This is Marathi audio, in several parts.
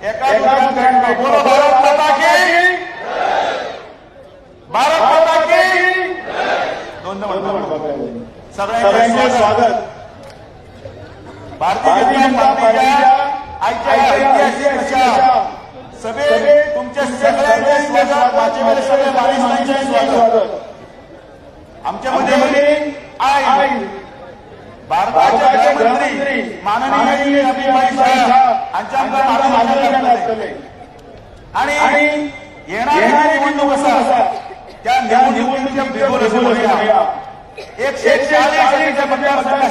एका बोलो भारत माता की, भारत माता की। दोन सगळ्यांचे स्वागत भारतीय जनता पार्टीच्या आजच्या ऐतिहासिक अशा सभेत तुमच्या सगळ्यांचे स्वागत। माझे सगळे मान्यवरांचे स्वागत। आमच्यामध्ये आई भारताचे गृहमंत्री माननीय अमित शाह यांच्या मार्गदर्शनाखाली आणि येणारी निवडणूक असा त्या निवडणुकीच्या 140 मतदारसंघ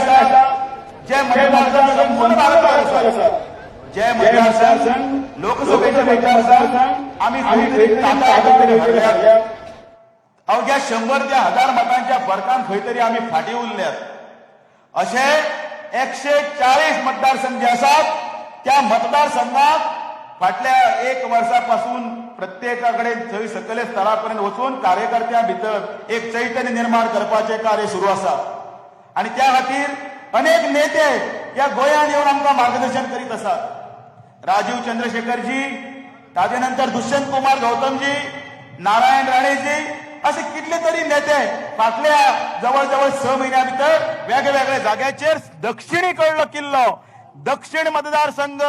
जे मतदारसंघ संपूर्ण भारतात असतात, जे मतदारसंघ लोकसभेचे मतदारसंघ आम्ही अवघ्या 100 ते 1000 मतांच्या फरकान खंयतरी आम्ही फाटी उरल्यात। असे 140 मतदारसंघ जे असतात त्या मतदारसंघात फाटल्या 1 वर्षापासून प्रत्येकाकडे थंय सकले स्तरापर्यंत वचून कार्यकर्त्यां भितर एक चैतन्य निर्माण करपाचे कार्य सुरू आसा आणि त्या खातीर अनेक नेते या गोंयांत येवन आमकां मार्गदर्शन करीत आसात। राजीव चंद्रशेखरजी, ताजे नंतर दुष्यंत कुमार गौतमजी, नारायण राणेजी असे कितले तरी नेते फाटल्या जवळजवळ 6 महिन्या भितर वेगवेगळ्या जाग्याचेर दक्षिणेकडलो किल्लो दक्षिण मतदारसंघ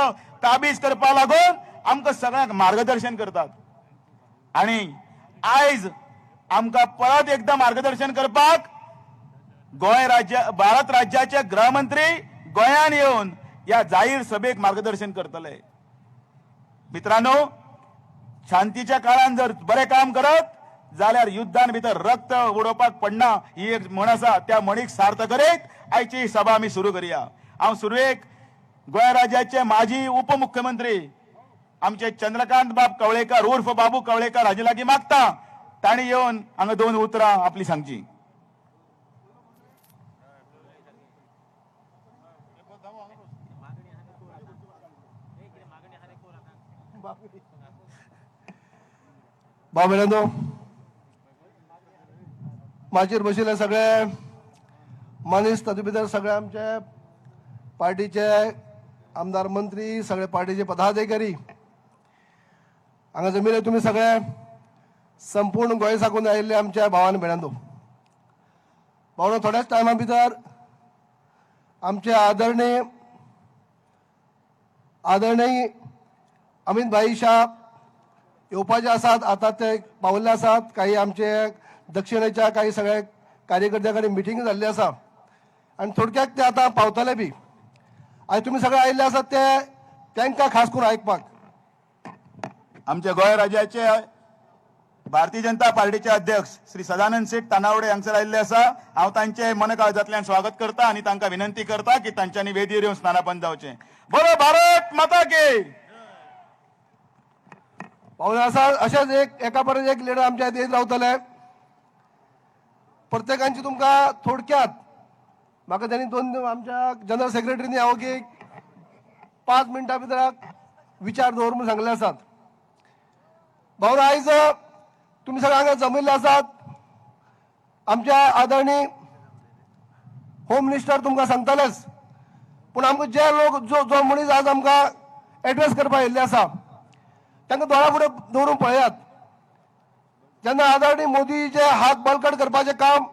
काबीज करपा लागून आमकां सगळ्यांक मार्गदर्शन करतात। आणि आयज आमकां परत एकदा मार्गदर्शन करपाक भारत राज्याचे गृहमंत्री गोंयांत येवन या जाहीर सभेक मार्गदर्शन करतले। मित्रांनो, शांतीच्या काळात जर बरे काम करत जाल्यार युद्धान भितर रक्त उडोवपाक पडना ही एक म्हण आसा, त्या म्हणीक सार्थ करीत आयची ही सभा आमी सुरू करूया। हांव सुरवेक गोंय राज्याचे माजी उपमुख्यमंत्री आमचे चंद्रकांत बाब कवळेकर उर्फ बाबू कवळेकर हाजे लागीं मागता ताणी येवन हांगा 2 उतरां आपली सांगची। बाबेरांनो, माचेर बशिल्ले सगळे मनीस, तातूंत भितर सगळे आमचे पार्टीचे आमदार मंत्री, सगळे पार्टीचे पदाधिकारी हांगा जमिल्ले तुमी सगळे संपूर्ण गोंय साकून आयिल्ले आमच्या भावान भयणांनो, भावनो थोड्याच टायमा भितर आमचे आदरणीय अमित भाई शाह येवपाचे आसात। आता ते पावल्ले आसात। काही आमचे दक्षिणेच्या काही सगळे कार्यकर्त्यां कडेन मिटींग जाल्ली आसा आणि थोडक्यात ते आता पावतले बी। आयज तुमी सगळे आयिल्ले आसात ते तांकां खास करून आयकपाक। आमच्या गोंय राज्याचे भारतीय जनता पार्टीचे अध्यक्ष श्री सदानंद शेठ तानावडे हांगसर आयिल्ले आसा। हांव तांचे मनकाळजांतल्यान स्वागत करता आणि तांकां विनंती करता की तांच्यांनी वेदीर येवन स्नानपान जावचें। बोलो भारत माता की। पावले आसा अशेंच एका परस एक लिडर आमच्या येत रावतले। प्रत्येकांची तुमकां थोडक्यात म्हाका त्यांनी 2 आमच्या जनरल सेक्रेटरीनी हांव की 5 मिनटां भितर विचार दवर म्हणून सांगले आसात। भाऊ, आयज तुमी सगळे हांगा जमिल्ले आसात। आमच्या आदरणीय होम मिनिस्टर तुमकां सांगतलेच, पूण आमकां जे लोक जो मनीस आज आमकां एड्रेस करपाक येयल्ले आसा तांकां दोळा फुडें दवरून पळयात। जेन्ना आदरणीय मोदीचे हात बळकट करपाचें काम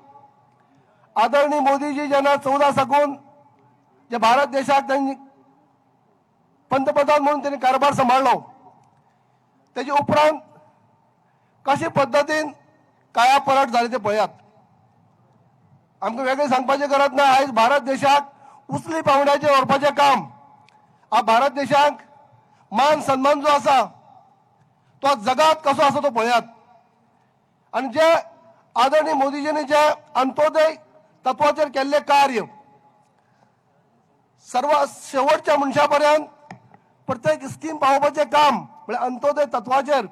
आदरणीय मोदीजी जेन्ना 14 साकून जे भारत देशाक त्यांनी पंतप्रधान म्हणून त्यांनी कारभार सांबाळलो, तेजे उपरांत कशे पद्दतीन काया पलट जाली ते पळयात। आमकां वेगळें सांगपाचें गरज ना। आयज भारत देशाक उचली पावंड्याचेर व्हरपाचें काम, भारत देशाक मान सन्मान जो आसा तो जगात कसो आसा तो पळयात। आणि जे आदरणीय मोदीजींनी जे अंत्योदय तत्वाचेर केल्ले कार्य सर्व शेवटच्या मनशापर्यंत प्रत्येक स्कीम पावोवपाचें काम म्हणजे अंत्योदय तत्वाचेर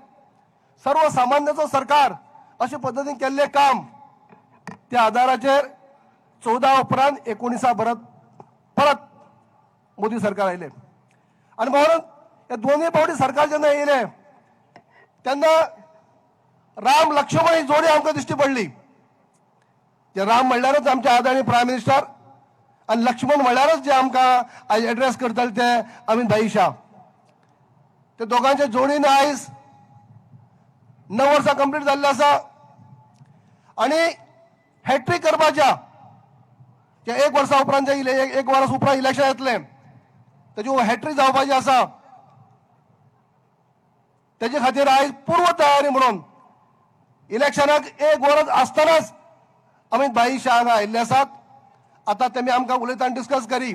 सर्वसामान्याचो सरकार अशे पद्दतीन केल्ले काम, त्या आधाराचेर 14 उपरांत 19 परत मोदी सरकार आयले। आणि म्हणून हे दोन्ही पावटी सरकार जेन्ना येयले तेन्ना राम लक्ष्मण ही जोडी आमकां दिश्टी पडली। जे राम म्हणल्यारच आमचे आदरणीय प्रायम मिनिस्टर आणि लक्ष्मण म्हणल्यारच जे आमकां आयज एड्रेस करतले ते अमित भाई शाह। ते दोघांच्या जोडीने आयज 9 वर्सां कंप्लीट जाल्ले आसा आणि हॅट्रिक करपाच्या जे 1 वर्सा उपरांत जे एक वर्स उपरांत इलेक्शन येतले तेजी हॅट्रिक जावपाची आसा तेजे खातीर आयज पूर्व तयारी म्हणून इलेक्शनाक 1 वर्स आसतनाच अमित भाई शाह हांगा आयिल्ले आसात. आता तेमी आमकां उलयतना डिस्कस करी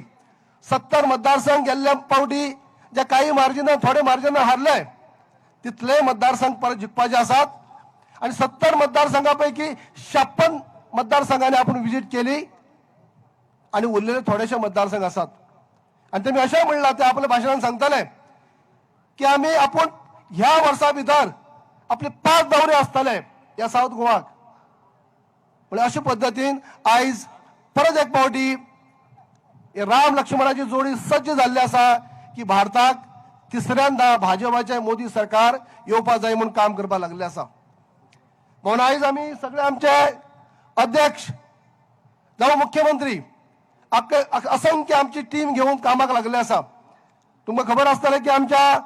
70 मतदारसंघ गेल्ल्या फावटी जे काही मार्जिनान थोडे मार्जिनान हारले तितले मतदारसंघ परत जिखपाचे आसात आणि 70 मतदारसंघापैकी 56 मतदारसंघांनी आपण विजिट केली आणि उरलेले थोडेशे मतदारसंघ आसात आणि तेमी अशें म्हणलां ते आपल्या भाशणान सांगताले की आमी आपूण ह्या वर्सा भितर आपले 5 दौरे आसतले या साऊथ गोवाक. म्हणजे अशा पद्दतीन आयज परत एक फावटी राम लक्ष्मणाची जोडी सज्ज जाल्ली आसा की भारताक तिसऱ्यांदा भाजपाचे मोदी सरकार येवपा जाय म्हणून काम करपाक लागले आसा. म्हणून आयज आमी सगळे आमचे अध्यक्ष जावं मुख्यमंत्री असंख्य आमची टीम घेऊन कामाक लागले आसा. तुमकां खबर आसतलें की आमच्या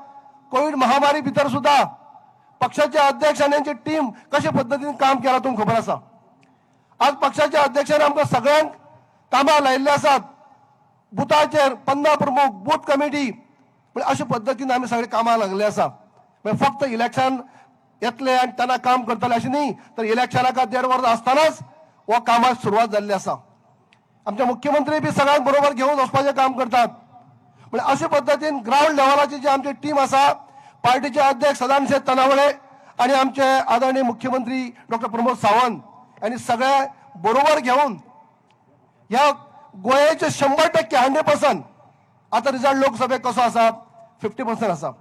कोविड महामारी भितर सुद्धा पक्षाचे अध्यक्ष आणि त्यांची टीम कशा पद्धतीने काम केला तुमकां खबर आसा. आज पक्षाच्या अध्यक्षांनी आमकां सगळ्यांक कामाक लायिल्ले आसात. बुथाचेर 15 प्रमुख बूथ कमिटी पण अशा पद्धतीने आमी सगळे कामाक लागले आसा. फक्त इलेक्शन येतले आणि त्यांना काम करतले अशें न्ही तर इलेक्शनाक 1.5 वर्स आसतनाच हो कामाक सुरवात जाल्ली आसा. आमचे मुख्यमंत्री बी सगळ्यांक बरोबर घेऊन वचपाचें काम करतात. म्हणजे अशा पद्धतीन ग्राउंड लेवलाची जी आमची टीम आसा पार्टीचे अध्यक्ष सदानंद तनावळे आणि आमचे आदरणीय मुख्यमंत्री डॉक्टर प्रमोद सावंत यांनी सगळे बरोबर घेऊन ह्या गोंयचे 100% 100% आता रिझल्ट लोकसभेक कसो आसा 50% आसा.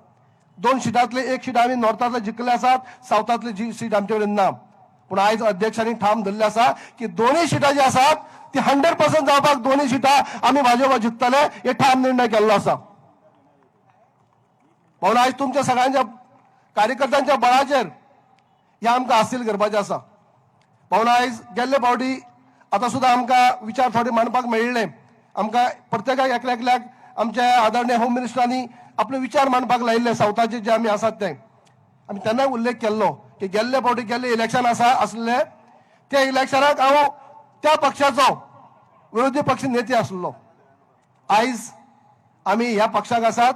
2 सिटांतले 1 सीट आमी नॉर्थांतले जिखले आसात, सावथांतली जी सीट आमचे कडेन ना. पूण आयज अध्यक्षांनी ठाम धरले आसा की दोनूय सिटां जी आसात ती 100% जावपाक दोनूय सिटां आमी भाजपा जिखतले हे ठाम निर्णय केल्लो आसा. म्हणून आयज तुमच्या सगळ्यांच्या कार्यकर्त्यांच्या बळाचेर हे आमकां हासील करपाचें आसा. म्हणून आयज गेल्ले फावटी आता सुद्धा आमकां विचार थोडे मांडपाक मेळिल्ले. आमकां प्रत्येकाक एकल्याक आमचे आदरणीय होम मिनिस्टरांनी आपले विचार मांडपाक लायिल्ले सावथाचे जे आमी आसात ते. आमी तेन्नाय उल्लेख केल्लो की गेल्ले फावटी गेल्ले इलेक्शन आसले त्या इलेक्शनाक हांव त्या पक्षाचो विरोधी पक्ष नेते आसलो. आयज आमी ह्या पक्षाक आसात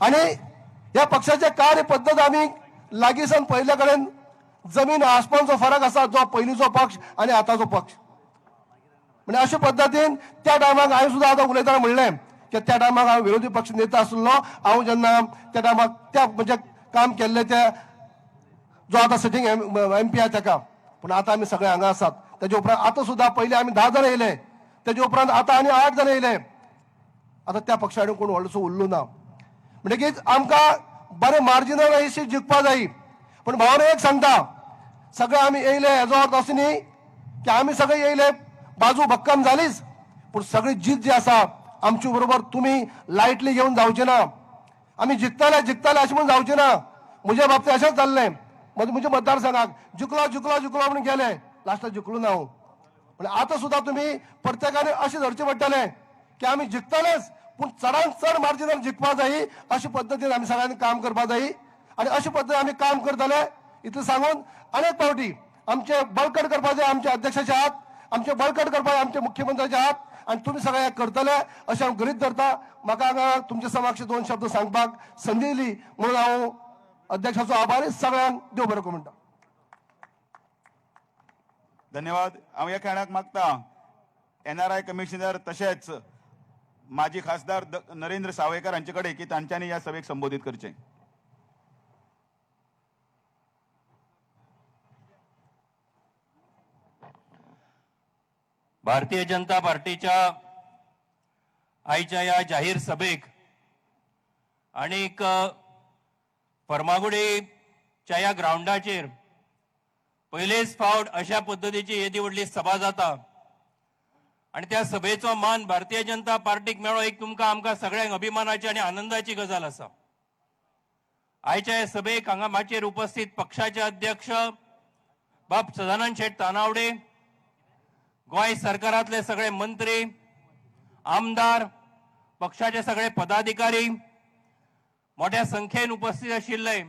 आणि ह्या पक्षाचे कार्य पद्धत आमी लागींसान पयले कडेन जमीन आसमानचो फरक आसा जो पयलींचो पक्ष आणि आताचो पक्ष. म्हणजे अशा पद्धतीन त्या टायमाक हांवें सुद्दां आतां उलयतना म्हणलें की त्या टायमाक हांव विरोधी पक्ष नेता आसलो. हांव जेन्ना त्या टायमाक त्या म्हणजे काम केल्लें ते जो आतां सिटींग MP आहा ताका. पूण आतां आमी सगळे हांगा आसात. तेजे उपरांत आतां सुद्दां पयलीं आमी 10 जाण येयले तेजे उपरांत आतां आनी 8 जाण येयले. आतां त्या पक्षा कडेन कोण व्हडलोसो उरलो ना. म्हणटकीच आमकां बरें मार्जिनान ही सीट जिखपा जायी. पण भावान एक सांगता सगळे आमी येयले हेजो अर्थ असो न्ही की आमी सगळे येयले बाजू भक्कम जालीच पूण सगळी जीत जी आसा आमचे बरोबर तुमी लायटली घेवन जावचे ना. आमी जिखतले अशें म्हणून जावचे ना. म्हज्या बाबतींत अशेंच जाल्लें. म्हज्या मतदारसंघाक जिखलो म्हणून गेले लास्टाक जिखलो ना हांव. पण आतां सुद्दां तुमी प्रत्येकाने अशें धरचें पडटलें की आमी जिखतलेच पूण चडांत चड मार्जिनान जिखपा जायी. अशे पद्दतीन आमी सगळ्यांनी काम करपा जायी आणि अशे पद्दतीन आमी काम करतले इतलें सांगून अनेक फावटी आमचे बळकट करपाचे आमचे अध्यक्षाचे हात, आमचे बळकट करपाचे आमचे मुख्यमंत्र्याचे हात आणि तुम्ही सगळे करतले अशें हांव गरीत धरता. म्हाका हांगा तुमचे समक्ष 2 शब्द सांगपाक संदी दिली म्हणून हांव अध्यक्षाचो आभारी. सगळ्यांक देव बरें करूं म्हणटा. धन्यवाद. हांव ह्या खेळाक मागता NRI कमिशनर तशेंच माजी खासदार नरेंद्र सावयकर हांचे कडेन की तांच्यांनी ह्या सभेक संबोधित करचें. भारतीय जनता पार्टीच्या आयच्या या जाहीर सभेक आणीक फर्मागुडीच्या या ग्राउंडाचेर पयलेच फावट अशा पद्धतीची येदी व्हडली सभा जाता आणि त्या सभेचो मान भारतीय जनता पार्टीक मेळ्ळो एक तुमकां आमकां सगळ्यांक अभिमानाची आणि आनंदाची गजाल आसा. आयच्या या सभेक हांगा माचयेर उपस्थित पक्षाचे अध्यक्ष बाब सदानंद शेट तानावडे, गोंय सरकारातले सगळे मंत्री, आमदार, पक्षाचे सगळे पदाधिकारी मोठ्या संख्येन उपस्थित आशिल्ले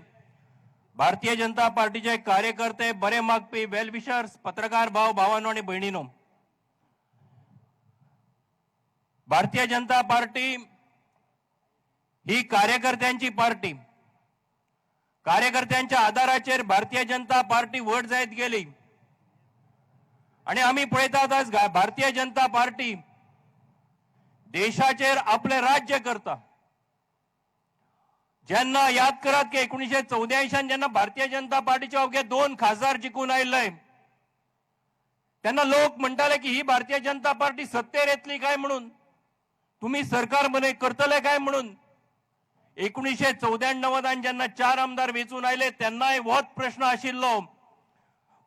भारतीय जनता पार्टीचे कार्यकर्ते, बरे मागपी, वेल विशर्स, पत्रकार भाव भावांनो आणि भयणींनो, भारतीय जनता पार्टी ही कार्यकर्त्यांची पार्टी. कार्यकर्त्यांच्या आधाराचेर भारतीय जनता पार्टी वट जायत गेली आणि आम्ही पळयतात आज भारतीय जनता पार्टी देशाचेर आपले राज्य करता. जेन्ना याद करात की 1984 जेन्ना भारतीय जनता पार्टीचे अवघे 2 खासदार जिखून आयिल्ले तेन्ना लोक म्हणटाले की ही भारतीय जनता पार्टी सत्तेर येतली काय म्हणून, तुम्ही सरकार बने करतले काय म्हणून. 1994 जेन्ना 4 आमदार वेचून आयले तेन्नाय होच प्रश्न आशिल्लो.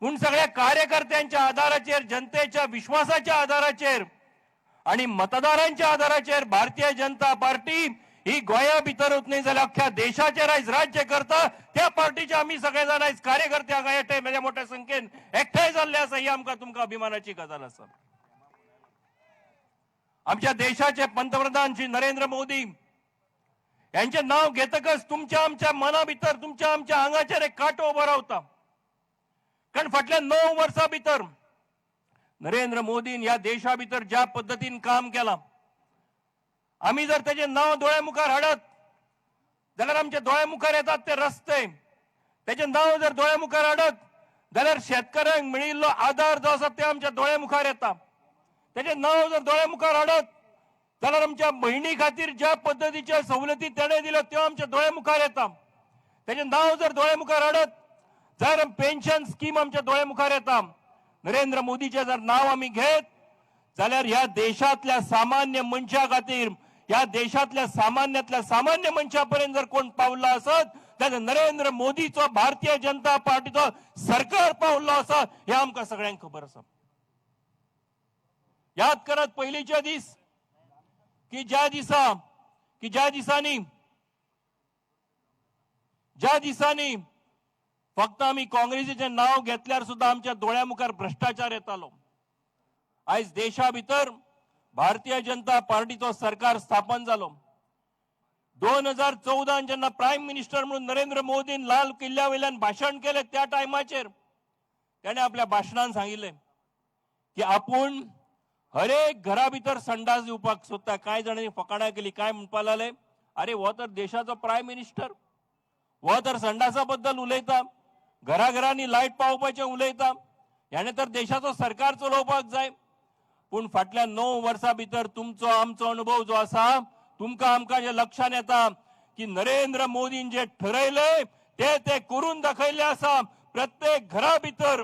पूण सगळ्या कार्यकर्त्यांच्या आधाराचेर, जनतेच्या विश्वासाच्या आधाराचेर आणि मतदारांच्या आधाराचेर भारतीय जनता पार्टी ही गोंया भितरूच न्ही जाल्यार अख्ख्या देशाचेर आयज राज्य करता. त्या पार्टीचे आम्ही सगळे जाण आयज कार्यकर्ते एकठांय मोठ्या संख्येन एकठांय जाल्ले आसा. ही आमकां तुमकां अभिमानाची गजाल आसा. आमच्या देशाचे पंतप्रधान श्री नरेंद्र मोदी यांचे नाव घेतकच तुमच्या आमच्या मना भितर, तुमच्या आमच्या आंगाचेर एक कांटो उबो रावता. कारण फाटल्या 9 वर्सां भितर नरेंद्र मोदीन ह्या देशा भितर ज्या पद्धतीन काम केलां, आम्ही जर त्याचे नाव दोळ्या मुखार हाडत जाल्यार आमच्या दोळ्या मुखार येतात ते रस्ते. त्याचे नाव जर दोळ्या मुखार हाडत जाल्यार शेतकऱ्यांक मेळिल्लो आधार जो आसा ते आमच्या दोळ्या मुखार येता. त्याचे नाव जर दोळ्या मुखार हाडत जाल्यार आमच्या भयणी खातीर ज्या पद्धतीच्या सवलती तेणे दिल्यो त्यो आमच्या दोळ्या मुखार येता. त्याचे नाव जर दोळ्या मुखार हाडत जाल्यार पेन्शन स्कीम आमच्या दोळ्या मुखार येता. नरेंद्र मोदीचे जर नाव आम्ही घेत जाल्यार ह्या देशातल्या सामान्य मनशा खातीर, या देशातल्या सामान्यातल्या सामान्य मनशापर्यंत जर कोण पावला असत जाल्यार नरेंद्र मोदीचो भारतीय जनता पार्टीचो सरकार पावलो आसा हे आमकां सगळ्यांक खबर आसा. याद करत पयलींचे दीस की ज्या दिसांनी फक्त आम्ही काँग्रेसीचे नाव घेतल्यार सुद्धा आमच्या दोळ्या मुखार भ्रष्टाचार येतालो. आयज देशा भितर भारतीय जनता पार्टीचो सरकार स्थापन जालो. 2014 जेन्ना प्राईम मिनिस्टर म्हणून नरेंद्र मोदीन लाल किल्ल्या वयल्यान भाशण केले त्या टायमाचेर त्याने आपल्या भाशणान सांगिल्ले की आपूण हर एक घरा भितर संडास दिवपाक सोदता. कांय जाणांनी फकाणां केली, काय म्हणपाक लागले, अरे हो तर देशाचो प्राईम मिनिस्टर, हो तर संडासा बद्दल उलयता, घराघरांनी लायट पावोवपाचें उलयता, ह्याने तर देशाचो सरकार चलोवपाक जाय. पूण फाटल्या 9 वर्सां भितर तुमचो आमचो अनुभव जो आसा, तुमकां आमकां जे लक्षात येता की नरेंद्र मोदीन जे ठरयले ते करून दाखयले आसा. प्रत्येक घरा भितर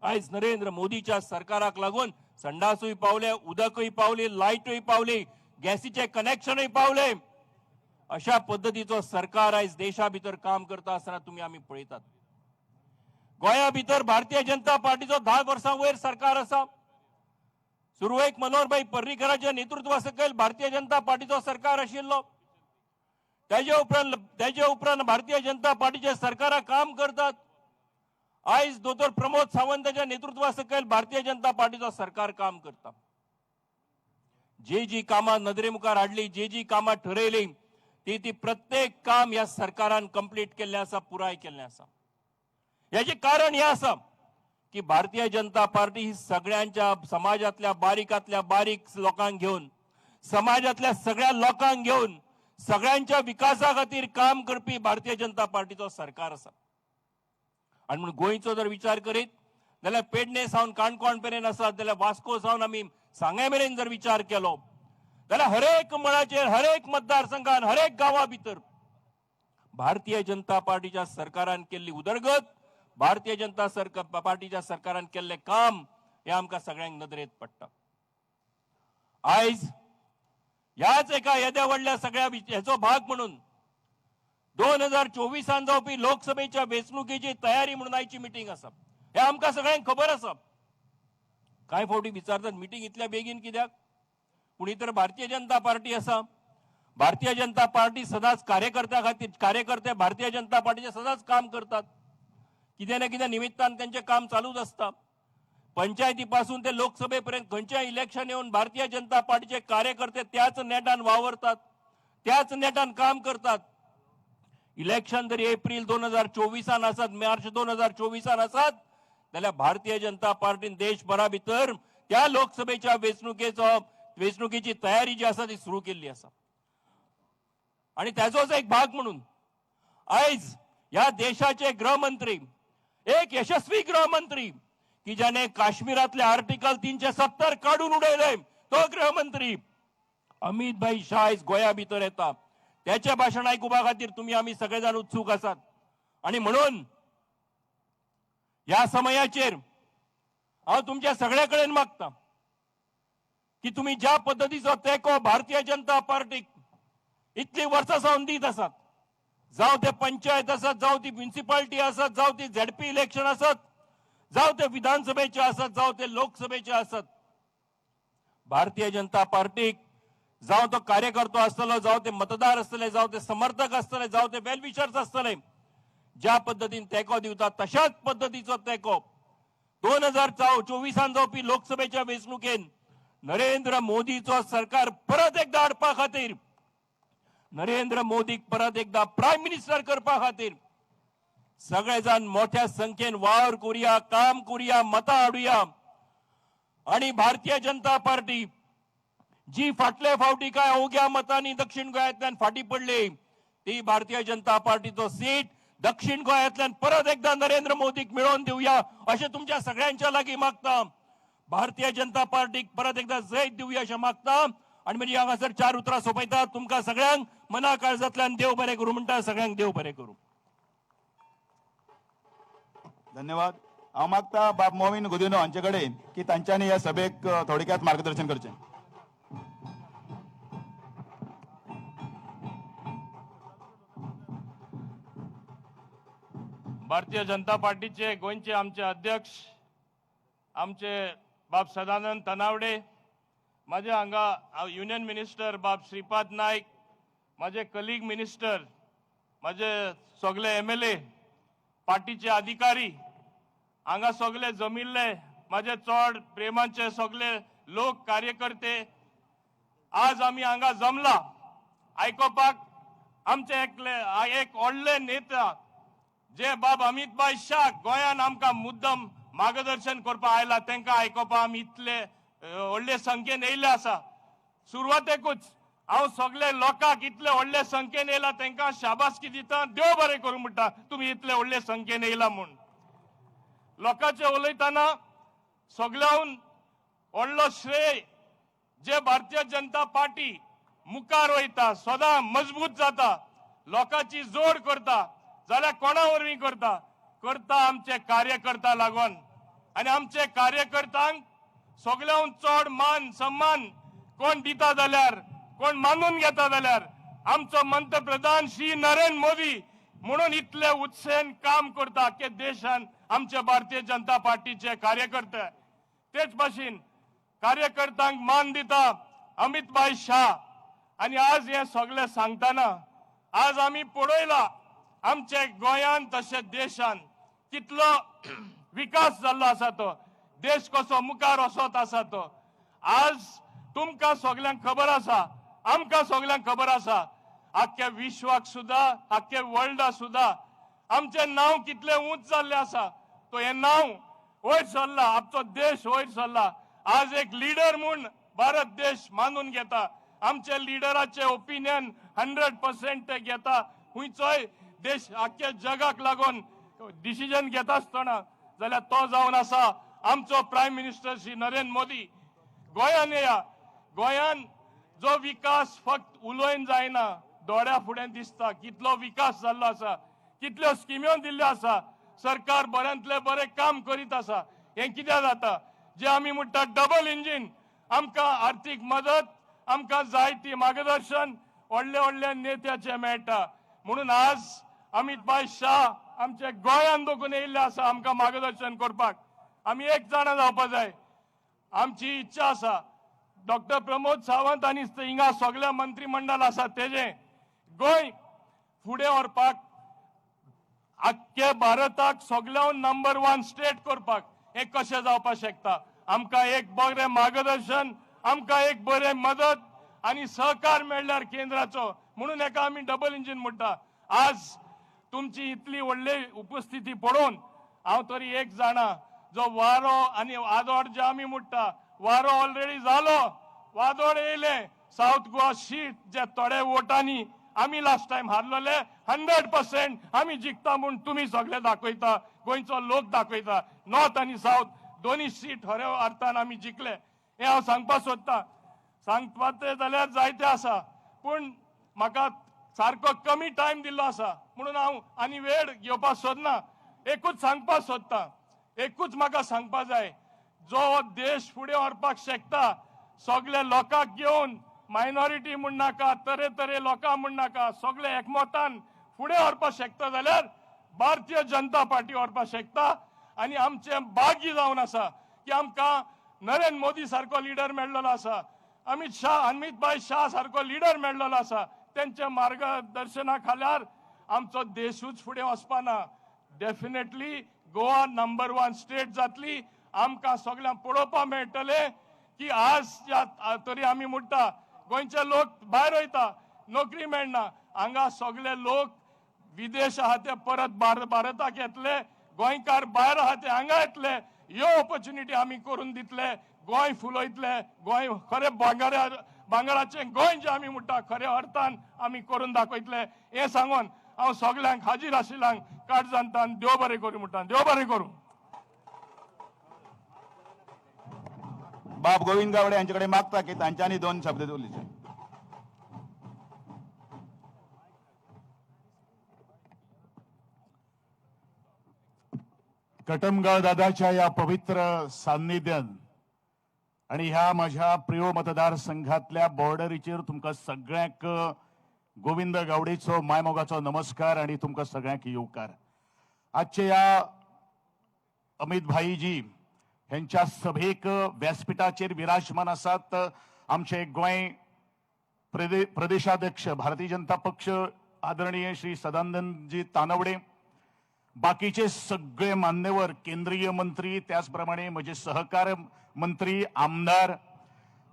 आयज नरेंद्र मोदीच्या सरकाराक लागून संडासूय पावले, उदकूय पावली, लायटूय पावली, गॅसीचे कनेक्शनूय पावले. अशा पद्धतीचो सरकार आयज देशा भितर काम करता आसतना तुम्ही आम्ही पळयतात. गोंया भितर भारतीय जनता पार्टीचो 10 वर्सां वयर सरकार आसा. सुरवेक मनोहरभाई पर्रीकराच्या नेतृत्वा सकयल भारतीय जनता पार्टीचो सरकार आशिल्लो. तेजे उपरांत भारतीय जनता पार्टीचे सरकारां काम करतात. आयज दोतोर प्रमोद सावंताच्या नेतृत्वा सकयल भारतीय जनता पार्टीचो सरकार काम करता. जी कामां नदरे मुखार हाडली, जी कामां ठरयली ती प्रत्येक काम ह्या सरकारान कंप्लीट केल्लें आसा, पुराय केल्लें आसा. याचे कारण हे आसा की भारतीय जनता पार्टी ही सगळ्यांच्या समाजातल्या बारीकातल्या बारीक लोकांक घेऊन, समाजातल्या सगळ्या लोकांक घेऊन सगळ्यांच्या विकासा खातीर काम करपी भारतीय जनता पार्टीचो सरकार आसा. आणि म्हणून गोंयचो जर विचार करीत जाल्यार पेडणे सावन काणकोण मेरेन आसा, जाल्यार वास्को सावन आमी सांगे मेरेन जर विचार केलो जाल्यार हरेक मळाचेर, हरेक मतदारसंघात, हरेक गांवा भितर भारतीय जनता पार्टीच्या सरकारान केल्ली उदरगत, भारतीय जनता पार्टीच्या सरकारान केल्ले काम हे आमकां सगळ्यांक नदरेत पडटा. आयज ह्याच एका येद्या व्हडल्या सगळ्या हेचो भाग म्हणून 2024 जावपी लोकसभेच्या वेंचणुकेची तयारी म्हणून आयची मिटींग आसा. हे आमकां सगळ्यांक खबर आसा. कांय फावटी विचारतात मिटींग इतल्या बेगीन कित्याक? पूण तर भारतीय जनता पार्टी आसा. भारतीय जनता पार्टी सदांच कार्यकर्त्या खातीर, कार्यकर्ते भारतीय जनता पार्टीचे सदांच काम करतात. कितें ना कितें निमित्तान त्यांचे काम चालूच असता. पंचायतीपासून ते लोकसभेपर्यंत खंयचेय इलेक्शन येऊन भारतीय जनता पार्टीचे कार्यकर्ते त्याच नेटान वावरतात, त्याच नेटान काम करतात. इलेक्शन जरी एप्रिल 2024 आसत, मार्च 2024 आसत, जाल्यार भारतीय जनता पार्टीन देशभरा भितर त्या लोकसभेच्या वेंचणुकेची तयारी जी आसा ती सुरू केल्ली आसा. आणि त्याचोच एक भाग म्हणून आयज या देशाचे गृहमंत्री, एक यशस्वी गृहमंत्री की ज्याने काश्मीरातले आर्टिकल 370 काढून उडयले, तो गृहमंत्री अमित भाई शाह आयज गोंया भितर येता. त्याचे भाषण आयकुपा खातीर तुम्ही आम्ही सगळेजण उत्सुक आसात. आणि म्हणून या समयाचेर हांव तुमच्या सगळ्या कडेन मागता की तुम्ही ज्या पद्धतीचो तेंको भारतीय जनता पार्टीक इतली वर्सां सावन दीत आसात, जावं ते पंचायत आसत, जावं ती म्युनिसिपालिटी आसत, जावं ती झेडपी इलेक्शन आसत, जावं ते विधानसभेचे आसत, जावं ते लोकसभेचे आसत, भारतीय जनता पार्टीक जावं तो कार्यकर्तो आसतलो, जावं ते मतदार आसतले, जावं ते समर्थक आसतले, जावं ते वेलविशर्स आसतले, ज्या पद्धतीन तेंको दिवता तशाच पद्धतीचो तेंको 2024 जावपी लोकसभेच्या वेंचणुकेन नरेंद्र मोदीचो सरकार परत एकदा हाडपा खातीर, नरेंद्र मोदीक परत एकदा प्रायम मिनिस्टर करपा खातीर सगळे जाण मोठ्या संख्येन वावर करुया, काम करुया, मतां हाडुया. आणि भारतीय जनता पार्टी जी फाटले फावटी काय अवघ्या मतांनी दक्षिण गोंयांतल्यान फाटी पडली, ती भारतीय जनता पार्टीचो सीट दक्षिण गोंयांतल्यान परत एकदा नरेंद्र मोदीक मेळोवन दिवया अशें तुमच्या सगळ्यांच्या लागीं मागता. भारतीय जनता पार्टीक परत एकदा जैत दिवया अशें मागता. आणि म्हणजे हांगासर 4 उतरां सोंपयता. तुमकां सगळ्यांक मना काळजांतल्यान देव बरें करूं म्हणटा. सगळ्यांक देव बरें करूं. धन्यवाद. हांव मागता बाब मोमीन गुदिनो हांचे कडेन की तांच्यांनी ह्या सभेक थोडक्यात मार्गदर्शन करचें. भारतीय जनता पार्टीचे गोंयचे आमचे अध्यक्ष आमचे बाब सदानंद तनावडे, माझे हांगा युनियन मिनिस्टर बाब श्रीपाद नाईक, माझे कलीग मिनिस्टर, माझे सगळे MLA, पार्टीचे अधिकारी, हांगा सगळे जमिल्ले माझे चड प्रेमाचे सगळे लोक कार्यकर्ते, आज आम्ही हांगा जमला आयकोपाक आमचे एक व्हडले नेता जे बाब अमित भाई शाह गोंयान आमकां मुद्दम मार्गदर्शन करपाक आयला, तांकां आयकोपाक आमी इतले व्हडले संख्येन येयले आसा. सुरवातेकूच हांव सगळे लोकांक इतले व्हडले संख्येन येयला तांकां शाबासकी दिता, देव बरें करूं म्हणटा तुमी इतले व्हडले संख्येन येयला म्हूण. लोकांचे उलयतना सगळ्याहून व्हडलो श्रेय जे भारतीय जनता पार्टी मुखार वयता, सदां मजबूत जाता, लोकांची जोड करता, जाल्यार कोणा वरवीं करता आमचे कार्यकर्ता लागून. आनी आमचे कार्यकर्त्यांक सगळ्याहून चड मान सन्मान कोण दिता जाल्यार, कोण मानून घेता जाल्यार आमचो पंतप्रधान श्री नरेंद्र मोदी म्हणून इतले उत्साहान काम करता की देशान आमचे भारतीय जनता पार्टीचे कार्यकर्ते. तेच भाशेन कार्यकर्त्यांक मान दिता अमित भाई शाह. आणि आज हे सगळे सांगताना आज आम्ही पळयला आमचे गोंयान तशें देशान कितलो विकास जाल्लो आसा, तो देश कसो मुखार वचत आसा तो. आज तुमकां सगळ्यांक खबर आसा, आमकां सगळ्यांक खबर आसा, आख्ख्या विश्वाक सुद्धा, आख्ख्या वर्ल्डाक सुद्धा आमचे नाव कितले उंच जाल्ले आसा. तो हे नाव वयर सरला, आमचो देश वयर सरला. आज एक लिडर म्हूण भारत देश मानून घेता. आमचे लिडराचे ओपिनियन 100% ते घेता. खंयचोय देश आख्ख्या जगाक लागून डिसिजन घेता आसतना जाल्यार तो जावन आसा आमचो प्रायम मिनिस्टर श्री नरेंद्र मोदी. गोंयान येया, गोंयान जो विकास फक्त उलोवन जायना, दोळ्या फुडें दिसता. कितलो विकास जाल्लो आसा, कितल्यो स्किम्यो दिल्ल्यो आसा, सरकार बऱ्यांतले बरें काम करीत आसा. हें कित्याक जाता? जे आमी म्हणटा डबल इंजीन, आमकां आर्थीक मदत, आमकां जायती मार्गदर्शन व्हडले व्हडले नेत्याचे मेळटा. म्हणून आज अमित भाई शाह आमचे गोंयान दोगून येयल्ले आसा आमकां मार्गदर्शन करपाक. आमी एक जाणा जावपाक जाय. आमची इच्छा आसा डॉक्टर प्रमोद सावंत आनी हिंगा सगळे मंत्रिमंडळ आसा तेजे गोंय फुडें व्हरपाक, आख्खे भारताक सगळ्याहून नंबर 1 स्टेट करपाक हे कशें जावपाक शकता. आमकां एक बरें मार्गदर्शन, आमकां एक बरें मदत आणि सहकार मेळल्यार केंद्राचो म्हणून एका आम्ही डबल इंजिन म्हणटा. आज तुमची इतली व्हडली उपस्थिती पळोवन हांव तरी एक जाणा, जो वारो आणि वादळ जे आमी म्हणटा, वारो ऑलरेडी जालो, वादळ येयले, साऊथ गोवा सीट जे थोड्या वोटांनी आमी लास्ट टाइम हारलेले 100% आमी जिखता म्हूण तुमी सगळे दाखयता, गोंयचो लोक दाखयता. नॉर्थ आनी साऊथ दोन्ही सीट खऱ्या अर्थान आमी जिखले हे हांव सांगपाक सोदतां. सांगपाचें जाल्यार जायतें आसा, पूण म्हाका सारको कमी टायम दिल्लो आसा म्हणून हांव आनी वेळ घेवपाक सोदना. एकूच सांगपाक सोदतां, एकूच म्हाका सांगपाक जाय, जो देश फुडें व्हरपाक शकता सगळे लोकांक घेवन, मायनॉरिटी म्हण नाका, तरे लोकां म्हण नाका, सगळे एकमतान फुडें व्हरपाक शकता जाल्यार भारतीय जनता पार्टी व्हरपाक शकता. आनी आमचें भाग्य जावन आसा की आमकां नरेंद्र मोदी सारको लिडर मेळ्ळलो आसा, अमित भाई शाह सारको लिडर मेळ्ळलो आसा. त्यांच्या मार्गदर्शना खाल्यार आमचो देशूच फुडें वचपाना. डेफिनेटली गोवा नंबर 1 स्टेट जातली. आमकां सगळ्यांक पळोवपाक मेळटले की आज तरी आमी म्हणटा गोंयचे लोक भायर वयता, नोकरी मेळना, हांगा सगळे लोक विदेश आहा ते परत भारताक येतले, गोंयकार भायर आहा ते हांगा येतले. ह्यो ऑपॉर्च्युनिटी आमी करून दितले, गोंय फुलयतले, गोंय खरें भांगराचें गोंय जें आमी म्हणटा खऱ्या अर्थान आमी करून दाखयतले. हे सांगून हांव सगळ्यांक हाजीर आशिल्ल्यांक काळजांतान देव बरें करूं म्हणटा. देव बरें करूं. बाब गोविंद गावडे यांच्याकडे मागता की तांच्यांनी 2 शब्द उलयचे. कटमगाळ दादाच्या या पवित्र सान्निध्यान आणि ह्या माझ्या प्रिय मतदारसंघातल्या बॉर्डरीचेर तुमकां सगळ्यांक गोविंद गावडेचो मायमोगाचो नमस्कार आणि तुमकां सगळ्यांक येवकार. आजच्या या अमित भाईजी ह्यांच्या सभेक व्यासपीठाचेर विराजमान आसात आमचे गोंय प्रदेशाध्यक्ष भारतीय जनता पक्ष आदरणीय श्री सदानंदजी तानवडे, बाकीचे सगळे मान्यवर, केंद्रीय मंत्री, त्याचप्रमाणे म्हणजे सहकार मंत्री, आमदार,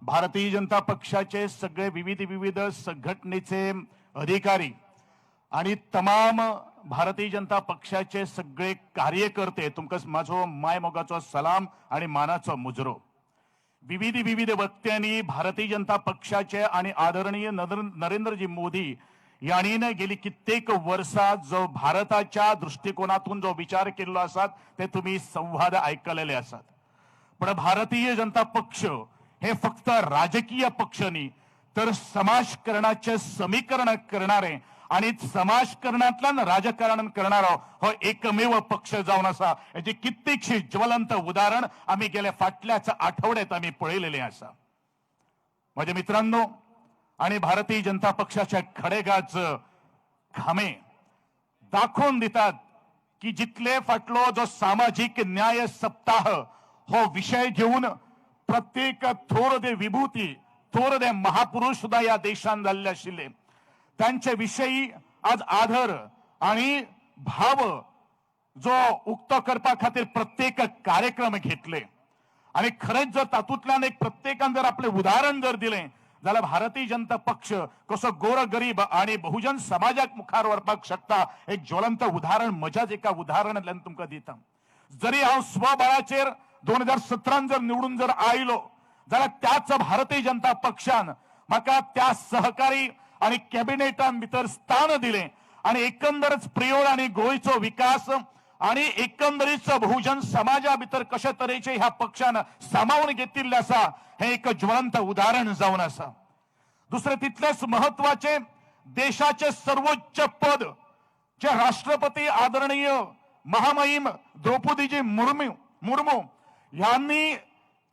भारतीय जनता पक्षाचे सगळे विविध संघटनेचे अधिकारी आणि तमाम भारतीय जनता पक्षाचे सगळे कार्यकर्ते, तुमकां माझो मायमोगाचो सलाम आणि मानाचो मुजरो. विविध वक्त्यांनी भारतीय जनता पक्षाचे आणि आदरणीय नरेंद्रजी मोदी यांनी गेली कित्येक वर्षां जो भारताच्या दृष्टिकोनातून जो विचार केल्लो आसात ते तुम्ही संवाद ऐकलेले आसात. पण भारतीय जनता पक्ष हे फक्त राजकीय पक्ष न्ही, तर समाजकारणाचे समीकरण करणारे आणि समाजकारणातल्यान राजकारण करणारा हो एकमेव पक्ष जावन आसा. याची कित्येकशी ज्वलंत उदाहरण आम्ही गेल्या फाटल्याच आठवड्यात आम्ही पळयलेले आसा. माझ्या मित्रांनो, आणि भारतीय जनता पक्षाच्या खडेगाच खामे दाखवून दितात की जितले फाटलो जो सामाजिक न्याय सप्ताह हो विषय घेऊन प्रत्येक थोर दे विभूती, थोर दे महापुरुष सुद्धा या देशान जाल्ले आशिल्ले, त्यांच्या विषयी आज आदर आणि भाव जो उक्त करपा खातीर प्रत्येक कार्यक्रम घेतले. आणि खरेंच जर तातूंतल्यान एक प्रत्येकान जर आपले उदाहरण जर दिले जाल्यार भारतीय जनता पक्ष कसो गोर गरीब आणि बहुजन समाजाक मुखार व्हरपाक शकता एक ज्वलंत उदाहरण म्हज्याच एका उदाहरणांतल्यान तुमकां दिता. जरी हांव स्वबळाचेर 2017 जर निवडून जर आयलो जाल्यार त्याच भारतीय जनता पक्षान म्हाका त्या सहकारी आणि कॅबिनेटान भितर स्थान दिले आणि एकंदरच प्रियोड आणि गोंयचो विकास आणि एकंदरीत बहुजन समाजा भितर कशा तरेचे ह्या पक्षान सामावून घेतिल्ले आसा हे एक ज्वलंत उदाहरण जावन आसा. दुसरे तितलेच महत्वाचे, देशाचे सर्वोच्च पद जे राष्ट्रपती आदरणीय महामहिम द्रौपदीजी मुर्मू यांनी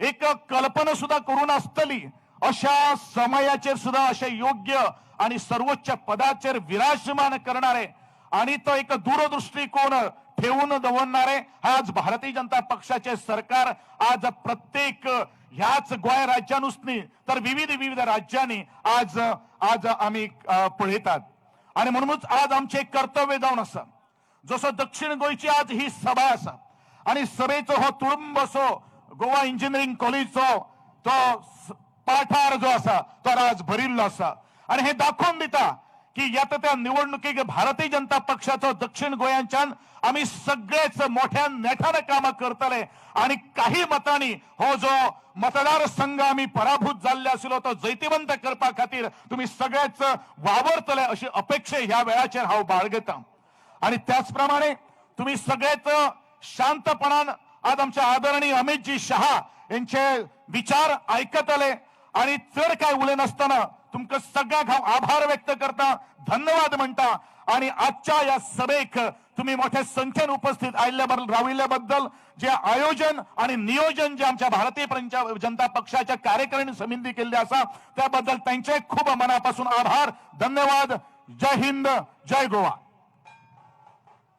एक कल्पना सुद्धा करून असतली अशा समयाचेर सुद्धा अशे योग्य आणि सर्वोच्च पदाचेर विराजमान करणारे आणि तो एक दूरदृष्टिकोन ठेवून दवरणारे आज भारतीय जनता पक्षाचे सरकार आज प्रत्येक ह्याच गोंय राज्यानूच न्ही तर विविध राज्यांनी आज आम्ही पळयतात. आणि म्हणूनच आज आमचे कर्तव्य जावन आसा. जसो दक्षिण गोंयची आज ही सभा आसा आणि सभेचो हो तुडुंब असो गोवा इंजिनियरिंग कॉलेजचो तो पाठार जो असा तो आज भरिल्लो असा आणि हे दाखवून दिता की येता त्या निवडणुकीक भारतीय जनता पक्षाचो दक्षिण गोंयांच्यान आम्ही सगळेच मोठ्या नेटाने कामां करतले आणि काही मतांनी हो जो मतदारसंघ आम्ही पराभूत जाल्ले आशिल्लो तो जैतिवंत करपा खातीर तुम्ही सगळेच वावरतले अशी अपेक्षा ह्या वेळाचेर हांव बाळगतां आणि त्याचप्रमाणे तुम्ही सगळेच शांतपणान आज आमचे आदरणीय अमितजी शहा यांचे विचार ऐकतले आणि चड काय उलयनासतना तुमकां सगळ्यांक हांव आभार व्यक्त करता धन्यवाद म्हणटा आणि आजच्या या सभेक तुम्ही मोठ्या संख्येन उपस्थित राविल्ल्या बद्दल जे आयोजन आणि नियोजन जे आमच्या भारतीय जनता पक्षाच्या कार्यकारिणी समिती केल्ले आसा त्याबद्दल त्यांचे खूप मनापासून आभार धन्यवाद जय हिंद जय गोवा.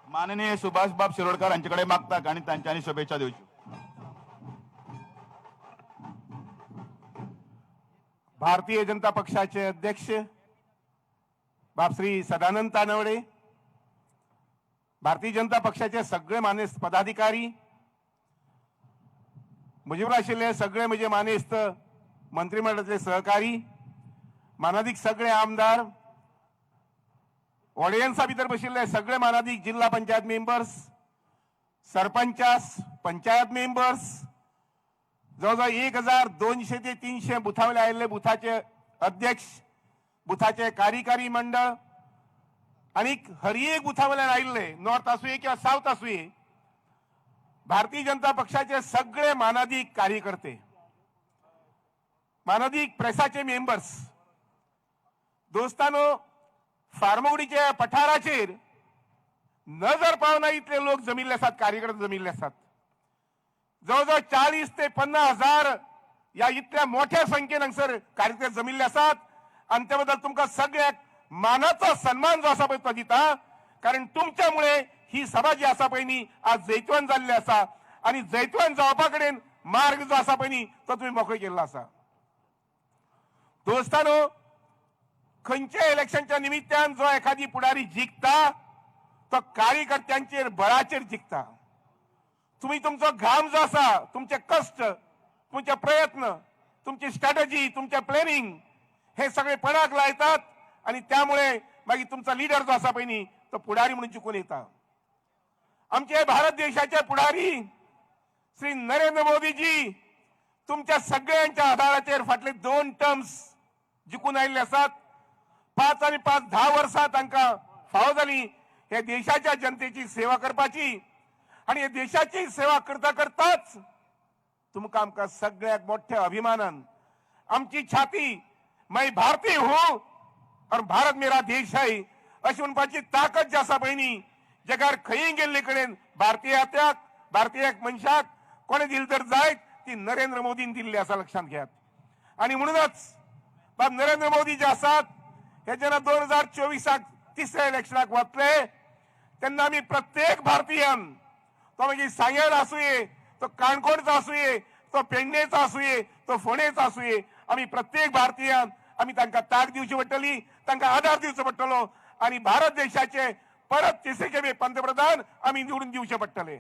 माननीय सुभाष बाब शिरोडकर यांच्याकडे मागतात आणि त्यांच्यानी शुभेच्छा देऊची. भारतीय जनता पक्षाचे अध्यक्ष बापश्री सदानंद तानवडे, भारतीय जनता पक्षाचे सगळे मानेस्त पदाधिकारी, मुजीबर आशिल्ले सगळे म्हणजे मानेस्त मंत्रिमंडळातले सहकारी, मानाधिक सगळे आमदार, ऑडियन्सा भितर बशिल्ले सगळे मानाधिक जिल्हा पंचायत मेंबर्स, सरपंचास, पंचायत मेंबर्स, जवळजवळ 1200 ते 300 बुथावले आलेले बुथाचे अध्यक्ष, बुथाचे कार्यकारी मंडळ आणि हर एक बुथावल्यान आयिल्ले नॉर्थ आसूये किंवा साऊथ आसूये भारतीय जनता पक्षाचे सगळे मानाधिक कार्यकर्ते, मानाधिक प्रेसाचे मेंबर्स, दोस्तानो फार्मगुडीच्या पठाराचेर नजर पावना इतले लोक जमिल्ले आसात, कार्यकर्ते जमिल्ले आसात. जवळजवळ 40 ते 50 हजार या इतल्या मोठ्या संख्येन हांगसर कार्यकर्ते जमिल्ले आसात आणि त्या बद्दल तुमकां सगळ्याक मानाचो सन्मान जो आसा पळय तो दिता. कारण तुमच्यामुळे ही सभा जी आसा पळय न्ही आज जैतवंत जाल्ली आसा आणि जैतवंत जावपा कडेन मार्ग जो आसा पळय न्ही तो तुम्ही मोकळो केल्लो आसा. दोस्तानो खंयच्या इलेक्शनच्या निमित्तान जो एखादी पुढारी जिखता तो कार्यकर्त्यांचेर बळाचेर जिखता. तुम्ही तुमचो घाम जो आसा, तुमचे कष्ट, तुमचे प्रयत्न, तुमची स्ट्रॅटेजी, तुमचे प्लॅनिंग हे सगळे पणाक लायतात आणि त्यामुळे मागीर तुमचा लीडर जो आसा पळय न्ही तो पुढारी म्हणून जिखून येता. आमचे भारत देशाचे पुढारी श्री नरेंद्र मोदीजी तुमच्या सगळ्यांच्या आधाराचेर फाटले 2 टर्म्स जिखून आयिल्ले आसात. 5 आणि 5 10 वर्सां तांकां फावो जाली हे देशाच्या जनतेची सेवा करपाची आणि हे देशाची सेवा करता करताच तुमकां आमकां सगळ्याक मोठ्या अभिमानान आमची छाती मैं भारतीय हूं और भारत मेरा देश है अशी म्हणपाची ताकद जी आसा पळय न्ही जगार खंय गेल्ले कडेन भारतीयात्याक भारतीय मनशाक कोणे दिली तर जायत ती नरेंद्र मोदीन दिल्ली आसा लक्षात घेयात. आणि म्हणूनच बाब नरेंद्र मोदी जे आसात हे जेन्ना 2024 तिसऱ्या इलेक्शनाक वतले तेन्ना आमी प्रत्येक भारतीयान तो मागीर सांगेळ आसूये, तो काणकोणचो आसूये, तो पेडणेचो आसूये, तो फोंडेचो आसूये, आमी प्रत्येक भारतीयान आमी तांकां ताक दिवची पडटली, तांकां आदार दिवचो पडटलो आणि भारत देशाचे परत तिसरे खेपे पंतप्रधान आमी निवडून दिवचे पडटले.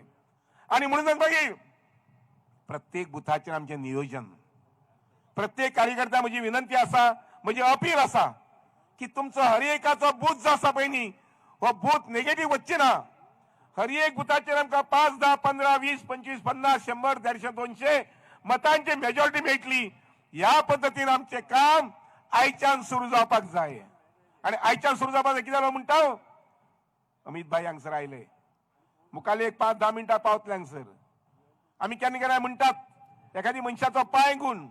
आणि म्हणूनच मागीर प्रत्येक बुथाचेर आमचें नियोजन, प्रत्येक कार्यकर्त्या म्हजी विनंती आसा, म्हजी अपील आसा की तुमचो हर एकाचो बूथ जो आसा पळय न्ही हो बूथ नेगेटिव्ह वच्चे ना. हर एक बुथाचेर आमकां 5, 10, 15, 20, 25, 50, 100, 150, 200 मतांची मेजॉरिटी मेळटली. ह्या पद्दतीन आमचें काम आयच्यान सुरू जावपाक जाय. आणि आयच्यान सुरू जावपाक कितें जालो म्हणटा अमित भाई हांगसर आयले, मुखाल्ली एक 5-10 मिनटां पावतले हांगसर. आमी केन्ना केन्ना म्हणटात एखादी मनशाचो पांय गुण.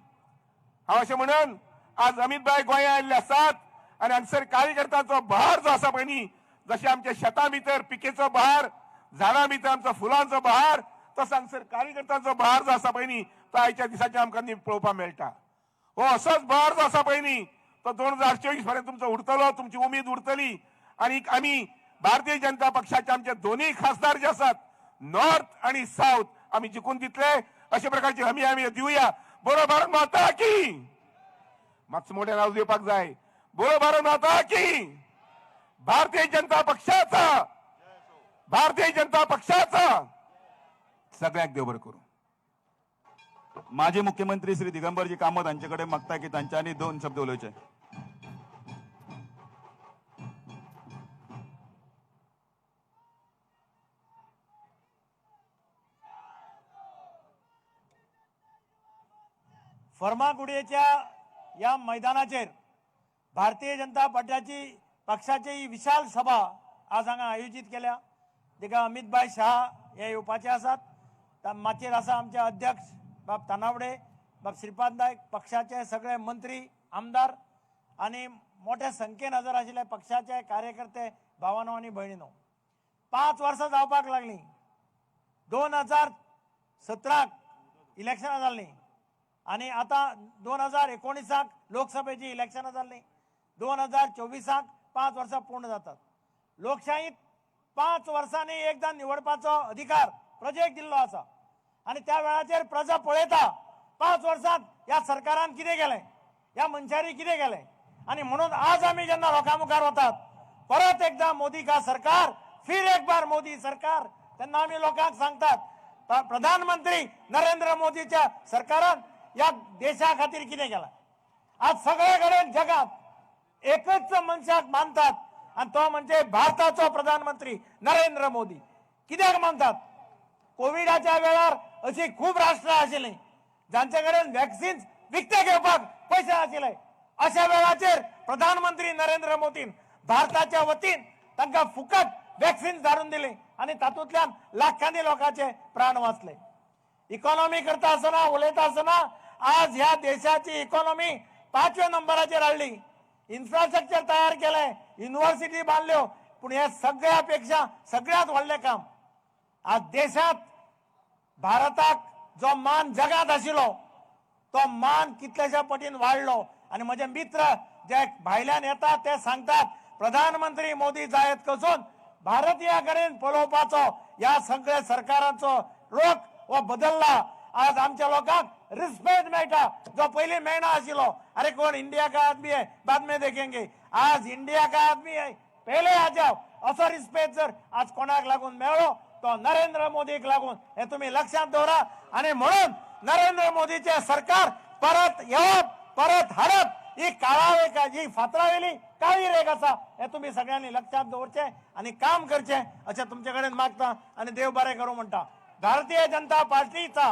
हांव अशें म्हणून आज अमित भाई गोंया आयिल्ले आसात आणि हांगसर कार्यकर्त्यांचो बहार जो आसा पळय न्ही जशें आमच्या शेतां भितर पिकेचो बहार, झाडां भितर आमचो फुलांचो बहार, तसो हांगसर कार्यकर्त्यांचो बहार जो आसा पळय न्ही तो आयच्या दिसाचेर आमकां पळोवपाक मेळटा. हो असोच बहार जो आसा पळय न्ही तो 2024 पर्यंत तुमचो उरतलो, तुमची उमेद उरतली. आणि आमी भारतीय जनता पक्षाचे आमचे दोन्ही खासदार जे आसात नॉर्थ आणि साऊथ आमी जिखून दितले अशा प्रकारची हमी आमी दिवया. बोलो भारत माता की, मातसो मोठे नाव दिवपाक जाय. बोलो भारत माता की. भारतीय जनता पक्षाचा, भारतीय जनता पक्षाचा. सगळ्यांक देव बरें करूं. माजी मुख्यमंत्री श्री दिगंबरजी कामत हांच्याकडे मागता की तांच्यांनी 2 शब्द उलोवचे. फर्मागुडयेच्या या मैदानाचेर भारतीय जनता पक्षाची ही विशाल सभा आज हांगा आयोजित केल्या. देखा अमित भाई शाह हे येवपाचे आसात. माचेर आसा आमचे अध्यक्ष बाब तानावडे, बाब श्रीपाद नायक, पक्षाचे सगळे मंत्री आमदार आणि मोठ्या संख्येन हजर आशिल्ले पक्षाचे कार्यकर्ते भावांनो आणि भयणींनो. 5 वर्सां जावपाक लागली. 2017 इलेक्शनां जाल्ली आणि आता 2019 लोकसभेची इलेक्शनां जाल्ली. 2024 5 वर्सां पूर्ण जातात. लोकशाहीत 5 वर्सांनी एकदा निवडपाचो अधिकार प्रजेक दिल्लो आसा आणि त्या वेळाचेर प्रजा पळयता 5 वर्सांत या सरकारान कितें केलें, या मनशांनी कितें केलें. आणि म्हणून आज आम्ही जेन्ना लोकां मुखार वतात, परत एकदा मोदी का सरकार, फिर एक बार मोदी सरकार, तेन्ना आमी लोकांक सांगतात प्रधानमंत्री नरेंद्र मोदीच्या सरकारान या देशा खातीर कितें केलां. आज सगळे कडेन जगात एकच मनशाक मानतात आणि तो म्हणजे भारताचो प्रधानमंत्री नरेंद्र मोदी. कित्याक मानतात? कोविडाच्या वेळार अशी खूप राष्ट्रां आशिल्लीं जांचे कडेन वॅक्सिन्स विकते घेवपाक पैसे आशिल्ले. अशा वेळाचेर प्रधानमंत्री नरेंद्र मोदीन भारताच्या वतीन तांकां फुकट वॅक्सिन्स धाडून दिली आणि तातूंतल्यान लाखांनी लोकांचे प्राण वाचले. इकॉनॉमी करता आसतना उलयता आसतना आज ह्या देशाची इकॉनॉमी 5व्या नंबराचेर हाडली. इन्फ्रास्ट्रक्चर तयार केलें, युनिव्हर्सिटी बांदल्यो, पूण हे सगळ्यापेक्षा सगळ्यात व्हडलें काम आज देशात भारताक जो मान जगात आशिल्लो तो मान कितलेशा पटीन वाडलो. आणि म्हजे मित्र जे भायल्यान येतात ते सांगतात प्रधानमंत्री मोदी जायत कसून भारतीय कडेन पळोवपाचो या सगळ्या सरकारांचो रोख हो बदलला. आज आमच्या लोकांक रिस्पेक्ट मेळटा जो पयलीं मेळना आशिल्लो. अरे कोण इंडिया का आदमी है बाद में देखेंगे. आज इंडिया का आदमी है पहले आ जाओ असो रिस्पेक्ट जर आज कोणाक लागून मेळ्ळो तो नरेंद्र मोदीक लागून. हे तुम्ही लक्षात दवरा. आणि म्हणून नरेंद्र मोदीचे सरकार परत येवप, परत हाडप ही ही फातरावेली काळी रेग आसा. हे तुम्ही सगळ्यांनी लक्षात दवरचे आणि काम करचे अशें तुमचे कडेन मागता आणि देव बरें करूं म्हणटा. भारतीय जनता पार्टीचा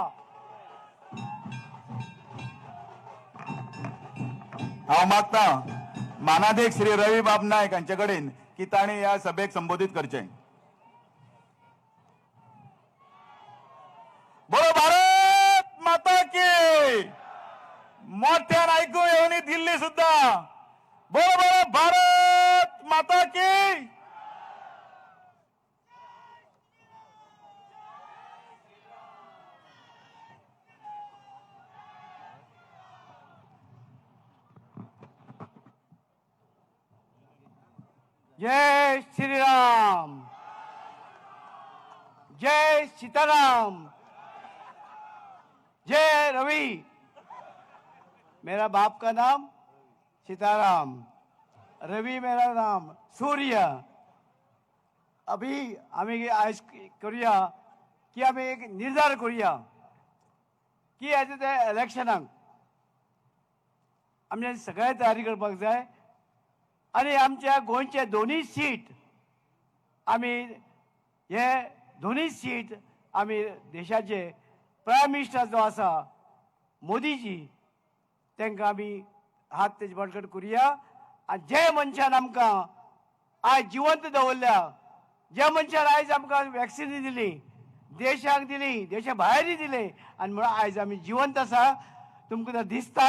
हांव मागता मानाध्यक्ष श्री रवी बाब नायक हांचे कडेन की तांणी ह्या सभेक संबोधित करचें. बोलो भारत माता की. मोठ्यान ऐकू येऊन दिल्ली सुद्धा बोलो बोलो भारत माता की. जय श्रीराम, जय सीताराम, जय रवि. मेरा बाप का नाम सीताराम, रवि मेरा नाम, सूर्य. अभी आम्ही आज करूया की आम्ही एक निर्धार करूया की याच्या त्या इलेक्शनाक आमच्या सगळ्या तयारी करपाक जाय आणि आमच्या गोंयचे दोन्ही सीट आम्ही हे दोन्ही सीट आम्ही देशाचे प्रायम मिनिस्टर जो आसा मोदीजी तांकां आमी हात तेजे बळकट करुया. आनी जे मनशान आमकां आज जिवंत दवरल्या, ज्या मनशान आयज आमकां वॅक्सिनी दिली, देशाक दिली, देशा भायरय दिले आनी म्हणून आयज आमी जिवंत आसा. तुमकां जर दिसता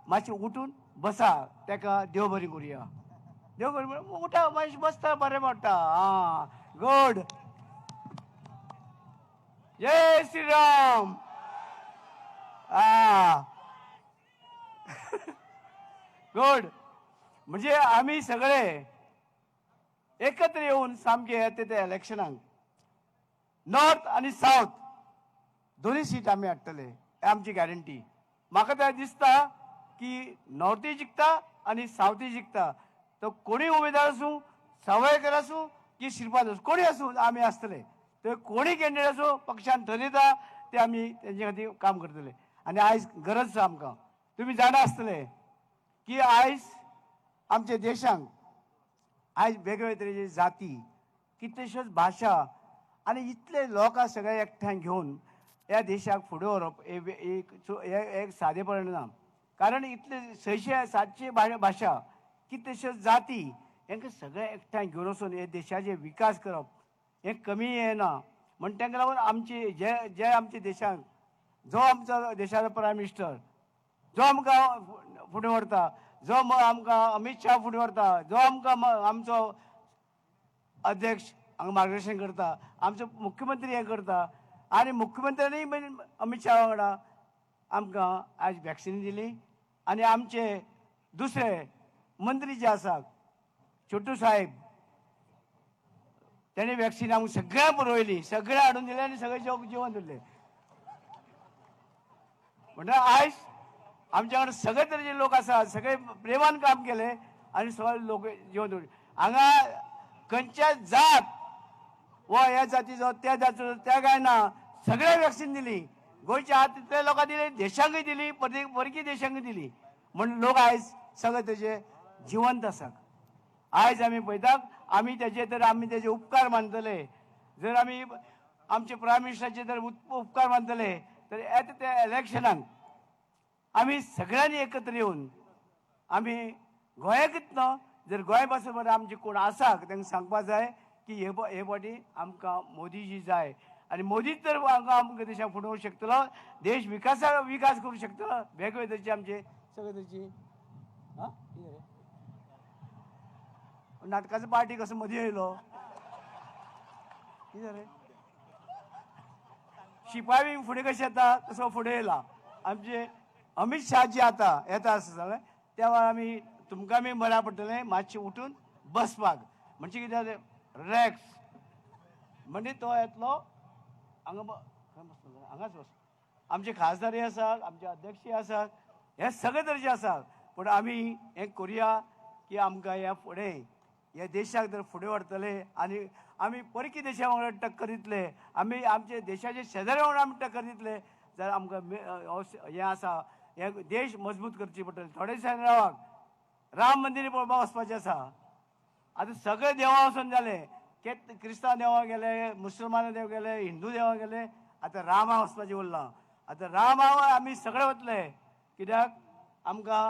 मातशें उठून बसा, ताका देव बरी करुया. देव बरी उठा, मातशें बसता बरें पडटा. हा गुड. जय श्रीराम. गुड. म्हणजे आम्ही सगळे एकत्र येऊन सामके येते त्या इलेक्शनाक नॉर्थ आणि साऊथ दोन्ही सीट आम्ही हाडटले, आमची गॅरंटी. म्हाका तर दिसता की नॉर्थय जिखता आणि साऊथय जिखता. तो कोणी उमेदवार आसूं, सावयकर आसूं की श्रीपाद आसूं, कोणी आसूं आम्ही आसतले. तो कोणी कॅन्डिडेट आसूं पक्षान ठरयता ते आम्ही त्यांच्या खातीर काम करतले. आनी आयज गरज आसा आमकां. तुमी जाणा आसतले की आयज आमच्या देशांक आयज वेगवेगळे तरेचे जाती कितल्योश्योच भाशा आनी इतले लोकां सगळे एकठांय घेवन ह्या देशाक फुडें व्हरप एक सादेपण ना. कारण इतले 600-700 भाशा कितल्योश्योच जाती हेंकां सगळे एकठांय घेवन वचून हे देशाचे विकास करप हें कमी येना. म्हण तांकां लागून आमचे जे आमच्या देशाक जो आमचो देशाचो प्रायम मिनिस्टर जो आमकां फुडें व्हरता, जो आमकां अमित शाह फुडें व्हरता, जो आमकां आमचो अध्यक्ष हांगा मार्गदर्शन करता, आमचो मुख्यमंत्री हें करता आनी मुख्यमंत्र्यांनी अमित शाह वांगडा आमकां आयज वॅक्सिनी दिली आनी आमचे दुसरे मंत्री जे आसात छोटू साहेब तेणे वॅक्सिन आमकां सगळ्या पुरवयली, सगळे हाडून दिले आनी सगळे जेवण दिले. म्हणटा आयज आमच्या कडेन सगळे तरेचे लोक आसात, सगळे प्रेमान काम केले आनी सगळे लोक जेवण दिले. हांगा खंयच्या जात वा ह्या जातीचो त्या जातीचो त्या काय ना, सगळे वॅक्सिन दिली. गोंयच्या आत तितले लोकांक दिली, देशांकय दिली, परकी देशांकय दिली. म्हण लोक आयज सगळे तेजे जिवंत आसात. आयज आमी पळयतात आमी तेजे उपकार मानतले. जर आमी आमचे प्रायम मिनिस्टराचे जर उपकार मानतले तर येता त्या इलेक्शनाक आमी सगळ्यांनी एकत्र येवन आमी गोंयाकूच न्हय जर गोंय पासून बरें आमचे कोण आसा तांकां सांगपाक जाय की हे फावटी आमकां मोदीजी जाय आनी मोदीच जर आमकां देशाक फुडोवंक शकतलो, देश विकास करूंक शकतलो. वेगवेगळे तरेचे आमचे सगळे तरेची नाटकाचो पार्टी कसो मदीं येयलो कितें रे शिपाई फुडें कशें येता तसो फुडें येयला. आमचे अमित शाह जी येता आसता त्या वेळार आमी तुमकां बी बऱ्या पडटलें मातशें उठून बसपाक. म्हणजे कितें जालें रिलॅक्स म्हणजे तो येतलो हांगाच बस. आमचे खासदारय आसात, आमचे अध्यक्षय आसात, हे सगळे तरेचे आसात. पूण आमी हें करुया की आमकां ह्या फुडें ह्या देशाक जर फुडें व्हरतले आनी आमी परकी देशा वांगडा टक्कर दितले, आमी आमचे देशाचे शेजारी वांगडा आमी टक्कर दितले जाल्यार आमकां हें आसा हे देश मजबूत करची पडटले. थोडे दिसांनी राम मंदिर पळोवपाक वचपाचें आसा. आतां सगळे देवळां वचून जाले, क्रिस्तांव देवळां गेले, मुसलमान देव गेले, हिंदू देवळां गेले, आतां रामा वचपाचें उरलां. आतां रामा आमी सगळे वतले कित्याक आमकां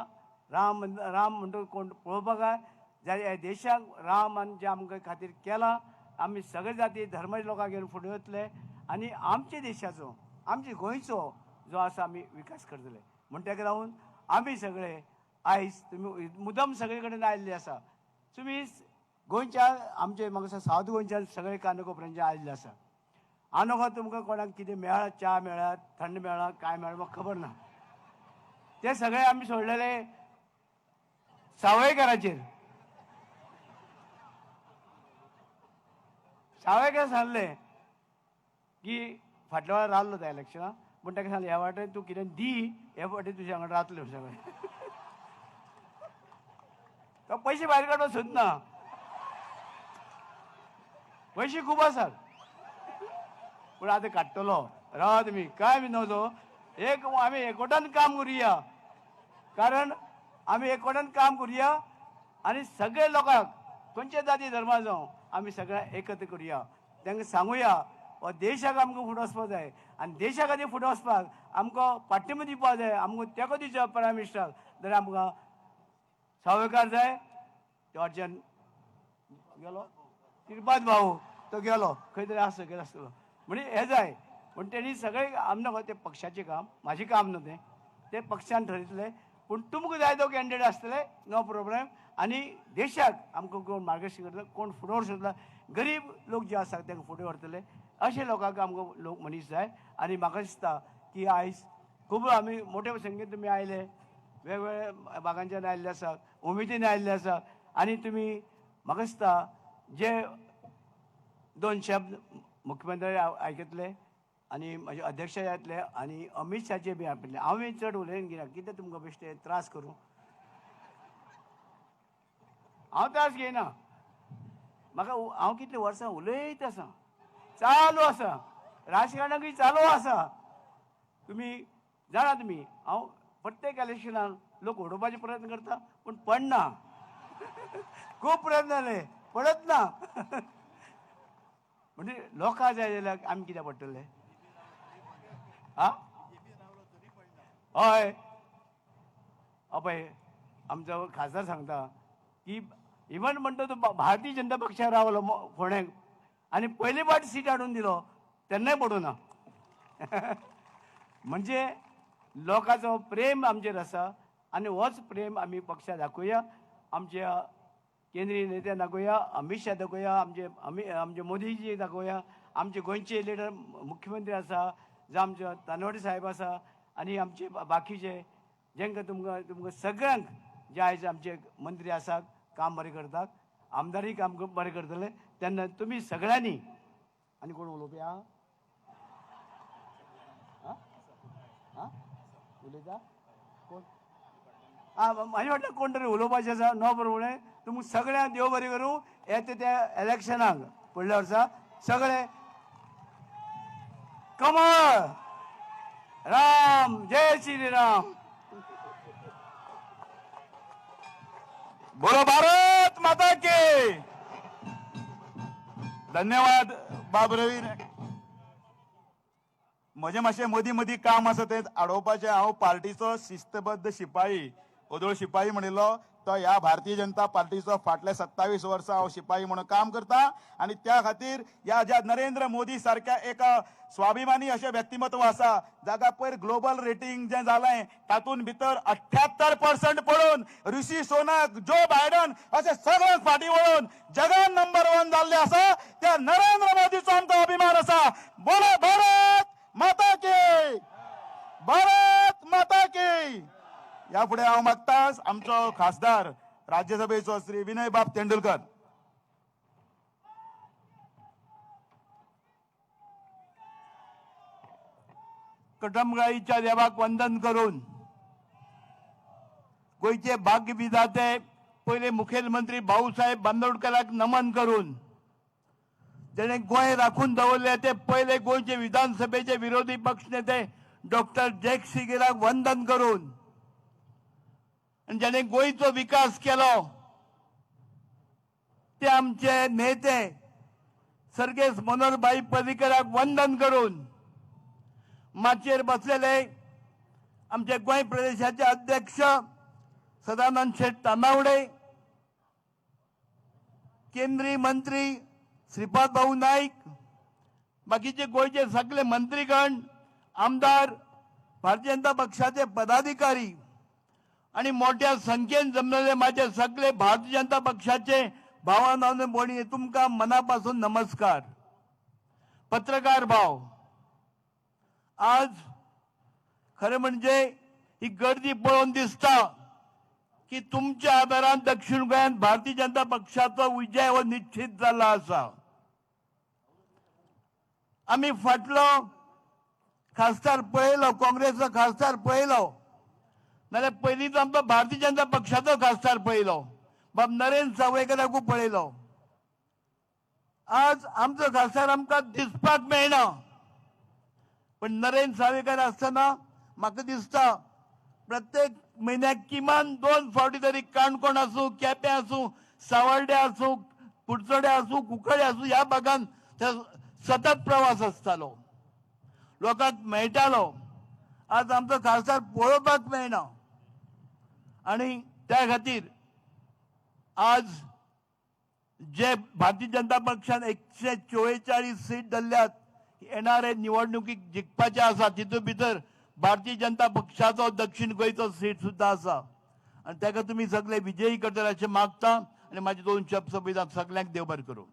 राम म्हणटा कोण पळोवपाक जाय जाल्यार ह्या देशाक रामान जें आमकां खातीर केलां आमी सगळे जाती धर्माचे लोकांक घेवन फुडें वतले आनी आमच्या देशाचो आमच्या गोंयचो जो आसा आमी विकास करतले. म्हण ताका लागून आमी सगळे आयज तुमी मुद्दम सगळे कडेन आयिल्ले आसा. तुमी गोंयच्या आमचे म्हाका दिसता सावथ गोंयच्या सगळे काणकोपऱ्यांचे आयिल्ले आसा. हांव नकळो तुमकां कोणाक कितें मेळ्ळा, च्या मेळ्ळा, थंड मेळ्ळा, काय मेळ्ळा म्हाका खबर ना. ते सगळे आमी सोडलेले सावयकाराचेर. सावयकार सांगले की फाटल्या वेळार रावल्लो त्या इलेक्शनाक पूण ताका सांगलें ह्या वाटेन तूं कितें दी, हे फावटी तुज्या वांगडा रावतले सगळे. तो पयशे भायर काडून सोदना, पयशे खूब आसात पूण आतां काडटलो. रावा तुमी काय बी नजो. आमी एकवटान काम करुया, कारण आमी एकवटान काम करुया आनी सगळे लोकांक खंयचे जाती धर्मा जावं आमी सगळ्यांक एकत्र करुया. तांकां सांगुया हो देशाक आमकां फुडें वचपाक जाय आनी देशा खातीर फुडें वचपाक आमकां पाठिंबो दिवपाक जाय, आमकां तेंको दिवचो प्रायम मिनिस्टराक. जाल्यार आमकां सावयकार जाय. ते अर्जन गेलो श्रीपाद भाऊ तो गेलो खंय तरी आसतलो म्हणजे हे जाय. पूण तेणी सगळे आमकां ते पक्षाचें काम, म्हाजें काम न्हू ते पक्षान ठरयतले. पूण तुमकां जाय तो कॅन्डिडेट आसतले नो प्रॉब्लेम. आनी देशाक आमकां कोण मार्गदर्शन करतले, कोण फुडें व्हरतलो, गरीब लोक जे आसात तांकां फुडें व्हरतले अशे लोकांक आमकां लोक मनीस जाय. आनी म्हाका दिसता की आयज खूब आमी मोठे संख्येन तुमी आयले, वेगवेगळ्या भागांच्यान आयिल्ले आसात, उमेदीन आयिल्ले आसात. आनी तुमी म्हाका दिसता जे 2 शब्द मुख्यमंत्री आयकतले आनी म्हाजे अध्यक्ष येतले आनी अमित शाहचे बी आपयतले. हांव चड उलयन घेना कितें तुमकां बेश्टे त्रास करूं. हांव त्रास घेयना. म्हाका हांव कितले वर्सां उलयत आसा, चालू आसा, राजकारणाकूय चालू आसा. तुमी जाणा तुमी हांव प्रत्येक इलेक्शनाक लोक उडोवपाचे प्रयत्न करता पूण पडना खूब प्रयत्न जाले पडत ना म्हणजे लोकां जाय जाल्यार आमी कित्याक पडटले हा हय पळय आमचो खासदार सांगता की इवन म्हणटा तो भारतीय जनता पक्षाक रावलो फोंड्याक आनी पयली फावट सीट हाडून दिलो तेन्नाय पडूना म्हणजे लोकांचो प्रेम आमचेर आसा आनी होच प्रेम आमी पक्षाक दाखोवया आमच्या केंद्रीय नेत्यांक दाखोवया अमित शाह दाखोवया आमचे मोदीजी दाखोवया आमचे गोंयचे लिडर मुख्यमंत्री आसा जावं आमचे तानवडे साहेब आसा आनी आमचे बाकीचे जेंका तुमकां सगळ्यांक जे आयज आमचे मंत्री आसात काम बरें करतात आमदारय काम बरें करतले तेन्ना तुमी सगळ्यांनी आनी कोण उलोवपी आहा उलयता कोण म्हाजे वाटतं कोण तरी उलोवपाचें आसा नो प्रॉब्लेम तुमकां सगळ्यांक देव बरें करूं येता त्या इलेक्शनाक फुडल्या वर्सा सगळे कमळ राम जय श्री राम बोलो भारत माता की धन्यवाद बाबरवीर म्हजें मातशें मदीं मदीं काम आसा तें आडोवपाचें हांव पार्टीचो शिस्तबद्ध शिपाई ओदळ शिपाई म्हणिल्लो तो ह्या भारतीय जनता पार्टीचो फाटले 27 वर्सां हांव शिपाई म्हणून काम करता आनी त्या खातीर ह्या ज्या नरेंद्र मोदी सारख्या एका स्वाभिमानी अशें व्यक्तिमत्व आसा जाका पयर ग्लोबल रेटींग जें जालें तातूंत भितर 78% पडून ऋषी सोनाक जो बायडन अशें सगळ्यांक फाटीं वळून जगान नंबर 1 जाल्ले आसा त्या नरेंद्र मोदीचो आमकां अभिमान आसा बोलो भारत माता की भारत माता की ह्या फुडें हांव मागता आमचो खासदार राज्यसभेचो श्री विनय बाब तेंडुलकर कटमगाईच्या देवाक वंदन करून गोयचे भाग्य विधाते पहिले मुखेलमंत्री भाऊसाहेब बांदोडकराक नमन करून जेणे गोंय राखून दवरले ते पहिले गोंयचे विधानसभेचे विरोधी पक्ष नेते डॉक्टर जॅक सिगेराक वंदन करून आणि ज्याने गोंयचो विकास केलो ते आमचे नेते सर्गेस मनोहरभाई पर्रीकराक वंदन करून माचयेर बसलेले आमचे गोंय प्रदेशाचे अध्यक्ष सदानंद शेठ तानावडे केंद्रीय मंत्री श्रीपाद भाऊ नाईक बाकीचे गोंयचे सगळे मंत्रीगण आमदार भारतीय जनता पक्षाचे पदाधिकारी आणि मोठ्या संख्येन जमलेले माझे सगळे भारतीय जनता पक्षाचे भावांनो भयणी तुमकां मनापासून नमस्कार पत्रकार भाव आज खरें म्हणजे ही गर्दी पळोवन दिसता की तुमच्या आदारान दक्षिण गोंयांत भारतीय जनता पक्षाचो विजय हो निश्चित जाला आसा आमी फाटलो खासदार पळयलो काँग्रेसचो खासदार पळयलो नाल्यार पयलींच आमचो भारतीय जनता पक्षाचो खासदार पळयलो बाब नरेंद्र सावयकराकूय पळयलो आज आमचो खासदार आमकां दिसपाक मेळना पण नरेंद्र सावयकर आसतना म्हाका दिसता प्रत्येक म्हयन्याक किमान 2 फावटी तरी काणकोण आसूं केपें आसूं सावर्डे आसूं कुडचडे आसूं कुंकळे आसूं ह्या भागान सतत प्रवास आसतालो लोकांक मेळटालो आज आमचो खासदार पळोवपाक मेळना आणि त्या खातीर आज जे भारतीय जनता पक्षान 144 सीट धरल्यात येणारे निवडणुकीक जिखपाचे आसा तितून भितर भारतीय जनता पक्षाचो दक्षिण गोंयचो सीट सुद्दां आसा आनी ताका तुमी सगळे विजयी करतले अशें मागता आनी म्हाजे 2 शब्द संविधान सगळ्यांक देव बरें करूं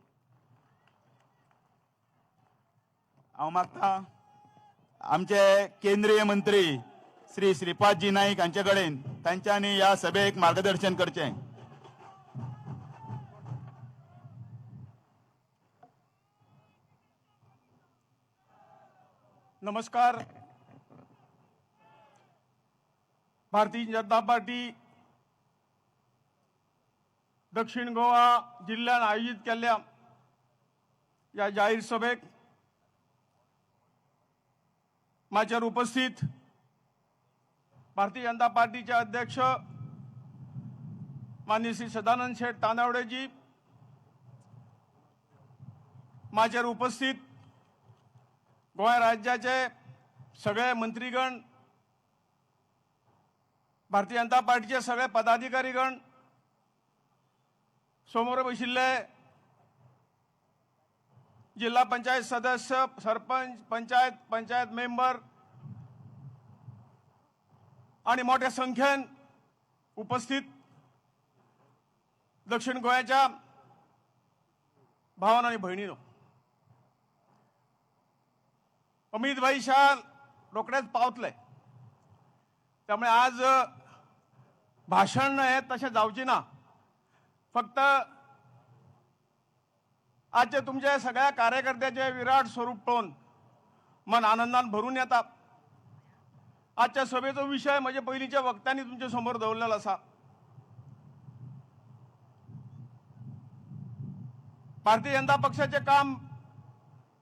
हांव मागता आमचे केंद्रीय मंत्री श्री श्रीपादजी नाईक हांचे कडेन तांच्यांनी ह्या सभेक मार्गदर्शन करचें नमस्कार भारतीय जनता पार्टी दक्षिण गोवा जिल्ह्यात आयोजित केल्ल्या या जाहीर सभेक माचेर उपस्थित भारतीय जनता पार्टीचे अध्यक्ष माननीय श्री सदानंद शेठ तानावडेजी, माझ्यावर उपस्थित गोंय राज्याचे सगळे मंत्रीगण, भारतीय जनता पार्टीचे सगळे पदाधिकारीगण, समोर बशिल्ले जिल्हा पंचायत सदस्य, सरपंच, पंचायत मेंबर आणि मोठ्या संख्येन उपस्थित दक्षिण गोंयच्या भावांनो आणि भयणींनो, अमित भाई शाह रोखडेच पावतले, त्यामुळे आज भाषण हे तशें जावचें ना. फक्त आजचे तुमच्या सगळ्या कार्यकर्त्याचे विराट स्वरूप पळोवन मन आनंदान भरून येता. आजच्या सभेचो विषय म्हणजे पयलींच्या वक्त्यांनी तुमचे समोर दवरलेलो आसा. भारतीय जनता पक्षाचे काम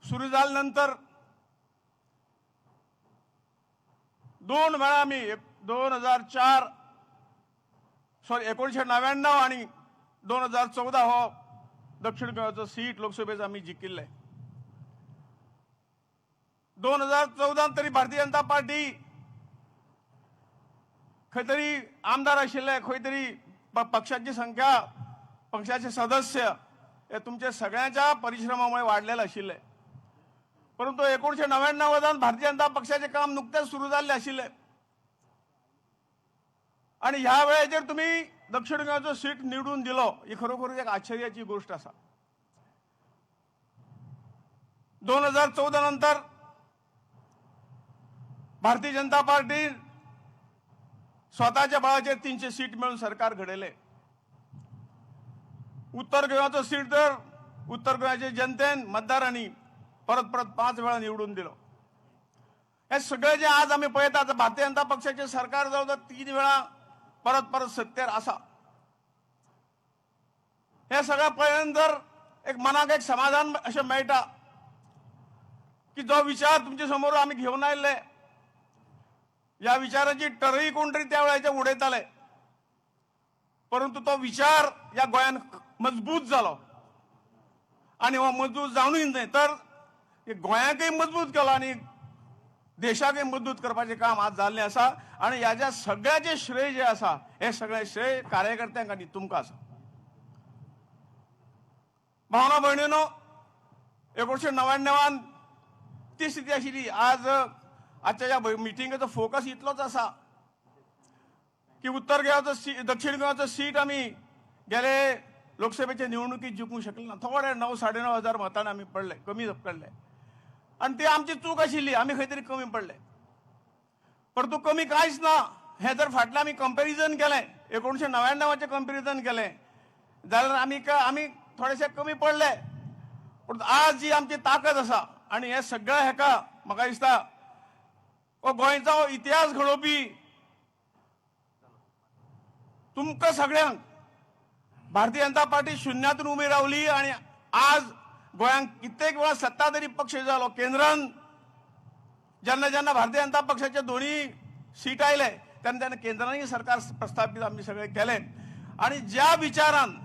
सुरू झाल्यानंतर 2 वेळा आम्ही 1999 आणि 2014 हो दक्षिण गोंयचो सीट लोकसभेचो आम्ही जिखिल्ले. 2014 तरी भारतीय जनता पार्टी खंय तरी आमदार आशिल्ले, खंय तरी पक्षाची संख्या, पक्षाचे सदस्य हे तुमच्या सगळ्यांच्या परिश्रमामुळे वाढलेले आशिल्ले. परंतु 1999 भारतीय जनता पक्षाचे काम नुकतेच सुरू झाले आशिल्ले आणि ह्या वेळेचेर तुम्ही दक्षिण गोंयचो सीट निवडून दिलो, ही खरोखर एक आश्चर्याची गोष्ट असा. 2014 नंतर भारतीय जनता पार्टी स्वतःच्या बळाचेर 300 सीट मिळून सरकार घडयले. उत्तर गोंयचो सीट तर उत्तर गोंयच्या जनतेन मतदारांनी परत 5 वेळा निवडून दिलो. हे सगळे जे आज आम्ही पळयतात, भारतीय जनता पक्षाचे सरकार जवळ 3 वेळा परत सत्तेर आसा. हे सगळं पळयल्यानंतर एक मनाक एक समाधान अशें मेळटा की जो विचार तुमच्या समोर आम्ही घेऊन आयिल्ले, या विचाराची टरई कोण तरी त्या वेळाचे उडयताले, परंतु तो विचार या गोंयान मजबूत जालो आणि हो मजबूत जावनूच न्हय तर गोंयाकय मजबूत केलो आणि देशाकय मजबूत करपाचें काम आज जाल्लें आसा. आणि ह्याच्या सगळ्याचे श्रेय जे आसा हे सगळे श्रेय कार्यकर्त्यांक आनी तुमकां आसा. भावना भयणीनो, 1999 ती स्थिती आशिल्ली. आज आजच्या ह्या मिटिंगेचो फोकस इतलोच आसा की उत्तर गोंयचो दक्षिण गोंयचो सीट आमी गेले लोकसभेच्या निवडणुकीत जिखूंक शकले ना. थोडे 9-9.5 हजार मतांनी आमी पडले, कमी पडले आणि ती आमची चूक आशिल्ली. आमी खंय तरी कमी पडले, परंतु कमी कांयच ना. हे जर फाटलें आमी कंपॅरिजन केलें, 1999 कंपॅरिजन केलें जाल्यार आमी थोडेशे कमी पडले. परंतु आज जी आमची ताकद आसा आणि हे सगळ्या हेका म्हाका दिसता हो गोंयचो इतिहास घडोवपी तुमकां सगळ्यांक भारतीय जनता पार्टी शुन्यातून उबी रावली आणि आज गोंयांत कित्येक वेळा सत्ताधारी पक्ष जालो. केंद्रान जेन्ना भारतीय जनता पक्षाचे दोन्ही सीट आयले तेन्ना केंद्रानूय सरकार प्रस्थापीत आमी सगळे केले आणि ज्या विचारान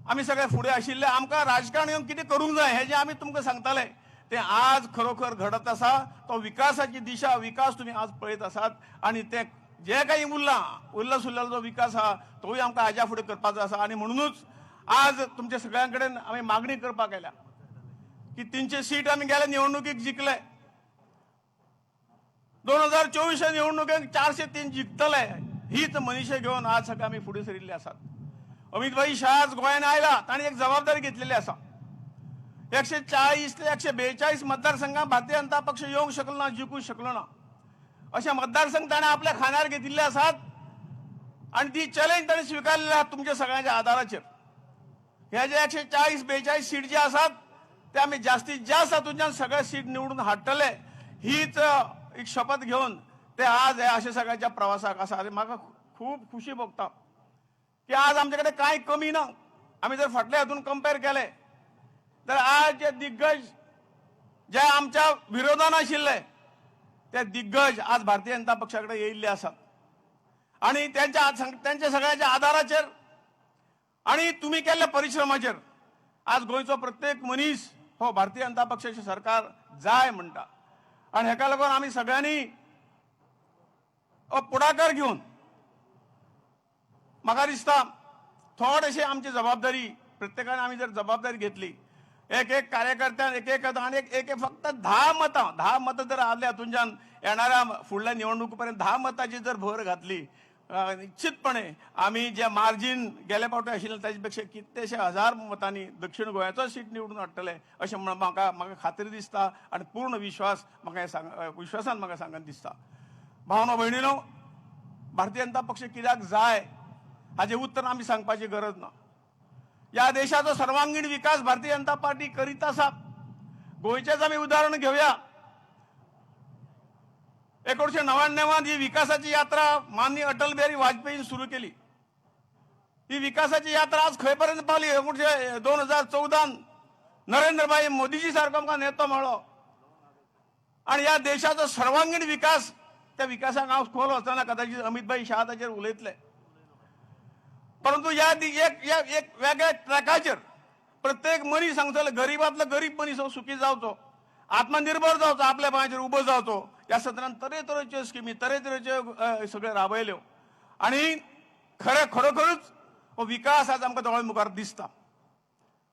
आमी सगळे फुडें आशिल्ले, आमकां राजकारण येवन कितें करूंक जाय हे जे आमी तुमकां सांगताले ते आज खरोखर घडत आसा. तो विकासाची दिशा, विकास तुम्ही आज पळयत आसात आणि ते जे काही उरला सुरलेलो जो विकास आहा तोय आमकां हाज्या फुडें करपाचो आसा. आणि म्हणूनच आज तुमच्या सगळ्यां कडेन आमी मागणी करपाक आयल्या की 300 सीट आमी गेल्या निवडणुकीक जिखले. 2024 निवडणुकीक 403 जिखतले हीच मनीस घेवन आज सगळे आमी फुडें सरिल्ले आसात. अमित भाई शाह आज गोंयान आयला, ताणें एक जबाबदारी घेतलेली आसा. 140 ते 142 मतदारसंघात भारतीय जनता पक्ष येवंक शकलो ना, जिखूंक शकलो ना. अशे मतदारसंघ ताणें आपल्या खांद्यार घेतिल्ले आसात आणि ती चॅलेंज ताणें स्विकारलेली आसा तुमच्या सगळ्यांच्या आदाराचेर. हे जे 140-42 सीट जे आसात ते आमी जास्तीत जास्त हातूंतल्यान सगळे सीट निवडून हाडटले हीच एक शपथ घेवन ते आज हे अशे सगळ्यांच्या प्रवासाक आसा. आणि म्हाका खूब खुशी भोगता की आज आमचे कडेन कांय कमी ना. आमी जर फाटल्या हातून कंपेर केले तर आज जे दिग्गज जे आमच्या विरोधान आशिल्ले ते दिग्गज आज भारतीय जनता पक्षाकडे येयिल्ले आसात आणि त्यांच्या सगळ्यांच्या आधाराचेर आणि तुम्ही केल्ल्या परिश्रमाचेर आज गोंयचो प्रत्येक मनीस हो भारतीय जनता पक्षाचे सरकार जाय म्हणटा आणि हेका लागून आमी सगळ्यांनी पुढाकार घेवन म्हाका दिसता थोडेशे आमची जबाबदारी प्रत्येकाने आमी जर जबाबदारी घेतली एक एक कार्यकर्त्यान एक एक आणि एक फक्त 10 मतं जर आले हातूंच्यान येणाऱ्या फुडल्या निवडणुकीपर्यंत 10 मतांची जर भर घातली निश्चितपणे आम्ही जे मार्जिन गेल्या फावटी आशिल्लें ताचे पेक्षा कितलेशे हजार मतांनी दक्षिण गोंयाचो सीट निवडून हाडटले अशें म्हणून म्हाका खात्री दिसता आणि पूर्ण विश्वास म्हाका विश्वासान म्हाका सांगन दिसता. भावनो भयणीनो, भारतीय जनता पक्ष कित्याक जाय हाचे उत्तर आमी सांगपाची गरज ना. या देशाचो सर्वांगीण विकास भारतीय जनता पार्टी करीत आसा. गोंयचेच आमी उदाहरण घेवया. 1999 ही विकासाची यात्रा माननीय अटल बिहारी वाजपेयीन सुरू केली. ही विकासाची यात्रा आज खंयपर्यंत पावली. 2014 नरेंद्रभाई मोदीजी सारको आमकां नेतो मेळ्ळो आणि या देशाचो सर्वांगीण विकास त्या विकासाक हांव खोल वचना, कदाचित अमितभाई शाह ताचेर उलयतले. परंतु या एक वेगळ्या ट्रॅकाचेर प्रत्येक मनीस सांगतलो गरीबांतलो गरीब मनीस हो सुखी जावचो, आत्मनिर्भर जावचो, आपल्या पांयाचेर उबो जावचो. ह्या सत्रान तरेतरेच्यो स्किमी तरेतरेच्यो सगळे राबयल्यो आणि खरोखरूच हो विकास आज आमकां दोळे मुखार दिसता.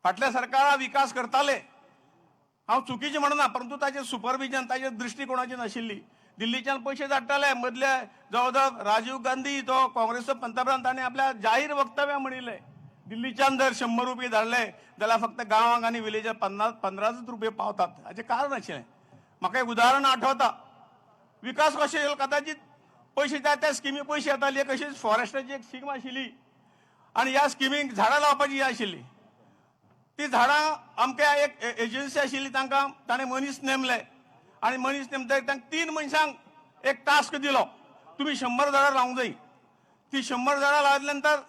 फाटल्या सरकारां विकास करताले, हांव चुकीचें म्हणना, परंतु ताचें सुपरविजन ताचेर दृश्टिकोनाची नाशिल्ली. दिल्लीच्यान पयशे धाडटाले मदले जवळ राजीव गांधी तो काँग्रेसचो पंतप्रधान ताणें आपल्या जाहीर वक्तव्यां म्हणिल्लें दिल्लीच्यान जर 100 रुपये धाडले जाल्यार फक्त गांवांक आनी विलेजाक 15 रुपये पावतात. हाचें कारण आशिल्लें. म्हाका एक उदाहरण आठवता. विकास कशें येयलो, कदाचित पयशे त्या स्किमी पयशे येताले. एक अशीच फॉरेस्टाची एक स्कीम आशिल्ली आणि ह्या स्किमीक झाडां लावपाची आशिल्ली. ती झाडां अमक्या एक एजन्सी आशिल्ली, ताणें मनीस नेमले आणि मनीस नेमतकीर तांकां 3 मनशांक एक टास्क दिलो, तुमी 100 झाडां लावंक जाय. ती 100 झाडां लायल्या नंतर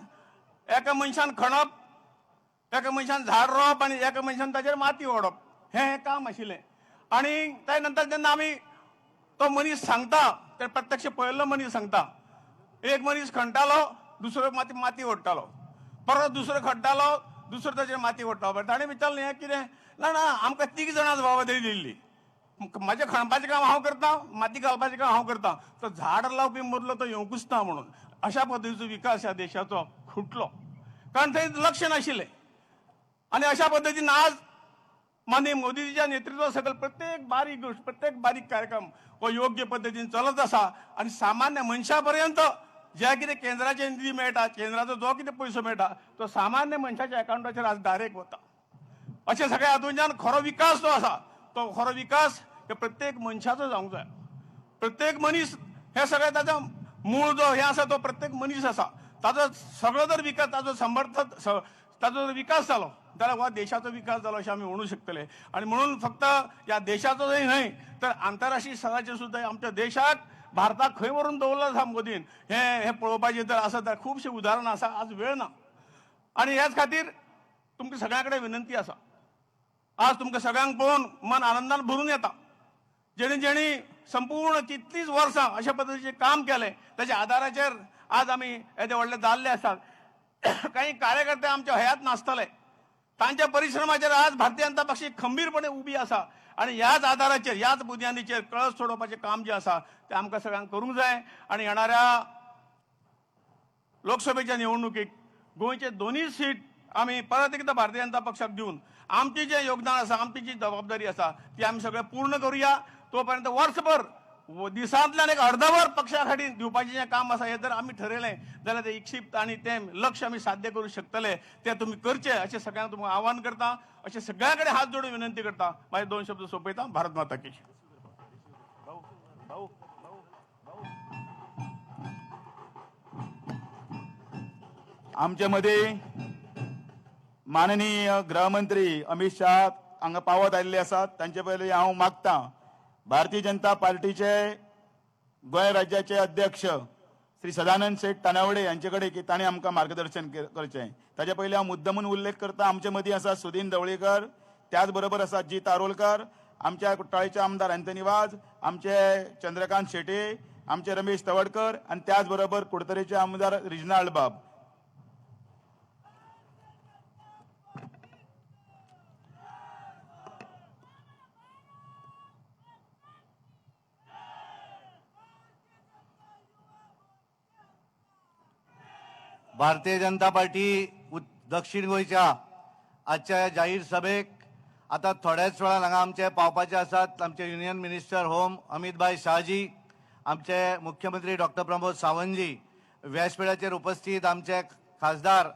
एका मनशान खणप, एका मनशान झाड रोवप आणि एका मनशान ताचेर माती ओडप, हें काम आशिल्लें. आणि त्या नंतर जेन्ना आमी तो मनीस सांगता ते प्रत्यक्ष पळयल्लो मनीस सांगता, एक मनीस खणटालो, दुसरो माती ओडटालो, परत दुसरो खणटालो, दुसरो ताचेर माती ओडटालो. ताणें विचारलें हें कितें? ना आमकां 3 जाणां जबाबदारी दिल्ली. म्हाजें खणपाचें काम हांव करतां, माती घालपाचें काम हांव करतां, तो झाड लावपी मदलो तो येवंकूच ना म्हणून. अशा पद्दतीचो विकास ह्या देशाचो खुटलो, कारण थंय लक्ष नाशिल्लें. आणि अशा पद्दतीन आज माननीय मोदीजीच्या नेतृत्वा सकयल प्रत्येक बारीक गोष्ट, प्रत्येक बारीक कार्यक्रम हो योग्य पद्दतीन चलत आसा आणि सामान्य मनशा पर्यंत जे कितें केंद्राचे निधी मेळटा, केंद्राचो जो कितें पयसो मेळटा तो सामान्य मनशाच्या अकाउंटाचेर आज डायरेक्ट वता. अशें सगळ्या हातूंतल्यान खरो विकास जो आसा तो खरो विकास हे प्रत्येक मनशाचो जावंक जाय. प्रत्येक मनीस हे सगळें ताचो मूळ जो हे आसा तो प्रत्येक मनीस आसा. ताचो सगळो जर विकास ताचो ताचो जर विकास जालो जाल्यार हो देशाचो विकास जालो अशें आमी म्हणूं शकतले. आणि म्हणून फक्त ह्या देशाचोय न्हय तर आंतरराष्ट्रीय स्तराचेर सुद्दां आमच्या देशाक भारताक खंय व्हरून दवरलो आसा मोदीन हे पळोवपाचें जर आसा तर खुबशे उदाहरणां आसा. आज वेळ ना आणि ह्याच खातीर तुमकां सगळ्यां कडेन विनंती आसा. आज तुमकां सगळ्यांक पळोवन मन आनंदान भरून येता. जेणी संपूर्ण कितलींच वर्सां अशा पद्दतीचें काम केलें ताच्या आदाराचेर आज आमी येदे व्हडले जाल्ले आसात. काही कार्यकर्ते आमच्या हयात नासतले, तांच्या परिश्रमाचेर आज भारतीय जनता पक्ष खंबीरपणे उबी आसा आणि ह्याच आदाराचेर ह्याच बुनयादीचेर कळस सोडोवपाचें काम जें आसा तें आमकां सगळ्यांक करूंक जाय. आणि येणाऱ्या लोकसभेच्या निवडणुकीक गोंयचे 2 सीट आमी परत एकदा भारतीय जनता पक्षाक दिवन आमचें जें योगदान आसा, आमची जी जबाबदारी आसा ती आमी सगळें पूर्ण करुया. तोपर्यंत वर्सभर दिसांतल्यान एक अर्धवर पक्षा खातीर दिवपाचें जें काम आसा हें जर आमी ठरयलें जाल्यार तें इच्छित आनी तें लक्ष्य आमी साध्य करूं शकतले. तें तुमी करचें अशें सगळ्यांक तुमकां आवाहन करता. अशें सगळ्यां कडेन हात जोडून विनंती करता. म्हाजे 2 शब्द सोंपयता. भारत माता की. आमचे मध्ये माननीय गृहमंत्री अमित शाह हांगा पावत आयिल्ले आसात. तांचे पयलीं हांव मागतां भारतीय जनता पार्टीचे गोंय राज्याचे अध्यक्ष श्री सदानंद शेठ तानावडे यांचे कडेन की ताणें आमकां मार्गदर्शन करचें. ताचे पयलीं हांव मुद्दमून उल्लेख करता. आमचे मदीं आसा सुदीन ढवळीकर, त्याच बरोबर आसा जी तारोलकर आमच्या कुट्टाळीचे आमदार अँथनी वाज, आमचे चंद्रकांत शेटे, आमचे रमेश तवडकर आणि त्याचबरोबर कुडतरेचे आमदार रिजनाल्ड बाब. भारतीय जनता पार्टी दक्षिण गोंयच्या आजच्या ह्या जाहीर सभेक आता थोड्याच वेळान हांगा आमचे पावपाचे आसात. आमचे युनियन मिनिस्टर होम अमित भाई शाहजी, आमचे मुख्यमंत्री डॉक्टर प्रमोद सावंतजी, व्यासपीठाचेर उपस्थित आमचे खासदार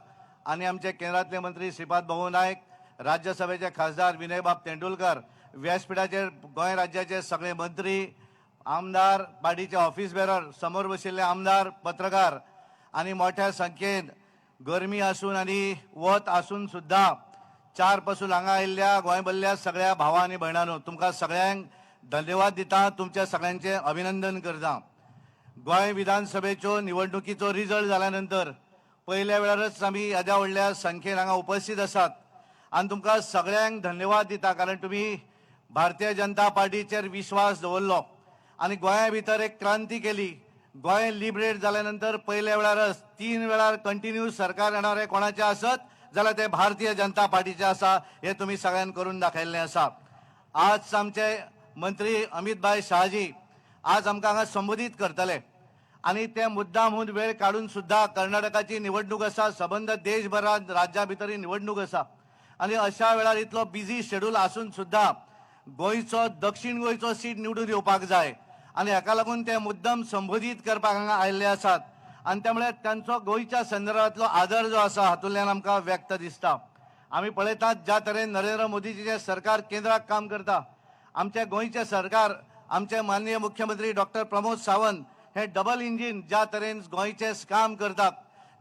आणि आमचे केंद्रातले मंत्री श्रीपाद भाऊ नायक, राज्यसभेचे खासदार विनय बाब तेंडुलकर, व्यासपीठाचेर गोंय राज्याचे सगळे मंत्री, आमदार, पार्टीचे ऑफिस बेरर, समोर बशिल्ले आमदार, पत्रकार आणि मोठ्या संख्येन गरमी आसून आणि वत आसून सुद्धा चार पासून हांगा आयिल्ल्या गोंयभरल्या सगळ्या भावां आनी भयणांनो तुमकां सगळ्यांक धन्यवाद दिता, तुमच्या सगळ्यांचे अभिनंदन करता. गोंय विधानसभेच्यो निवडणुकीचो रिजल्ट जाल्या नंतर पयल्या वेळारच आमी येद्या व्हडल्या संख्येन हांगा उपस्थित आसात आनी तुमकां सगळ्यांक धन्यवाद दिता, कारण तुमी भारतीय जनता पार्टीचेर विश्वास दवरलो आनी गोंया भितर एक क्रांती केली. गोंय लिबरेट जाल्या नंतर पयल्या वेळारच 3 वेळार कंटिन्यू सरकार येणारे कोणाचे आसत जाल्यार ते भारतीय जनता पार्टीचे आसा, हे तुमी सगळ्यांनी करून दाखयल्लें आसा. आज आमचे मंत्री अमित भाई शाहजी आज आमकां हांगा संबोधीत करतले आनी ते मुद्दामून वेळ काडून सुद्धा कर्नाटकाची निवडणूक आसा, सबंद देशभरात राज्या भितर निवडणूक आसा आनी अशा वेळार इतलो बिझी शेड्यूल आसून सुद्धा गोंयचो दक्षिण गोंयचो सीट निवडून येवपाक जाय आनी हाका लागून ते मुद्दम संबोधीत करपाक हांगा आयिल्ले आसात आनी त्यामुळे तांचो गोंयच्या संदर्भातलो आदर जो आसा हातूंतल्यान आमकां व्यक्त दिसता. आमी पळयतात ज्या तरेन नरेंद्र मोदीजी जे सरकार केंद्राक काम करता, आमचे गोंयचे सरकार, आमचे माननीय मुख्यमंत्री डॉक्टर प्रमोद सावंत हे डबल इंजिन ज्या तरेन गोंयचे काम करतात,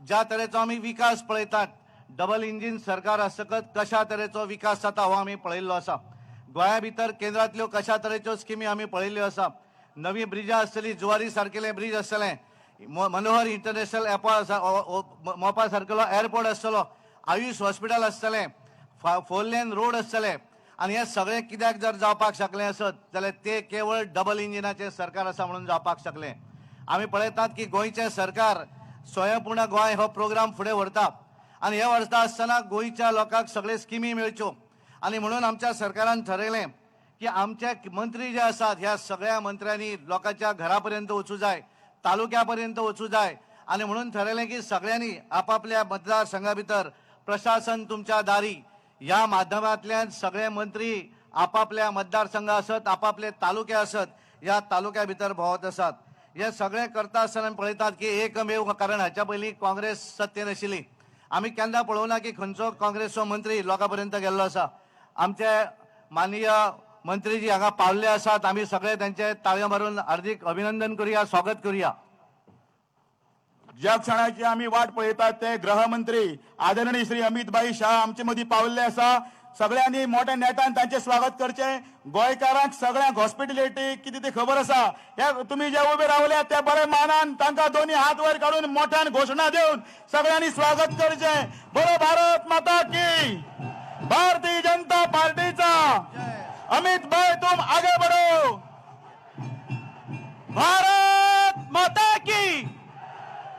ज्या तरेचो आमी विकास पळयतात, डबल इंजिन सरकार आसतकच कशा तरेचो विकास जाता हो आमी पळयल्लो आसा. गोंया भितर केंद्रांतल्यो कशा तरेच्यो स्किमी आमी पळयल्ल्यो आसा. नवी ब्रिजां आसतली, जुवारी सारकेले ब्रिज आसतले, मनोहर इंटरनॅशनल मोपा सारकेलो एअरपोर्ट आसतलो, आयुष हॉस्पिटल आसतलें, 4 लेन रोड आसतले आनी हे सगळें कित्याक जर जावपाक शकलें आसत जाल्यार ते केवळ डबल इंजिनाचें सरकार आसा म्हणून जावपाक शकलें. आमी पळयतात की गोंयचें सरकार स्वयंपूर्ण गोंय हो प्रोग्राम फुडें व्हरता आनी हे व्हरता आसतना गोंयच्या लोकांक सगळे स्किमी मेळच्यो आनी म्हणून आमच्या सरकारान ठरयलें की आमचे मंत्री जे आसात ह्या सगळ्या मंत्र्यांनी लोकांच्या घरापर्यंत वचूं जाय, तालुक्यापर्यंत वचूं जाय आनी म्हणून ठरयलें की सगळ्यांनी आपापल्या मतदारसंघा भितर प्रशासन तुमच्या दारी ह्या माध्यमांतल्यान सगळे मंत्री आपापल्या मतदारसंघ आसत, आपापले तालुके आसत, ह्या तालुक्या भितर भोंवत आसात. हे सगळें करता आसतना पळयतात की एकमेव, कारण हाच्या पयलीं काँग्रेस सत्तेन आशिल्ली, आमी केन्ना पळोवना की खंयचो काँग्रेसचो मंत्री लोकां पर्यंत गेल्लो आसा. आमचे माननीय मंत्रीजी हांगा पावल्ले आसात, आमी सगळे त्यांचे ताळयो मारून हार्दिक अभिनंदन करूया, स्वागत करूया. ज्या क्षणाची आम्ही वाट पळयतात ते गृहमंत्री आदरणीय श्री अमित भाई शाह आमचे मदीं पाविल्ले आसा. सगळ्यांनी मोठ्या नेटान तांचे स्वागत करचे. गोंयकारांक सगळ्यांक हॉस्पिटॅलिटी कितें ती खबर आसा. हे तुम्ही जे उबे रावले ते बरे मानान तांकां दोन्ही हात वयर काडून मोठ्यान घोषणा देऊन सगळ्यांनी स्वागत करचे. बोलो भारत माता की, भारतीय जनता पार्टीचा. अमित भाई तुम आगे बढ़ो. भारत माता की,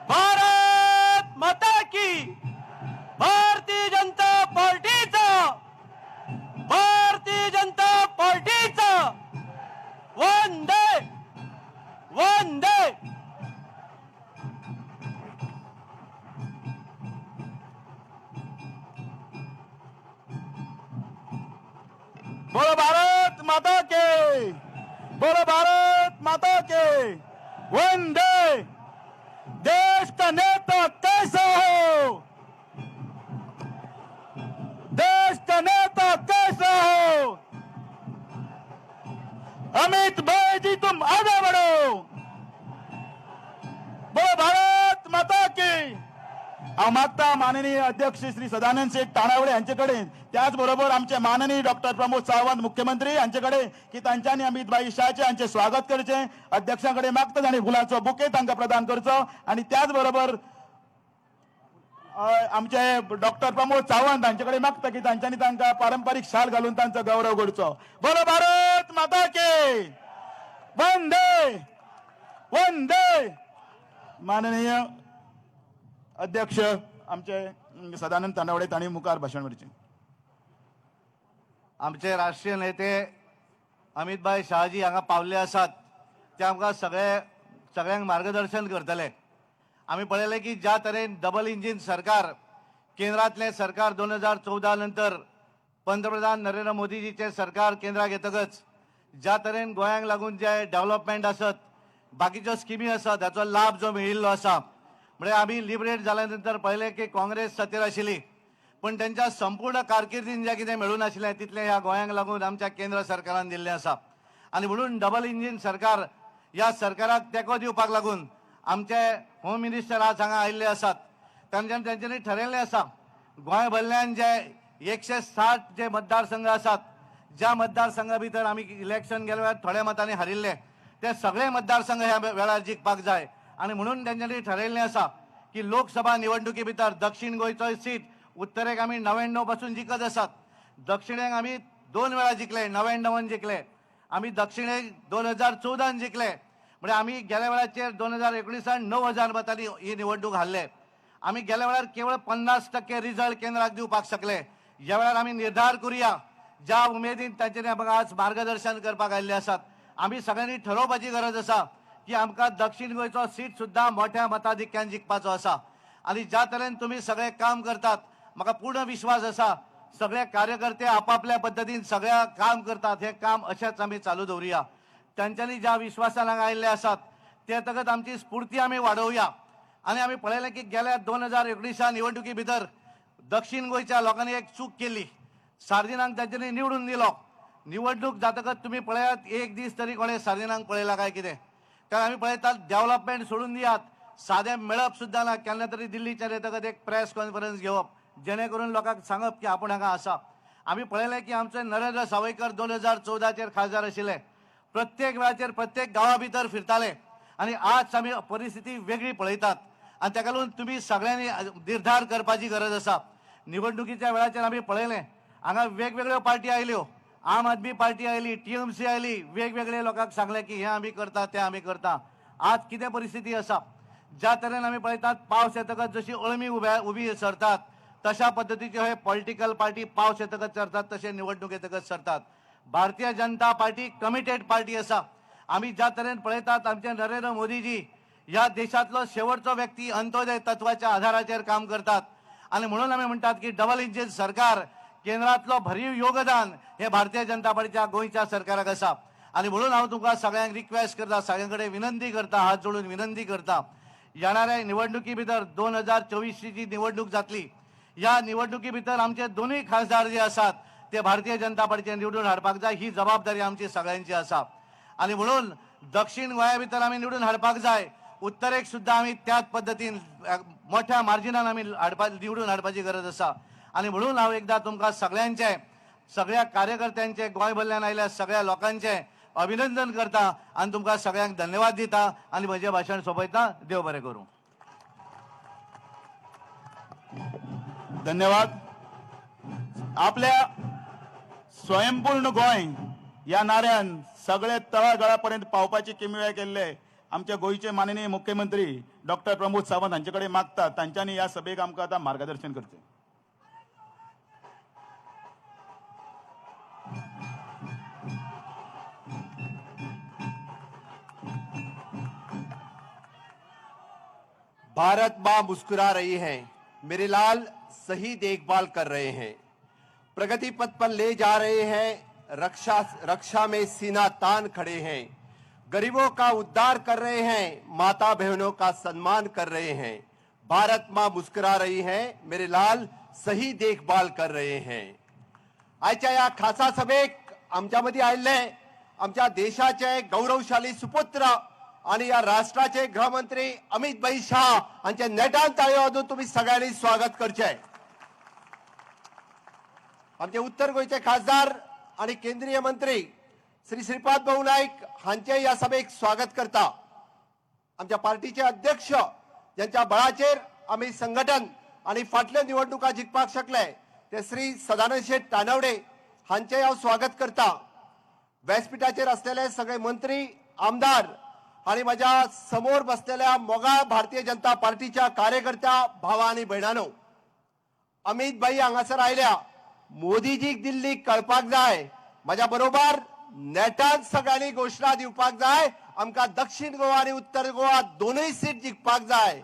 भारत माता की. भारतीय जनता पार्टीचा, भारतीय जनता पार्टीचा. वंदे वंदे. बोलो भारत माता के, बोलो भारत माता के. वंदे. देश का नेता कैसा हो, देश का नेता कैसा हो. अमित भाई जी तुम आगे बढ़ो. बोलो भारत माता की. हांव मागता माननीय अध्यक्ष श्री सदानंद शेठ तानावडे यांच्याकडे, त्याचबरोबर आमचे माननीय डॉक्टर प्रमोद सावंत मुख्यमंत्री यांच्याकडे की तांच्यांनी अमित भाई शाहचे हांचे स्वागत करचे. अध्यक्षांकडे मागता आणि फुलांचो बुके तांकां प्रदान करचो आणि त्याचबरोबर आमचे डॉक्टर प्रमोद सावंत हांच्याकडे मागता की तांच्यांनी तांकां पारंपारीक शाल घालून तांचो गौरव करचो. बोलो भारत माता की वंदे वंदे. माननीय अध्यक्ष आमचे सदानंद तानावडे तांणी मुखार भाशण करचें. आमचे राष्ट्रीय नेते अमितभाई शहाजी हांगा पावले आसात. ते आमकां सगळ्यांक मार्गदर्शन करतले. आम्ही पळयलें की ज्या तरेन डबल इंजिन सरकार केंद्रातले सरकार 2014 नंतर पंतप्रधान नरेंद्र मोदीजीचे सरकार केंद्राक येतकच ज्या तरेन गोंयांक लागून जे डेव्हलपमेंट आसत बाकीच्यो स्किमी आसात हाचो लाभ जो मेळिल्लो आसा. म्हणजे आम्ही लिबरेट जाल्या नंतर पळयलें की काँग्रेस सत्तेर आशिल्ली पण त्यांच्या संपूर्ण कारकिर्दीन जें कितें मेळून नाशिल्लें तितलें ह्या गोंयांक लागून आमच्या केंद्र सरकारान दिल्लें आसा. आनी म्हणून डबल इंजिन सरकार ह्या सरकाराक तेंको दिवपाक लागून आमचे होम मिनिस्टर आज हांगा आयिल्ले आसात. तांच्यांनी ठरयल्लें आसा गोंय भरल्यान जे 160 जे मतदारसंघ आसात ज्या मतदारसंघा भितर आमी इलेक्शन गेल्या वेळार थोड्या मतांनी हारिल्ले ते सगळे मतदारसंघ ह्या वेळार जिखपाक जाय. आनी म्हणून तांच्यांनी ठरयल्लें आसा की लोकसभा निवडणुकी भितर दक्षिण गोंयचो सीट उत्तरेक आमी 99 पासून जिखत आसात. दक्षिणेक आमी 2 वेळा जिखले 99 जिखले. आमी दक्षिणेक 2014 जिखले. म्हणजे आम्ही गेल्या वेळाचेर 2019 9,000 मतांनी ही निवडणूक हारले. आम्ही गेल्या वेळार केवळ 50% रिझल्ट केंद्राक दिवपाक शकले. ह्या वेळार आम्ही निर्धार करूया ज्या उमेदीन तांच्यांनी आमकां आज मार्गदर्शन करपाक आयिल्ले आसात. आम्ही सगळ्यांनी ठरोवपाची गरज आसा की आमकां दक्षिण गोंयचो सीट सुद्दां मोठ्या मताधिक्यान जिखपाचो आसा. आनी ज्या तरेन तुमी सगळे काम करतात म्हाका पूर्ण विश्वास आसा सगळे कार्यकर्ते आपापल्या पद्दतीन सगळ्या काम करतात. हे काम अशेंच आमी चालू दवरुया. त्यांच्यानी ज्या विश्वासान हांगा आयिल्ले आसात ते तगत आमची स्फूर्ती आमी वाडोवया. आनी आमी पळयलें की गेल्या 2019 निवडणुकी भितर दक्षिण गोंयच्या लोकांनी एक चूक केली. सार्दिनांक तांच्यांनी निवडून दिलो. निवडणूक जातकच तुम्ही पळयात एक दीस तरी कोणे सार्दिनांक पळयला काय कितें. कारण आमी पळयतात डेव्हलपमेंट सोडून दियात सादें मेळप सुद्दां ना. केन्ना तरी दिल्लीच्यान येतकच एक प्रेस कॉन्फरन्स घेवप जेणे करून लोकांक सांगप की आपूण हांगा आसा. आमी पळयलें की आमचे नरेंद्र सावयकर 2014 खासदार आशिल्ले. प्रत्येक वेळाचेर प्रत्येक गांवा भितर फिरताले आनी आज आमी परिस्थिती वेगळी पळयतात. आनी ताका लागून तुमी सगळ्यांनी निर्धार करपाची गरज आसा. निवडणुकीच्या वेळाचेर आमी पळयलें हांगा वेगवेगळ्यो पार्टी आयल्यो. आम आदमी पार्टी आयली TMC आयली. वेगवेगळे लोकांक सांगले की हें आमी करता तें आमी करता. आज कितें परिस्थिती आसा ज्या तरेन आमी पळयतात पावस येतकच जशी अळमी उबी सरतात तशा पद्दतीच्यो हे पॉलिटिकल पार्टी पावस येतकच सरतात तशे निवडणूक येतकच सरतात. Bharatiya Janata party committed party आसा. आमी ज्या तरेन पळयतात आमचे नरेंद्र मोदीजी ह्या देशातलो शेवटचो व्यक्ती अंत्योदय तत्वाच्या आधाराचेर काम करतात. आनी म्हणून आमी म्हणटात की डबल इंजिन सरकार केंद्रातलो भरीव योगदान हे भारतीय जनता पार्टीच्या गोंयच्या सरकाराक आसा. आनी म्हणून हांव तुमकां सगळ्यांक रिक्वेस्ट करता सगळ्यां कडेन विनंती करता हात जोडून विनंती करता येणाऱ्या निवडणुकी भितर 2024 ची निवडणूक जातली. ह्या निवडणुकी भितर आमचे दोनूय खासदार जे आसात ते भारतीय जनता पार्टीचे निवडून हाडपाक जाय. ही जबाबदारी आमची सगळ्यांची आसा. आनी म्हणून दक्षिण गोंया भितर आमी निवडून हाडपाक जाय. उत्तरेक सुद्दां आमी त्याच पद्दतीन मोठ्या मार्जिनान आमी निवडून हाडपाची गरज आसा. आनी म्हणून हांव एकदां तुमकां सगळ्यांचे सगळ्या कार्यकर्त्यांचे गोंय भरल्यान आयल्या सगळ्या लोकांचे अभिनंदन करता आनी तुमकां सगळ्यांक धन्यवाद दिता आनी म्हजें भाशण सोंपयता. देव बरें करूं. धन्यवाद. आपल्या स्वयंपूर्ण गोंय या नाऱ्यान सगळे तळागाळापर्यंत पावपाची किमया केल्ले आमच्या गोंयचे माननीय मुख्यमंत्री डॉक्टर प्रमोद सावंत हांचे कडेन मागतात तांच्यांनी ह्या सभेक आमकां आतां मार्गदर्शन करचें. भारत मां मुस्कुरा रही है, मेरे लाल सही देखभाल कर रहे हैं, प्रगति पथ पर ले जा रहे हैं, रक्षा में सीना तान खड़े हैं, गरीबों का उद्धार कर रहे हैं, माता बहनों का सम्मान कर रहे हैं. भारत मां मुस्कुरा रही है, मेरे लाल सही देखभाल कर रहे हैं. आजच्या या खासा सभेक आमच्यामध्ये आयिल्ले आमच्या देशाचे गौरवशाली सुपुत्र आणि या राष्ट्राचे गृहमंत्री अमित भाई शाह हांचे नेटान ताळयो वाजून तुम्ही सगळ्यांनी स्वागत करचे. आमचे उत्तर गोयचे खासदार आणि केंद्रीय मंत्री श्री श्रीपाद भाऊ नाईक हांचे या सभेक स्वागत करता. आमच्या पार्टीचे अध्यक्ष ज्यांच्या बळाचेर आम्ही संघटन आणि फाटल्या निवडणुका जिखपाक शकले ते श्री सदानंद शेठ तानवडे हांचे हांव स्वागत करता. व्यासपीठाचेर असलेले सगळे मंत्री, आमदार आणि माझ्या समोर बसलेल्या मोगा भारतीय जनता पार्टीच्या कार्यकर्त्या भावा आणि भयणांनो, अमित भाई हांगासर आयल्या. मोदीजीक दिल्ली कळपाक जाय, माझ्या बरोबर नेटान सगळ्यांनी घोषणा दिवपाक जाय. आमकां दक्षिण गोवा आणि उत्तर गोवा दोनूय सीट जिखपाक जाय.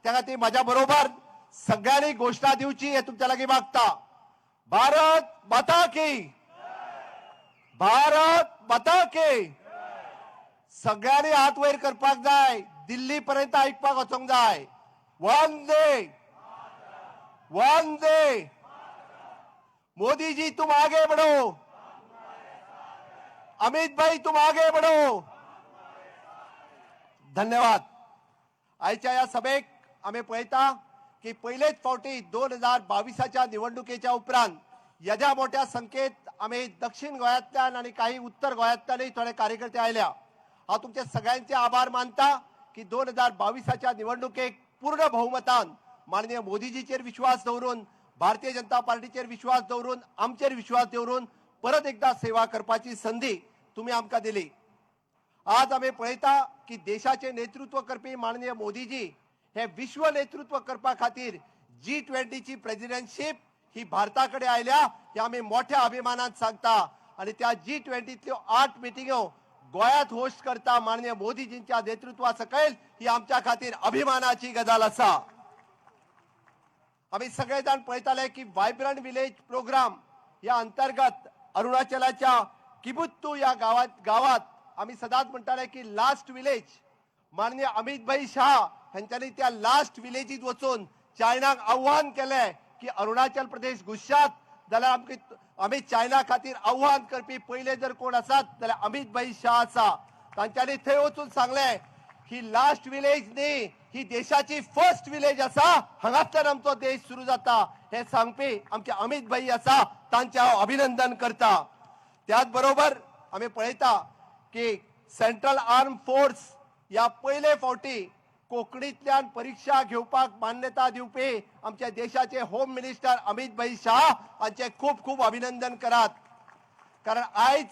त्या खातीर माझ्या बरोबर सगळ्यांनी घोषणा दिवची हे तुमच्या लागीं मागता. भारत माता की, भारत माता की. सगळ्यांनी हात वयर करपाक जाय. दिल्ली पर्यंत ऐकपाक वचोंक जाय. वंदे वंदे. मोदी जी तुम आगे बढ़ो, अमित भाई तुम आगे बढ़ो. धन्यवाद. आयच्या या सभेक आम्ही पळयता की पहिलेच फावटी 2022च्या निवडणुकीच्या उपरांत येद्या मोठ्या संख्येत आम्ही दक्षिण गोंयांतल्यान आणि काही उत्तर गोंयांतल्यानय थोडे कार्यकर्ते आयल्या. हांव तुमचे सगळ्यांचे आभार मानता की 2022च्या निवडणुकेक पूर्ण बहुमतान माननीय मोदीजीचेर विश्वास दवरून, भारतीय जनता पार्टीचेर विश्वास दवरून, आमचेर विश्वास दवरून परत एकदा सेवा करपाची संधी तुम्ही आमकां दिली. आज आम्ही पळयता की देशाचे नेतृत्व करपी माननीय मोदीजी हे विश्व नेतृत्व करपा खातीर G20 ची प्रेसिडेंटशीप ही भारताकडे आयल्या हे आम्ही मोठ्या अभिमानान सांगता. आणि त्या G20तल्यो 8 मिटिंगो गोंयांत होस्ट करता माननीय मोदीजींच्या नेतृत्वा सकयल ही आमच्या खातीर अभिमानाची गजाल आसा. आम्ही सगळेजाण पळयताले की वायब्रंट विलेज प्रोग्राम या अंतर्गत अरुणाचलाच्या किबुत्तू या गावात आम्ही सदांच म्हणटाले की लास्ट विलेज. माननीय अमित भाई शाह हांच्यांनी त्या लास्ट विलेजीत वचून चायनाक आव्हान केले की अरुणाचल प्रदेश घुसशात जाल्यार आमी चायना खातीर आव्हान करपी पहिले जर कोण आसात जाल्यार अमित भाई शाह आसा. तांच्यांनी थंय वचून सांगले ही लास्ट विलेज न्ही, ही देशाची फर्स्ट विलेज आसा. हांगातल्यान आमचो देश सुरू जाता हे सांगपी आमचे अमित भाई आसा. तांचे हांव अभिनंदन करता. त्याच बरोबर आम्ही पळयता की सेंट्रल आर्म फोर्स या पहिले फावटी कोंकणीतल्यान परीक्षा घेवपाक मान्यता दिवपी आमच्या देशाचे होम मिनिस्टर अमित भाई शाह हांचे खूब खूब अभिनंदन करात. कारण आयज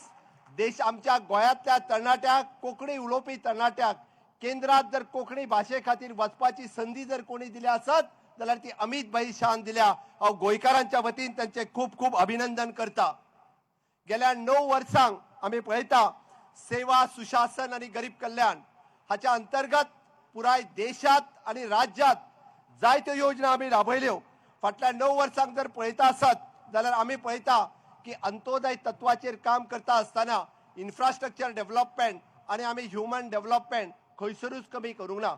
देश आमच्या गोंयांतल्या तरणाट्याक, कोंकणी उलोवपी तरणाट्याक केंद्रात जर कोंकणी भाशे खातीर वचपाची संधी जर कोणी दिली आसत जाल्यार ती अमित भाई शाहान दिल्या. हांव गोंयकारांच्या वतीन तांचे खूब खूब अभिनंदन करता. गेल्या 9 वर्सांक आम्ही पळयता सेवा, सुशासन आणि गरीब कल्याण हाच्या अंतर्गत पुराय देशात आणि राज्यात जायत्यो योजना आम्ही राबयल्यो. फाटल्या 9 वर्सांक जर पळयता आसत जाल्यार आम्ही पळयता की अंत्योदय तत्वाचेर काम करता आसतना इन्फ्रास्ट्रक्चर डेव्हलपमेंट आणि आम्ही ह्युमन डेव्हलपमेंट खंयसरूच कमी करूंक ना.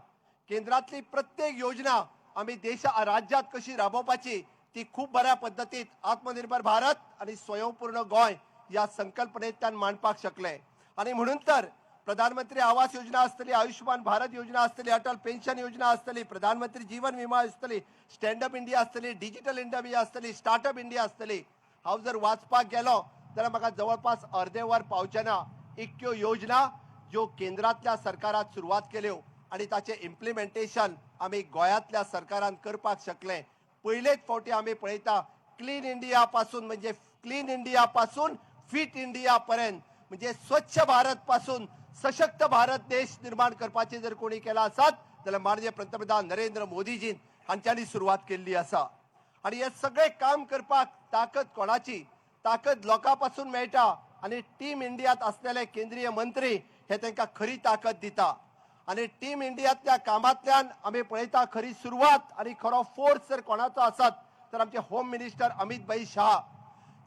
केंद्रातली प्रत्येक योजना आम्ही राज्यात कशी राबोवपाची ती खूप बऱ्या पद्धतीत आत्मनिर्भर भारत आणि स्वयंपूर्ण गोंय या संकल्पनेंतल्यान मांडपाक शकले. आणि म्हणून तर प्रधानमंत्री आवास योजना आसतली, आयुष्यमान भारत योजना आसतली, अटल पेन्शन योजना आसतली, प्रधानमंत्री जीवन विमा आसतली, स्टँड अप इंडिया आसतली, डिजिटल इंडिया आसतली, स्टार्टअप इंडिया आसतली. हांव जर वाचपाक गेलो जाल्यार म्हाका जवळपास अर्दे वर पावचेना इतक्यो योजना ज्यो केंद्रातल्या सरकारान सुरवात केल्यो आणि ताचे इम्प्लिमेंटेशन आम्ही गोंयांतल्या सरकारान करपाक शकले. पहिलेच फावटी आम्ही पळयता क्लीन इंडिया पासून म्हणजे क्लीन इंडिया पासून फिट इंडिया पर्यंत म्हणजे स्वच्छ भारत पासून सशक्त भारत देश निर्माण करपाचे जर कोणी केला आसत जाल्यार माननीय पंतप्रधान नरेंद्र मोदीजीन हांच्यांनी सुरवात केल्ली आसा. आणि हे सगळे काम करपाक ताकद कोणाची? ताकद लोकांपासून मेळटा. आणि टीम इंडियात असलेले केंद्रीय मंत्री हे तांकां खरी ताकद दिता. आणि टीम इंडियातल्या कामांतल्यान आम्ही पळयता खरी सुरवात आणि खरो फोर्स जर कोणाचो आसत तर आमचे होम मिनिस्टर अमित भाई शाह.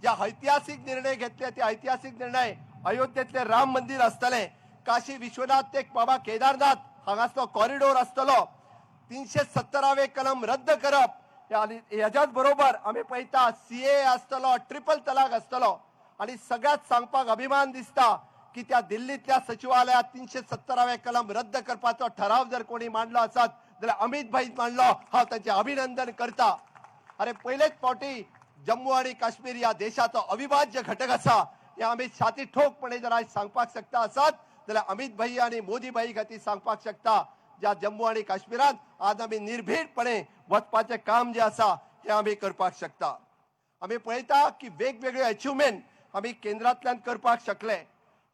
जे ऐतिहासिक निर्णय घेतले ते ऐतिहासिक निर्णय अयोध्येतले राम मंदिर आसतले, काशी विश्वनाथ ते बाबा केदारनाथ हांगासलो कॉरिडोर आसतलो, 370वे कलम रद्द करप आणि ह्याच्याच बरोबर आम्ही पळयता CAA आसतलो, ट्रिपल तलाक आसतलो. आणि सगळ्यात सांगपाक अभिमान दिसता की त्या दिल्लीतल्या सचिवालयात 370वे कलम रद्द करपाचो ठराव जर कोणी मांडलो आसत जाल्यार अमित भाई मांडलो. हांव तांचे अभिनंदन करता. अरे पहिलेच फावटी जम्मू आणि काश्मीर या देशाचो अविभाज्य घटक आसा हे आम्ही छाती ठोकपणे जर आज सांगपाक शकता आसत जाल्यार अमित भाई आणि मोदी भाई खातीर सांगपाक शकता. ज्या जम्मू आणि काश्मीरात आज आम्ही निर्भीडपणे वचपाचें काम जे आसा हे आमी करपाक शकता. आमी पळयता की वेगवेगळे अचिव्हमेंट आमी केंद्रांतल्यान करपाक शकले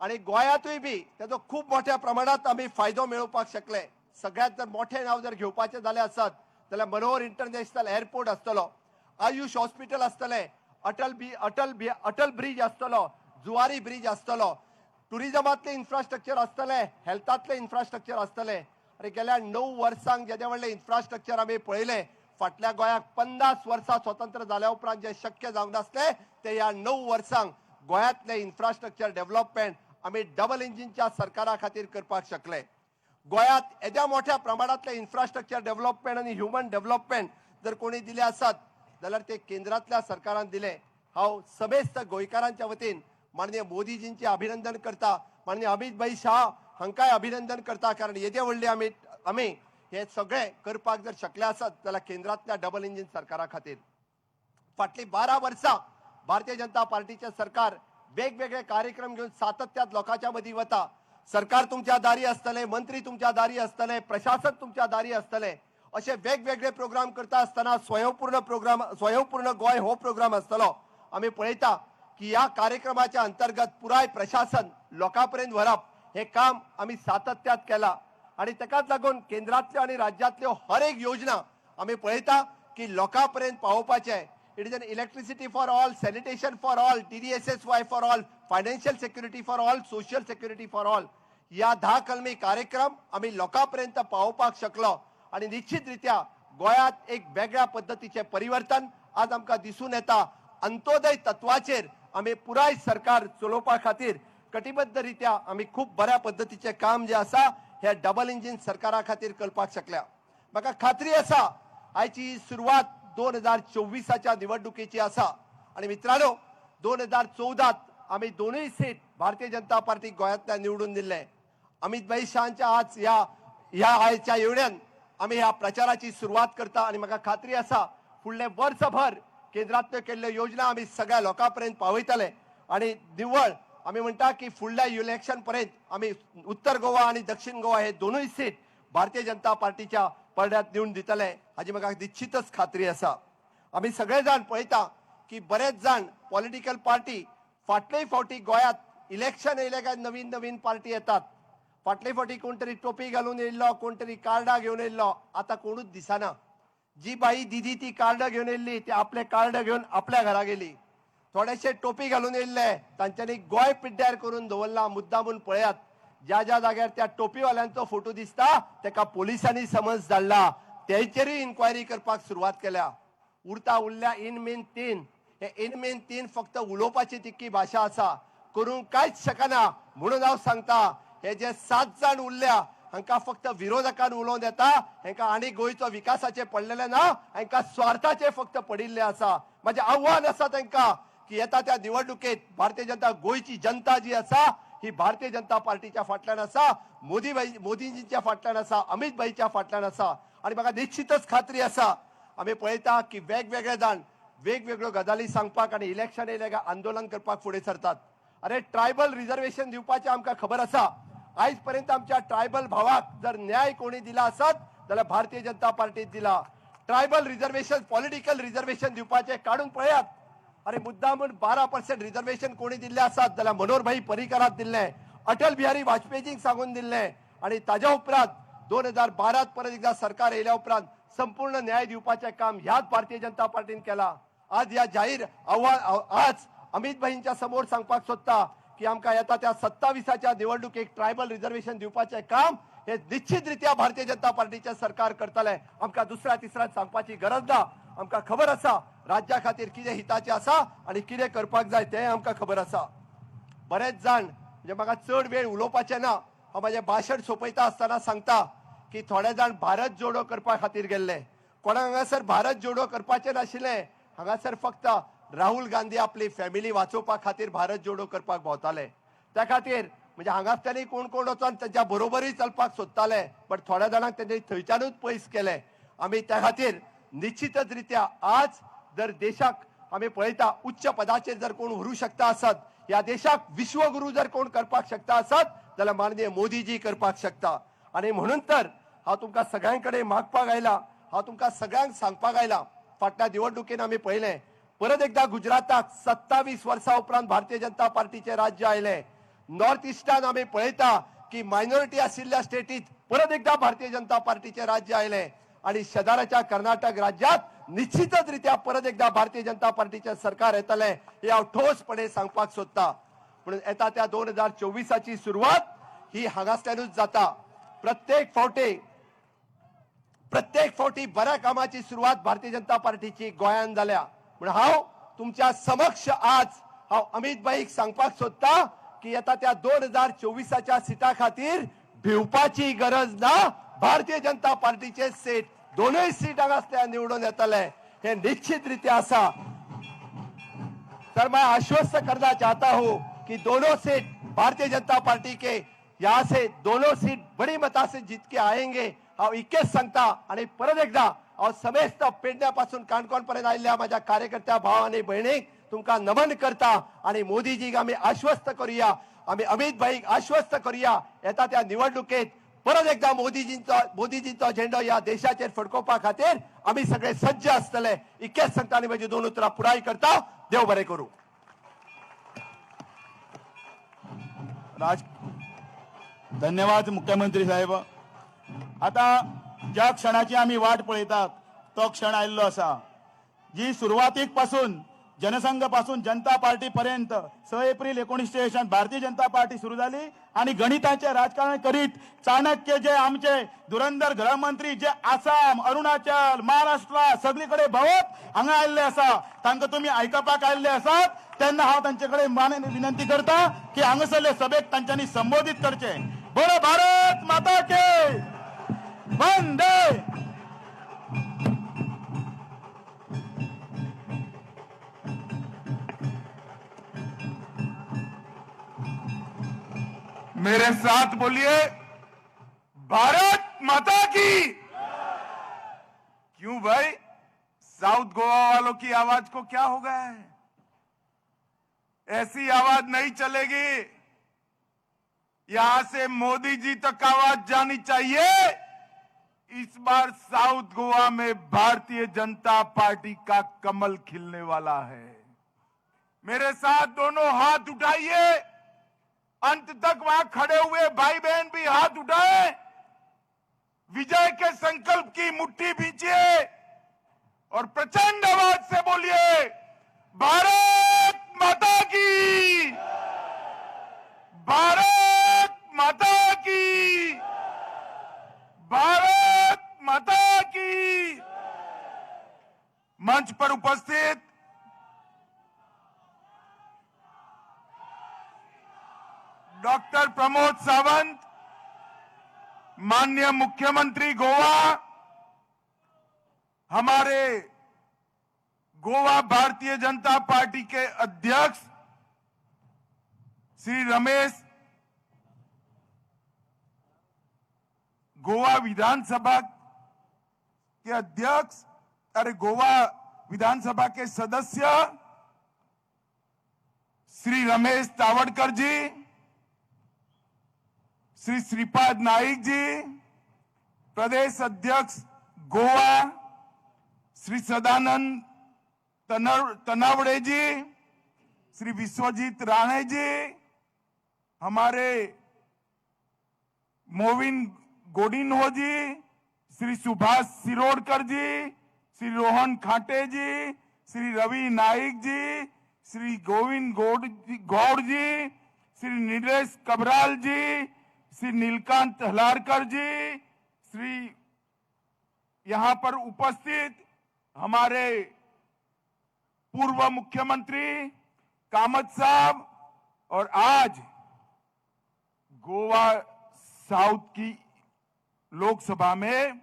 आणि गोंयांतूय बी ताचो खूब मोठ्या प्रमाणात आमी फायदो मेळोवपाक शकले. सगळ्यात जर मोठें नांव जर घेवपाचें जालें आसत जाल्यार मनोहर इंटरनॅशनल एअरपोर्ट आसतलो, आयुष हॉस्पिटल आसतलें, अटल ब्रिज आसतलो, जुवारी ब्रिज आसतलो, टुरिजमांतलें इन्फ्रास्ट्रक्चर आसतलें, हेल्थांतलें इन्फ्रास्ट्रक्चर आसतलें. आनी गेल्या 9 वर्सांक जेदे व्हडलें इन्फ्रास्ट्रक्चर आमी पळयलें, फाटल्या गोंयाक 50 वर्सां स्वतंत्र जाल्या उपरांत जे शक्य जावंक नासलें ते ह्या 9 वर्सांक गोंयांतलें इन्फ्रास्ट्रक्चर डेव्हलपमेंट आमी डबल इंजिनच्या सरकारा खातीर करपाक शकले. गोंयांत येद्या मोठ्या प्रमाणांतलें इन्फ्रास्ट्रक्चर डेव्हलपमेंट आनी ह्युमन डेव्हलपमेंट जर कोणी दिले आसत जाल्यार ते केंद्रांतल्या सरकारान दिले. हांव समेस्त गोंयकारांच्या वतीन माननीय मोदीजींचे अभिनंदन करता, माननीय अमित भाई शाह हांकांय अभिनंदन करता, कारण येदे व्हडले आमी हे सगळे करपाक जर शकले आसत जाल्यार केंद्रांतल्या डबल इंजिन सरकारा खातीर. फाटली 12 वर्सां भारतीय जनता पार्टीचे सरकार वेगवेगळे कार्यक्रम घेऊन सातत्यात लोकांच्या मदीं वता. सरकार तुमच्या दारी आसतले, मंत्री तुमच्या दारी आसतले, प्रशासन तुमच्या दारी आसतले, असे वेगवेगळे प्रोग्राम करता आसतना स्वयंपूर्ण गोंय हो प्रोग्राम आसतलो. आमी पळयता की ह्या कार्यक्रमाच्या अंतर्गत पुराय प्रशासन लोकांपर्यंत व्हरप हे काम आमी सातत्यात केला आणि ताकाच लागून केंद्रांतल्यो आनी राज्यांतल्यो हर एक योजना आमी पळयता की लोकांपर्यंत पावोवपाचे. It is an electricity for all, sanitation for all, TDSSY for all, financial security for all, social security for all. या 10 कलमी कार्यक्रम आमी लोकांपर्यंत पावोवपाक शकलो आणि निश्चितरित्या गोंयांत एक वेगळ्या पद्धतीचे परिवर्तन आज आमकां दिसून येता. अंत्योदय तत्वाचेर आमी पुराय सरकार चलोवपा खातीर कटिबद्ध आमी खूब बऱ्या पद्धतीचे काम जे आसा हे डबल इंजिन सरकारा खातीर करपाक शकल्या. म्हाका खात्री आसा आयची सुरवात 2024च्या निवडणुकीची आसा आणि मित्रांनो 2014 आमी दोनूय सीट भारतीय जनता पार्टी गोंयांतल्यान निवडून दिल्ले. अमित भाई शाहांच्या आज ह्या आयच्या येवण्यान आमी ह्या प्रचाराची सुरवात करता आणि म्हाका खात्री आसा फुडले वर्सभर केंद्रांतल्यो केल्ल्यो योजना आमी सगळ्या लोकांपर्यंत पावयतले आणि निव्वळ आमी म्हणटा की फुडल्या इलेक्शन पर्यंत आमी उत्तर गोवा आणि दक्षिण गोवा हे दोनूय सीट भारतीय जनता पार्टीच्या पडद्यात निवडून दितले हाची म्हाका निश्चितच खात्री आसा. आमी सगळे जाण पळयता की बरेच जाण पॉलिटिकल पार्टी फाटलेय फावटी गोंयांत इलेक्शन येयले काय नवीन नवीन पार्टी येतात. फाटले फावटी कोण तरी टोपी घालून येयल्लो, कोण तरी कार्डां घेवन येयल्लो, आतां कोणूच दिसना. जी बाई दिदी ती कार्ड घेवन येयल्ली ती आपले कार्ड घेवन आपल्या घरा गेली. थोडेशे टोपी घालून येयल्ले तांच्यांनी गोंय पिड्ड्यार करून दवरला. मुद्दामून पळयात ज्या ज्या जाग्यार त्या टोपीवाल्यांचो फोटो दिसता ताका पोलिसांनी समज धाडला, तेचेरूय इन्क्वायरी करपाक सुरवात केल्या. उरता उरल्या इन मेन 3 हे इन मेन 3 फक्त उलोवपाची तितकी भाशा आसा, करूंक कांयच शकना. म्हणून हांव सांगता हे जे 7 जाण उरल्या हांकां फक्त विरोधकान उलोवंक येता, हांकां आनी गोंयचो विकासाचे पडलेले ना, हांकां स्वार्थाचे फक्त पडिल्ले आसा. म्हजें आव्हान आसा तांकां की येता त्या निवडणुकेत भारतीय जनता गोंयची जनता जी आसा ही भारतीय जनता पार्टीच्या फाटल्यान आसा, मोदीजींच्या फाटल्यान आसा, अमित भाईच्या फाटल्यान आसा. आणि म्हाका निश्चितच खात्री आसा आमी पळयता की वेगवेगळे जाण वेगवेगळ्यो गजाली सांगपाक आणि इलेक्शन येयले काय आंदोलन करपाक फुडें सरतात. अरे ट्रायबल रिजर्वेशन दिवपाचें आमकां खबर आसा. आयज पर्यंत आमच्या ट्रायबल भावाक जर न्याय कोणी दिला आसत जाल्यार भारतीय जनता पार्टीन दिला. ट्रायबल रिजर्वेशन पॉलिटिकल रिजर्वेशन दिवपाचें काडून पळयात. अरे मुद्दामून 12% रिजर्वेशन कोणी दिल्ले आसात जाल्यार मनोहर भाई पर्रीकाराक दिल्ले, अटल बिहारी वाजपेयीजींक सांगून दिल्ले आणि ताज्या उपरांत 2012 परत एकदा सरकार येयल्या उपरांत संपूर्ण न्याय दिवपाचें काम ह्याच भारतीय जनता पार्टीन केला. आज ह्या जाहीर आज अमित भाईंच्या समोर सांगपाक सोदता की आमकां येता त्या 27च्या निवडणुकेक ट्रायबल रिजर्वेशन दिवपाचें काम हे निश्चितरित्या भारतीय जनता पार्टीचे सरकार करतले. आमकां दुसऱ्या तिसऱ्या सांगपाची गरज ना. आमकां खबर आसा राज्या खातीर कितें हिताचें आसा आनी कितें करपाक जाय तें आमकां खबर आसा. बरेच जाण म्हणजे म्हाका चड वेळ उलोवपाचें ना, हांव म्हाजें भाशण सोंपयता आसतना सांगता की थोडे जाण भारत जोडो करपा खातीर गेल्ले. कोणाक हांगासर भारत जोडो करपाचें नाशिल्लें. हांगासर फक्त राहुल गांधी आपली फॅमिली वाचोवपा खातीर भारत जोडो करपाक भोंवताले. त्या खातीर म्हणजे हांगासरल्यानय कोण कोण वचोन ताच्या बरोबरूय चलपाक सोदताले, पण थोड्या जाणांक तेणी थंयच्यानूच पयस केले. आमी त्या खातीर निश्चितच रित्या आज जर देशाक आमी पळयता उच्च पदाचेर जर कोण व्हरू शकता आसत, ह्या देशाक विश्वगुरू जर कोण करपाक शकता आसत जाल्यार माननीय मोदीजी करपाक शकता. आणि म्हणून तर हांव तुमकां सगळ्यां कडेन मागपाक आयला हांव तुमकां सगळ्यांक सांगपाक आयला, फाटल्या निवडणुकेन आमी पळयलें परत एकदा गुजराताक 27 वर्सां उपरांत भारतीय जनता पार्टीचे राज्य आयले. नॉर्थ इस्टान आमी पळयता की मायनॉरिटी आशिल्ल्या स्टेटीत परत एकदा भारतीय जनता पार्टीचे राज्य आयले आणि शेजाऱ्याच्या कर्नाटक राज्यात निश्चितच रित्या परत एकदा भारतीय जनता पार्टीचे सरकार येतले हे हांव ठोसपणे सांगपाक सोदता. म्हणून येता त्या 2024ची सुरवात ही हांगासल्यानूच जाता. प्रत्येक फावटी बऱ्या कामाची सुरवात भारतीय जनता पार्टीची गोंयांत जाल्या. म्हणून हांव तुमच्या समक्ष आज हांव अमित भाईक सांगपाक सोदता की येता त्या 2024च्या सिटा खातीर भिवपाची गरज ना. भारतीय जनता पार्टीचे सीट दोनूय सीट हांगासल्या निवडून येतले हे निश्चित रित्या आसा. सर मैं आश्वस्त करना चाहता हूं कि दोनों सीट भारतीय जनता पार्टी के यहाँ से दोनों सीट बड़ी मता से जीत के आएंगे. हांव इतकेच सांगता आणि परत एकदा हांव समेस्त पेडण्यापासून काणकोण पर्यंत आयिल्ल्या माझ्या कार्यकर्त्या भाव आणि भयणीक तुमकां नमन करता आणि मोदीजीक आमी आश्वस्त करूया, आमी अमित भाईक आश्वस्त करूया येता त्या निवडणुकेत परत एकदा मोदीजींचो झेंडो या देशाचेर फडकोवपा खातीर आमी सगळे सज्ज आसतले. इतकेच सांगता आनी म्हजी 2 उतरां पुराय करता. देव बरें करूं. धन्यवाद मुख्यमंत्री साहेब. आता ज्या क्षणाची आम्ही वाट पळयतात तो क्षण आयिल्लो आसा. जी सुरवातीक पासून जनसंघ पासून जनता पार्टी पर्यंत 6 एप्रिल 1960 भारतीय जनता पार्टी सुरू झाली आणि गणिताचे राजकारण करीत चाणक्य जे आमचे धुरंधर गृहमंत्री जे आसाम, अरुणाचल, महाराष्ट्र सगळीकडे भोंवत हांगा आयिल्ले आसा तांकां तुम्ही आयकपाक आयिल्ले आसात तेन्ना हांव तांचे कडेन विनंती करता की हांगासरले सभेक तांच्यांनी संबोधित करचे. बोलो भारत माता के वंदे. मेरे साथ बोलिए, भारत माता की. क्यों भाई, साउथ गोवा वालों की आवाज को क्या हो गया है? ऐसी आवाज नहीं चलेगी. यहां से मोदी जी तक आवाज जानी चाहिए. इस बार साउथ गोवा में भारतीय जनता पार्टी का कमल खिलने वाला है. मेरे साथ दोनों हाथ उठाइए. अंत तक वहां खड़े हुए भाई बहन भी हाथ उठाए. विजय के संकल्प की मुट्ठी भींचिए और प्रचंड आवाज से बोलिए, भारत माता की, भारत माता की, भारत माता की. मंच पर उपस्थित डॉक्टर प्रमोद सावंत, माननीय मुख्यमंत्री गोवा, हमारे गोवा भारतीय जनता पार्टी के अध्यक्ष श्री रमेश, गोवा विधानसभा के अध्यक्ष, गोवा विधानसभा के सदस्य श्री रमेश तावड़कर जी, श्री श्रीपाद नाइक जी, प्रदेश अध्यक्ष गोवा श्री सदानंद तनावड़े जी, श्री विश्वजीत राणे जी, हमारे मोविन गोडिन्हो जी, श्री सुभाष सिरोडकर जी, श्री रोहन खाटे जी, श्री रवि नाइक जी, श्री गोविंद गौड़ जी, श्री नीलेश कबराल जी, श्री नीलकांत हलारकर जी, श्री यहां पर उपस्थित हमारे पूर्व मुख्यमंत्री कामत साहब और आज गोवा साउथ की लोकसभा में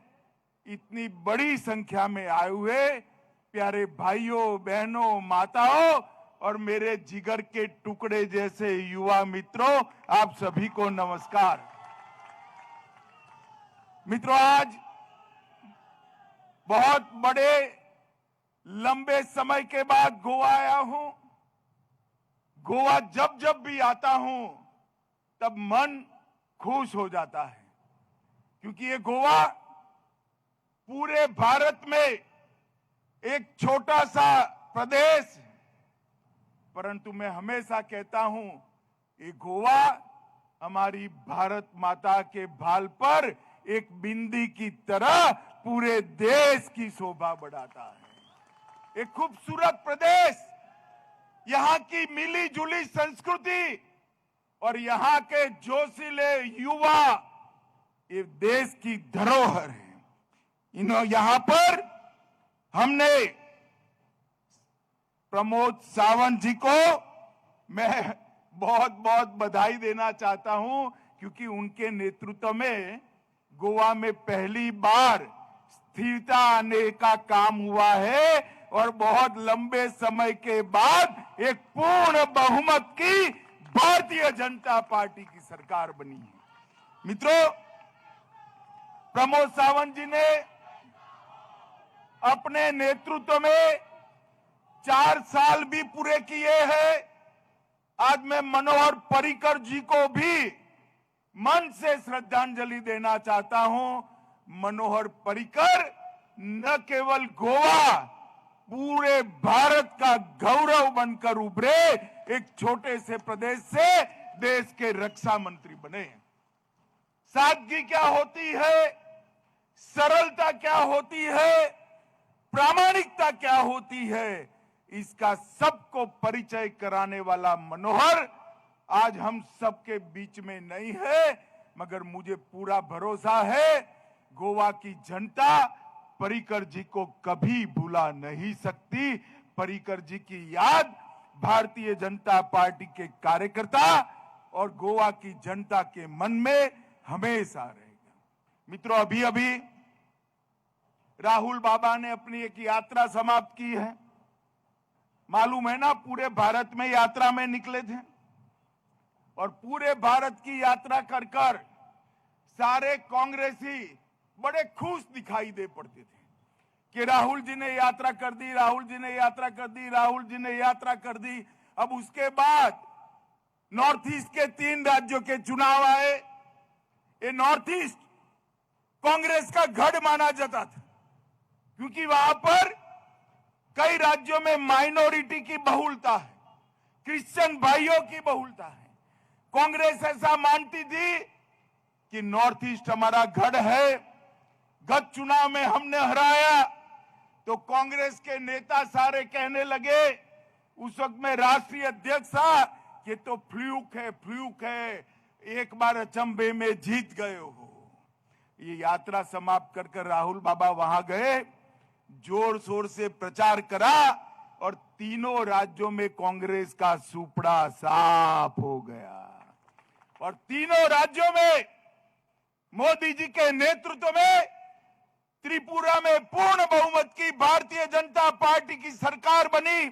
इतनी बड़ी संख्या में आए हुए प्यारे भाइयों बहनों माताओं और मेरे जिगर के टुकड़े जैसे युवा मित्रों, आप सभी को नमस्कार. मित्रों, आज बहुत बड़े लंबे समय के बाद गोवा आया हूं. गोवा जब जब भी आता हूं तब मन खुश हो जाता है, क्योंकि ये गोवा पूरे भारत में एक छोटा सा प्रदेश, परंतु मैं हमेशा कहता हूं ये गोवा हमारी भारत माता के भाल पर एक बिंदी की तरह पूरे देश की शोभा बढ़ाता है। एक खूबसूरत प्रदेश, यहाँ की मिली जुली संस्कृति और यहाँ के जोशीले युवा ये देश की धरोहर है। यहाँ पर हमने प्रमोद सावंत जी को मैं बहुत बहुत बधाई देना चाहता हूं, क्योंकि उनके नेतृत्व में गोवा में पहली बार स्थिरता आने का काम हुआ है और बहुत लंबे समय के बाद एक पूर्ण बहुमत की भारतीय जनता पार्टी की सरकार बनी है। मित्रों, प्रमोद सावंत जी ने अपने नेतृत्व में 4 साल भी पूरे किए हैं। आज मैं मनोहर पर्रिकर जी को भी मन से श्रद्धांजलि देना चाहता हूं। मनोहर पर्रिकर न केवल गोवा, पूरे भारत का गौरव बनकर उभरे, एक छोटे से प्रदेश से देश के रक्षा मंत्री बने। सादगी क्या होती है, सरलता क्या होती है, प्रामाणिकता क्या होती है, इसका सबको परिचय कराने वाला मनोहर आज हम सबके बीच में नहीं है, मगर मुझे पूरा भरोसा है गोवा की जनता पर्रिकर जी को कभी भुला नहीं सकती। पर्रिकर जी की याद भारतीय जनता पार्टी के कार्यकर्ता और गोवा की जनता के मन में हमेशा रहेगा। मित्रों, अभी अभी राहुल बाबा ने अपनी एक यात्रा समाप्त की है। मालूम है ना, पूरे भारत में यात्रा में निकले थे और पूरे भारत की यात्रा कर कर सारे कांग्रेसी बड़े खुश दिखाई दे पड़ते थे कि राहुल जी ने यात्रा कर दी, राहुल जी ने यात्रा कर दी, राहुल जी ने यात्रा कर दी। अब उसके बाद नॉर्थ ईस्ट के 3 राज्यों के चुनाव आए। ये नॉर्थ ईस्ट कांग्रेस का गढ़ माना जाता था, क्योंकि वहां पर कई राज्यों में माइनॉरिटी की बहुलता है, क्रिश्चियन भाइयों की बहुलता है। कांग्रेस ऐसा मानती थी कि नॉर्थ ईस्ट हमारा गढ़ है। गत चुनाव में हमने हराया तो कांग्रेस के नेता सारे कहने लगे, उस वक्त में राष्ट्रीय अध्यक्ष था, कि तो फ्लूक है, फ्लूक है, एक बार अचंभे में जीत गए हो। ये यात्रा समाप्त कर कर राहुल बाबा वहां गए, जोर शोर से प्रचार करा और तीनों राज्यों में कांग्रेस का सुपड़ा साफ हो गया और तीनों राज्यों में मोदी जी के नेतृत्व में त्रिपुरा में पूर्ण बहुमत की भारतीय जनता पार्टी की सरकार बनी।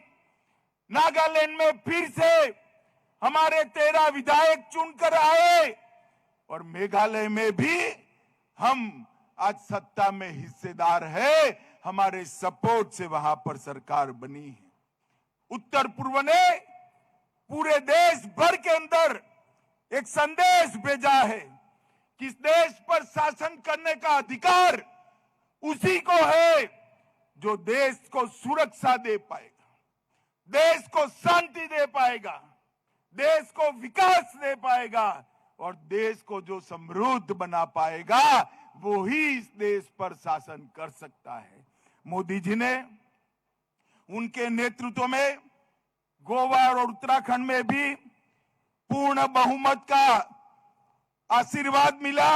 नागालैंड में फिर से हमारे 13 विधायक चुनकर आए और मेघालय में भी हम आज सत्ता में हिस्सेदार है। हमारे सपोर्ट से वहां पर सरकार बनी है। उत्तर पूर्व ने पूरे देश भर के अंदर एक संदेश भेजा है कि इस देश पर शासन करने का अधिकार उसी को है जो देश को सुरक्षा दे पाएगा, देश को शांति दे पाएगा, देश को विकास दे पाएगा और देश को जो समृद्ध बना पाएगा वो ही इस देश पर शासन कर सकता है। मोदी जी ने उनके नेतृत्व में गोवा और उत्तराखंड में भी पूर्ण बहुमत का आशीर्वाद मिला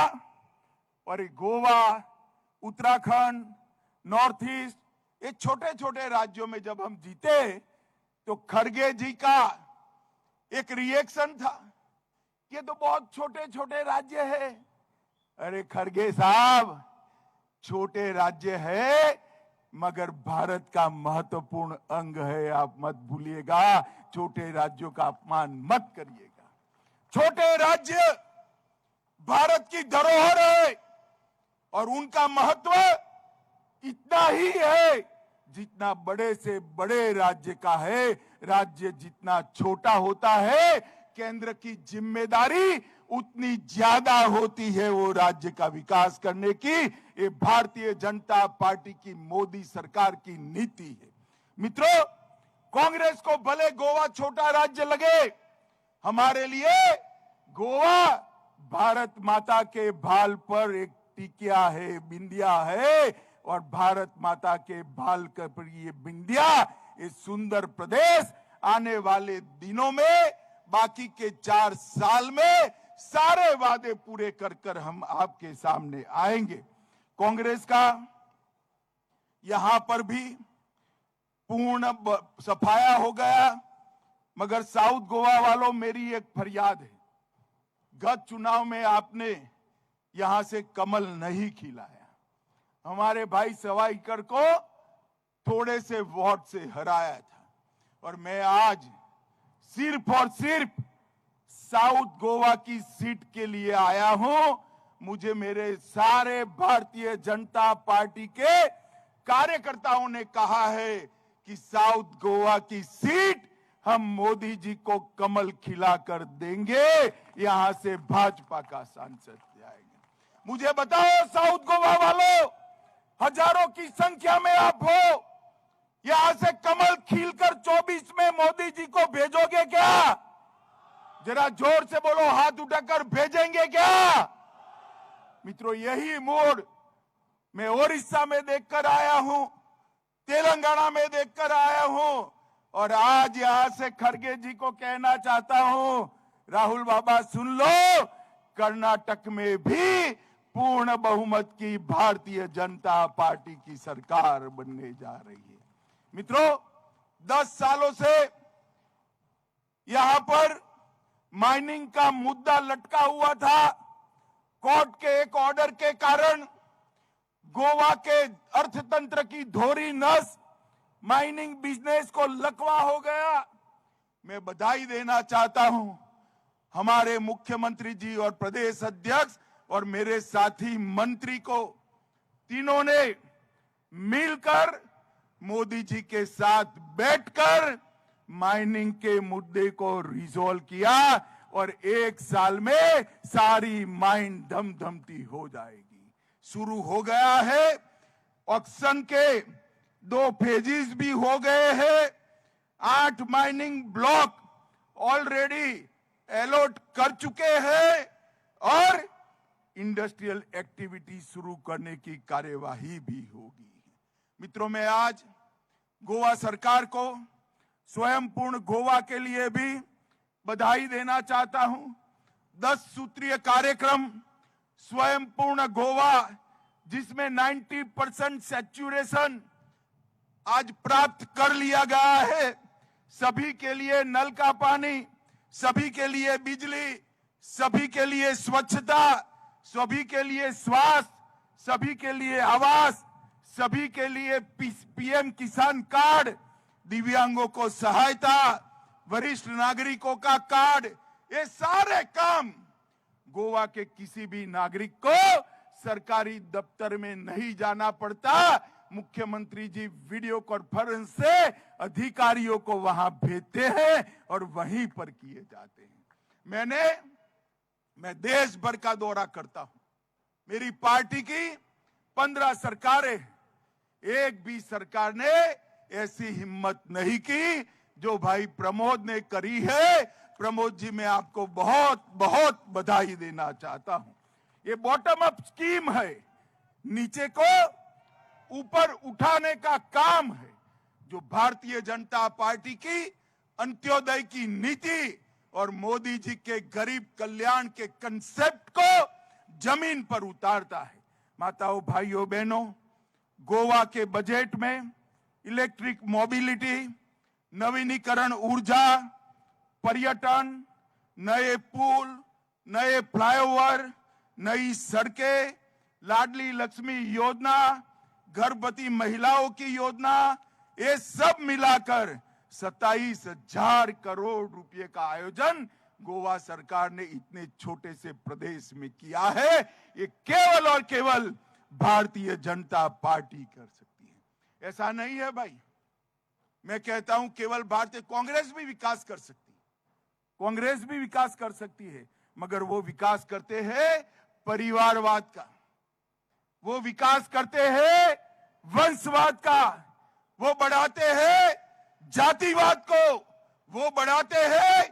और गोवा, उत्तराखंड, नॉर्थ ईस्ट, ये छोटे छोटे राज्यों में जब हम जीते तो खड़गे जी का एक रिएक्शन था, ये तो बहुत छोटे छोटे राज्य है। अरे खड़गे साहब, छोटे राज्य है मगर भारत का महत्वपूर्ण अंग है, आप मत भूलिएगा। छोटे राज्यों का अपमान मत करिएगा। छोटे राज्य भारत की धरोहर है और उनका महत्व इतना ही है जितना बड़े से बड़े राज्य का है। राज्य जितना छोटा होता है, केंद्र की जिम्मेदारी उतनी ज्यादा होती है वो राज्य का विकास करने की। ये भारतीय जनता पार्टी की मोदी सरकार की नीति है। मित्रों, कांग्रेस को भले गोवा छोटा राज्य लगे, हमारे लिए गोवा भारत माता के भाल पर एक टिकिया है, बिंदिया है, और भारत माता के भाल पर ये बिंदिया, ये सुंदर प्रदेश आने वाले दिनों में, बाकी के 4 साल में सारे वादे पूरे कर कर हम आपके सामने आएंगे। कांग्रेस का यहां पर भी पूर्ण सफाया हो गया, मगर साउथ गोवा वालों, मेरी एक फरियाद है। गत चुनाव में आपने यहां से कमल नहीं खिलाया, हमारे भाई सवाईकर को थोड़े से वोट से हराया था, और मैं आज सिर्फ और सिर्फ साउथ गोवा की सीट के लिए आया हूं। मुझे मेरे सारे भारतीय जनता पार्टी के कार्यकर्ताओं ने कहा है कि साउथ गोवा की सीट हम मोदी जी को कमल खिलाकर देंगे, यहां से भाजपा का सांसद जाएगा। मुझे बताओ साउथ गोवा वालों, हजारों की संख्या में आप हो, यहां से कमल खिलकर 24 में मोदी जी को भेजोगे क्या? जरा जोर से बोलो, हाथ उठाकर भेजेंगे क्या? मित्रों, यही मोड़ मैं ओडिशा में देखकर आया हूं, तेलंगाना में देखकर आया हूं, और आज यहां से खड़गे जी को कहना चाहता हूं, राहुल बाबा सुन लो, कर्नाटक में भी पूर्ण बहुमत की भारतीय जनता पार्टी की सरकार बनने जा रही है। मित्रों, 10 सालों से यहां पर माइनिंग का मुद्दा लटका हुआ था। कोर्ट के एक ऑर्डर के कारण गोवा के अर्थतंत्र की धोरी नस माइनिंग बिजनेस को लकवा हो गया। मैं बधाई देना चाहता हूं हमारे मुख्यमंत्री जी और प्रदेश अध्यक्ष और मेरे साथी मंत्री को, तीनों ने मिलकर मोदी जी के साथ बैठकर माइनिंग के मुद्दे को रिजॉल्व किया, और 1 साल में सारी माइन धमधमती हो जाएगी। शुरू हो गया है, ऑक्शन के 2 फेजेस भी हो गए हैं, 8 माइनिंग ब्लॉक ऑलरेडी अलॉट कर चुके हैं, और इंडस्ट्रियल एक्टिविटी शुरू करने की कार्यवाही भी होगी। मित्रों, मैं आज गोवा सरकार को स्वयं पूर्ण गोवा के लिए भी बधाई देना चाहता हूं। 10 सूत्रीय कार्यक्रम स्वयं पूर्ण गोवा, जिसमें 90% सैचुरेशन आज प्राप्त कर लिया गया है। सभी के लिए नल का पानी, सभी के लिए बिजली, सभी के लिए स्वच्छता, सभी के लिए स्वास्थ्य, सभी के लिए आवास, सभी के लिए पीएम किसान कार्ड, दिव्यांगों को सहायता, वरिष्ठ नागरिकों का कार्ड, ये सारे काम गोवा के किसी भी नागरिक को सरकारी दफ्तर में नहीं जाना पड़ता। मुख्यमंत्री जी वीडियो कॉन्फ्रेंस से अधिकारियों को वहां भेजते हैं और वहीं पर किए जाते हैं। मैं देश भर का दौरा करता हूं। मेरी पार्टी की 15 सरकारें, एक भी सरकार ने ऐसी हिम्मत नहीं की जो भाई प्रमोद ने करी है। प्रमोद जी, मैं आपको बहुत बहुत बधाई देना चाहता हूं। ये बॉटम अप स्कीम है, नीचे को ऊपर उठाने का काम है, जो भारतीय जनता पार्टी की अंत्योदय की नीति और मोदी जी के गरीब कल्याण के कंसेप्ट को जमीन पर उतारता है। माताओं, भाइयों, बहनों, गोवा के बजट में इलेक्ट्रिक मोबिलिटी, नवीनीकरण ऊर्जा, पर्यटन, नए पुल, नए फ्लाईओवर, नई सड़कें, लाडली लक्ष्मी योजना, गर्भवती महिलाओं की योजना, ये सब मिलाकर 27,000 करोड़ रुपए का आयोजन गोवा सरकार ने इतने छोटे से प्रदेश में किया है। ये केवल और केवल भारतीय जनता पार्टी कर सकती है। ऐसा नहीं है भाई, मैं कहता हूं केवल भारतीय कांग्रेस भी विकास कर सकती है, कांग्रेस भी विकास कर सकती है, मगर वो विकास करते हैं परिवारवाद का, वो विकास करते हैं वंशवाद का, वो बढ़ाते हैं जातिवाद को, वो बढ़ाते हैं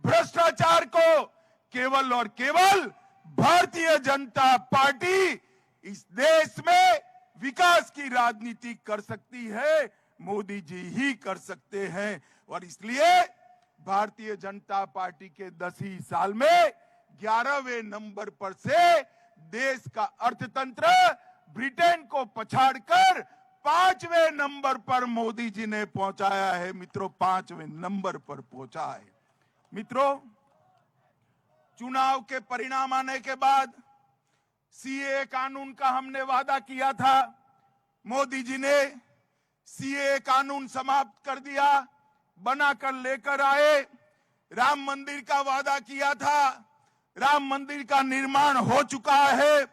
भ्रष्टाचार को। केवल और केवल भारतीय जनता पार्टी इस देश में विकास की राजनीति कर सकती है, मोदी जी ही कर सकते हैं। और इसलिए भारतीय जनता पार्टी के 10 ही साल में 11वें नंबर पर से देश का अर्थतंत्र ब्रिटेन को पछाड़कर 5वें नंबर पर मोदी जी ने पहुंचाया है। मित्रों, 5वें नंबर पर पहुंचा है। मित्रों, चुनाव के परिणाम आने के बाद सीए कानून का हमने वादा किया था, मोदी जी ने सीए कानून समाप्त कर दिया, बनाकर लेकर आए। राम मंदिर का वादा किया था, राम मंदिर का निर्माण हो चुका है।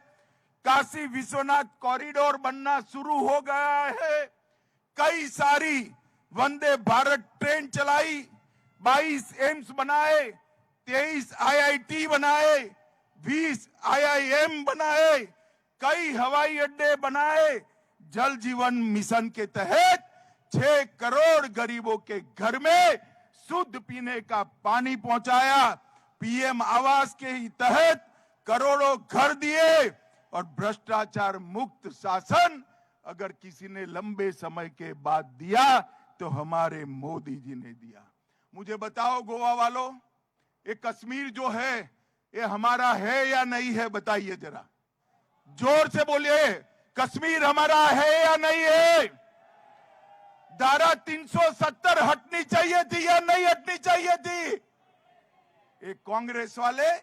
काशी विश्वनाथ कॉरिडोर बनना शुरू हो गया है। कई सारी वंदे भारत ट्रेन चलाई, 22 एम्स बनाए, 23 आईआईटी बनाए, 20 आईआईएम बनाए, कई हवाई अड्डे बनाए। जल जीवन मिशन के तहत 6 करोड़ गरीबों के घर में शुद्ध पीने का पानी पहुंचाया। पीएम आवास के तहत करोड़ों घर दिए। और भ्रष्टाचार मुक्त शासन अगर किसी ने लंबे समय के बाद दिया तो हमारे मोदी जी ने दिया। मुझे बताओ गोवा वालों, ये कश्मीर जो है ये हमारा है या नहीं है? बताइए जरा, जोर से बोलिए, कश्मीर हमारा है या नहीं है? धारा 370 हटनी चाहिए थी या नहीं हटनी चाहिए थी? एक कांग्रेस वाले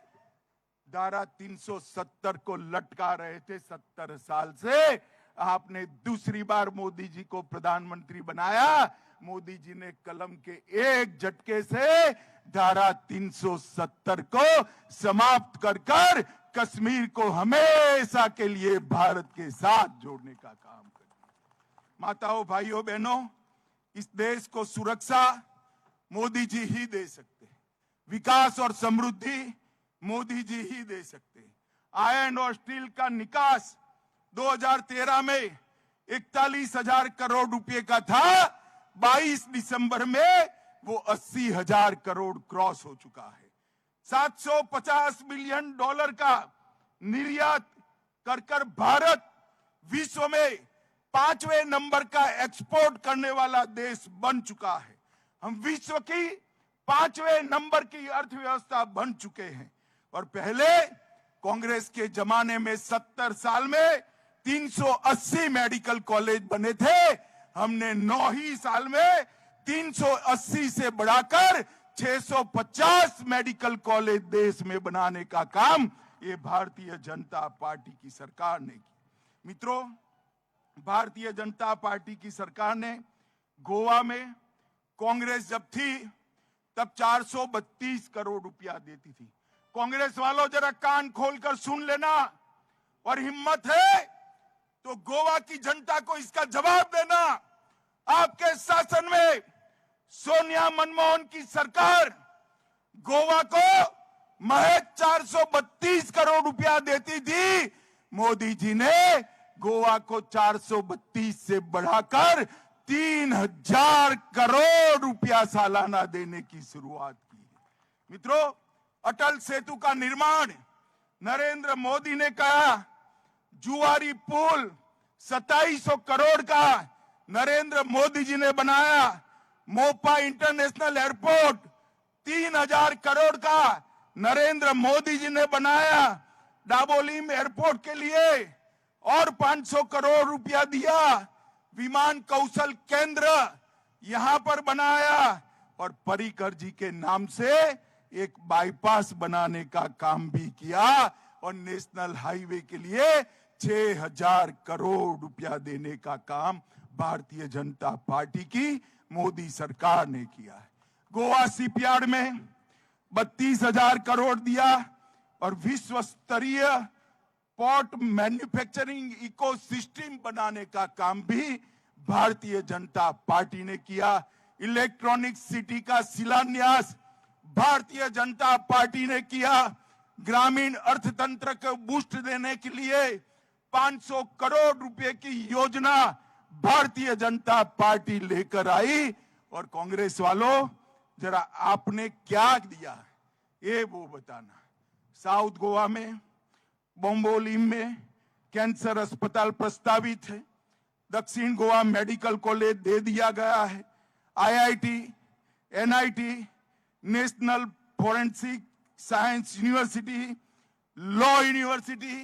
धारा 370 को लटका रहे थे 70 साल से। आपने दूसरी बार मोदी जी को प्रधानमंत्री बनाया, मोदी जी ने कलम के एक झटके से धारा 370 को समाप्त कर कश्मीर को हमेशा के लिए भारत के साथ जोड़ने का काम कर दिया। माताओं, भाइयों, बहनों, इस देश को सुरक्षा मोदी जी ही दे सकते हैं, विकास और समृद्धि मोदी जी ही दे सकते हैं। आयरन और स्टील का निकास 2013 में 41,000 करोड़ रुपए का था, 22 दिसंबर में वो 80,000 करोड़ क्रॉस हो चुका है। 750 मिलियन डॉलर का निर्यात कर भारत विश्व में 5वें नंबर का एक्सपोर्ट करने वाला देश बन चुका है। हम विश्व की 5वें नंबर की अर्थव्यवस्था बन चुके हैं। और पहले कांग्रेस के जमाने में 70 साल में 380 मेडिकल कॉलेज बने थे। हमने 9 ही साल में 380 से बढ़ाकर 650 मेडिकल कॉलेज देश में बनाने का काम ये भारतीय जनता पार्टी की सरकार ने किया। मित्रों, भारतीय जनता पार्टी की सरकार ने गोवा में कांग्रेस जब थी तब 432 करोड़ रुपया देती थी। कांग्रेस वालों, जरा कान खोलकर सुन लेना, और हिम्मत है तो गोवा की जनता को इसका जवाब देना। आपके शासन में सोनिया मनमोहन की सरकार गोवा को महज 432 करोड़ रुपया देती थी। मोदी जी ने गोवा को 432 से बढ़ाकर 3,000 करोड़ रुपया सालाना देने की शुरुआत की। मित्रों, अटल सेतु का निर्माण नरेंद्र मोदी ने कहा। जुआरी पुल 2700 करोड़ का नरेंद्र मोदी जी ने बनाया। मोपा इंटरनेशनल एयरपोर्ट 3,000 करोड़ का नरेंद्र मोदी जी ने बनाया। डाबोलीम एयरपोर्ट के लिए और 500 करोड़ रुपया दिया। विमान कौशल केंद्र यहां पर बनाया। और पर्रिकर जी के नाम से एक बाईपास बनाने का काम भी किया। और नेशनल हाईवे के लिए 6,000 करोड़ रुपया देने का काम भारतीय जनता पार्टी की मोदी सरकार ने किया है। गोवा शिपयार्ड में 32,000 करोड़ दिया। और विश्व स्तरीय पोर्ट मैन्युफैक्चरिंग इकोसिस्टम बनाने का काम भी भारतीय जनता पार्टी ने किया। इलेक्ट्रॉनिक सिटी का शिलान्यास भारतीय जनता पार्टी ने किया। ग्रामीण अर्थतंत्र को बूस्ट देने के लिए 500 करोड़ रुपए की योजना भारतीय जनता पार्टी लेकर आई। और कांग्रेस वालों, जरा आपने क्या दिया ये वो बताना। साउथ गोवा में बोम्बोली में कैंसर अस्पताल प्रस्तावित है, दक्षिण गोवा मेडिकल कॉलेज दे दिया गया है, IIT, NIT, national forensic science university, law university,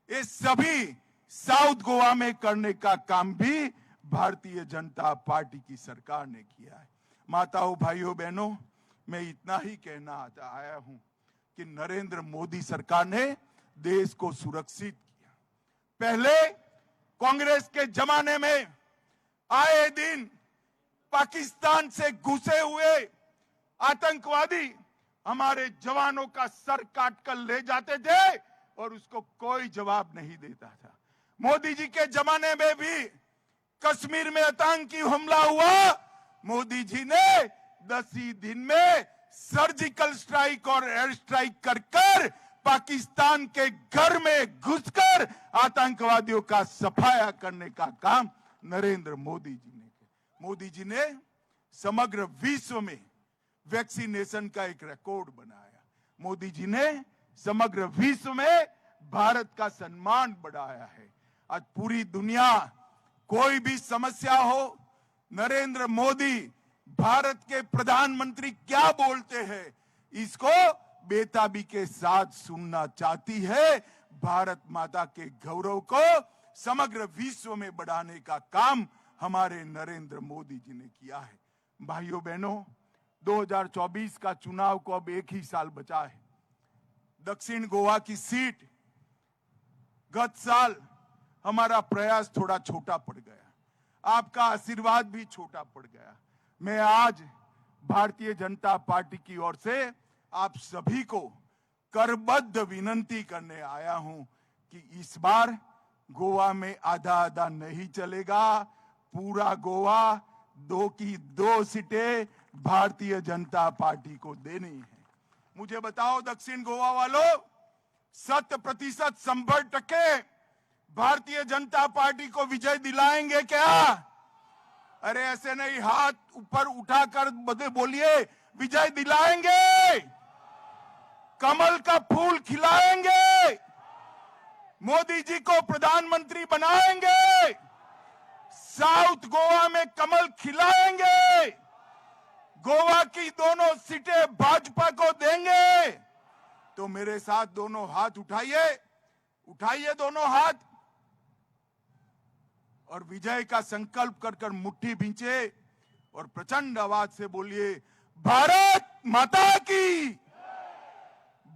ये सभी साउथ गोवा में करने का काम भी भारतीय जनता पार्टी की सरकार ने किया है। माताओं, भाइयों, बहनों, मैं इतना ही कहना आया हूं कि नरेंद्र मोदी सरकार ने देश को सुरक्षित किया। पहले कांग्रेस के जमाने में आए दिन पाकिस्तान से घुसे हुए आतंकवादी हमारे जवानों का सर काट कर ले जाते थे और उसको कोई जवाब नहीं देता था। मोदी जी के जमाने में भी कश्मीर में आतंकी हमला हुआ, मोदी जी ने 10 ही दिन में सर्जिकल स्ट्राइक और एयर स्ट्राइक कर पाकिस्तान के घर में घुसकर आतंकवादियों का सफाया करने का काम नरेंद्र मोदी जी ने किया। मोदी जी ने समग्र विश्व में वैक्सीनेशन का एक रिकॉर्ड बनाया। मोदी जी ने समग्र विश्व में भारत का सम्मान बढ़ाया है। आज पूरी दुनिया कोई भी समस्या हो, नरेंद्र मोदी भारत के प्रधानमंत्री क्या बोलते हैं इसको बेताबी के साथ सुनना चाहती है। भारत माता के गौरव को समग्र विश्व में बढ़ाने का काम हमारे नरेंद्र मोदी जी ने किया है। भाइयों बहनों, 2024 का चुनाव को अब 1 ही साल बचा है। दक्षिण गोवा की सीट, गत साल हमारा प्रयास थोड़ा छोटा पड़ गया, आपका आशीर्वाद भी छोटा पड़ गया। मैं आज भारतीय जनता पार्टी की ओर से आप सभी को करबद्ध विनंती करने आया हूं कि इस बार गोवा में आधा आधा नहीं चलेगा, पूरा गोवा 2 की 2 सीटें भारतीय जनता पार्टी को देनी है। मुझे बताओ दक्षिण गोवा वालों, 100% 100% भारतीय जनता पार्टी को विजय दिलाएंगे क्या? अरे ऐसे नहीं, हाथ ऊपर उठाकर बोलिए विजय दिलाएंगे, कमल का फूल खिलाएंगे, मोदी जी को प्रधानमंत्री बनाएंगे, साउथ गोवा में कमल खिलाएंगे, गोवा की दोनों सीटें भाजपा को देंगे। तो मेरे साथ दोनों हाथ उठाइए, उठाइए दोनों हाथ और विजय का संकल्प कर मुट्ठी भींचे और प्रचंड आवाज से बोलिए, भारत माता की,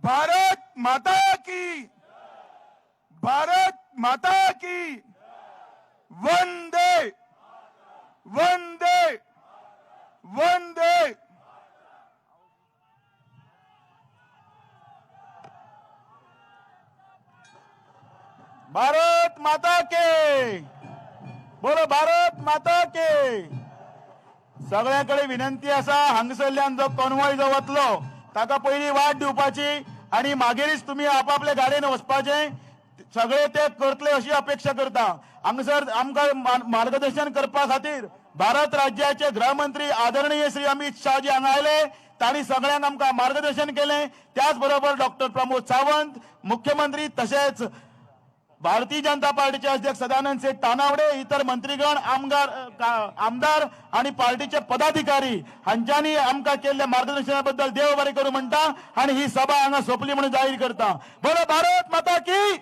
भारत माता की, भारत माता की, वंदे वंदे वंदे। भारत माता के, बोलो भारत माता के। सगळ्याकडे विनंती असा, हांगसरल्यान जो कॉन्वॉय जो वतलो ताका पहिली वाट दिवपाची आणि मागीरच तुम्ही आपापल्या गाडयेन वचपाचे, सगळे ते करतले अशी अपेक्षा करता। हांगसर आमकां मार्गदर्शन करपा खातीर भारत राज्याचे गृहमंत्री आदरणीय श्री अमित शाह जी हांगा आयले, तांणी सगळ्यांक आमकां मार्गदर्शन केले। त्याच बरोबर डॉक्टर प्रमोद सावंत मुख्यमंत्री, तशेंच भारतीय जनता पार्टीचे अध्यक्ष सदानंद सेठ तानावडे, इतर मंत्रीगण, आमदार आणि पार्टीचे पदाधिकारी हांच्यांनी आमकां केल्ल्या मार्गदर्शनाबद्दल देव बरें करूं म्हणटा आणि ही सभा हांगा सोंपली म्हणून जाहीर करता। बोलो भारत माता की।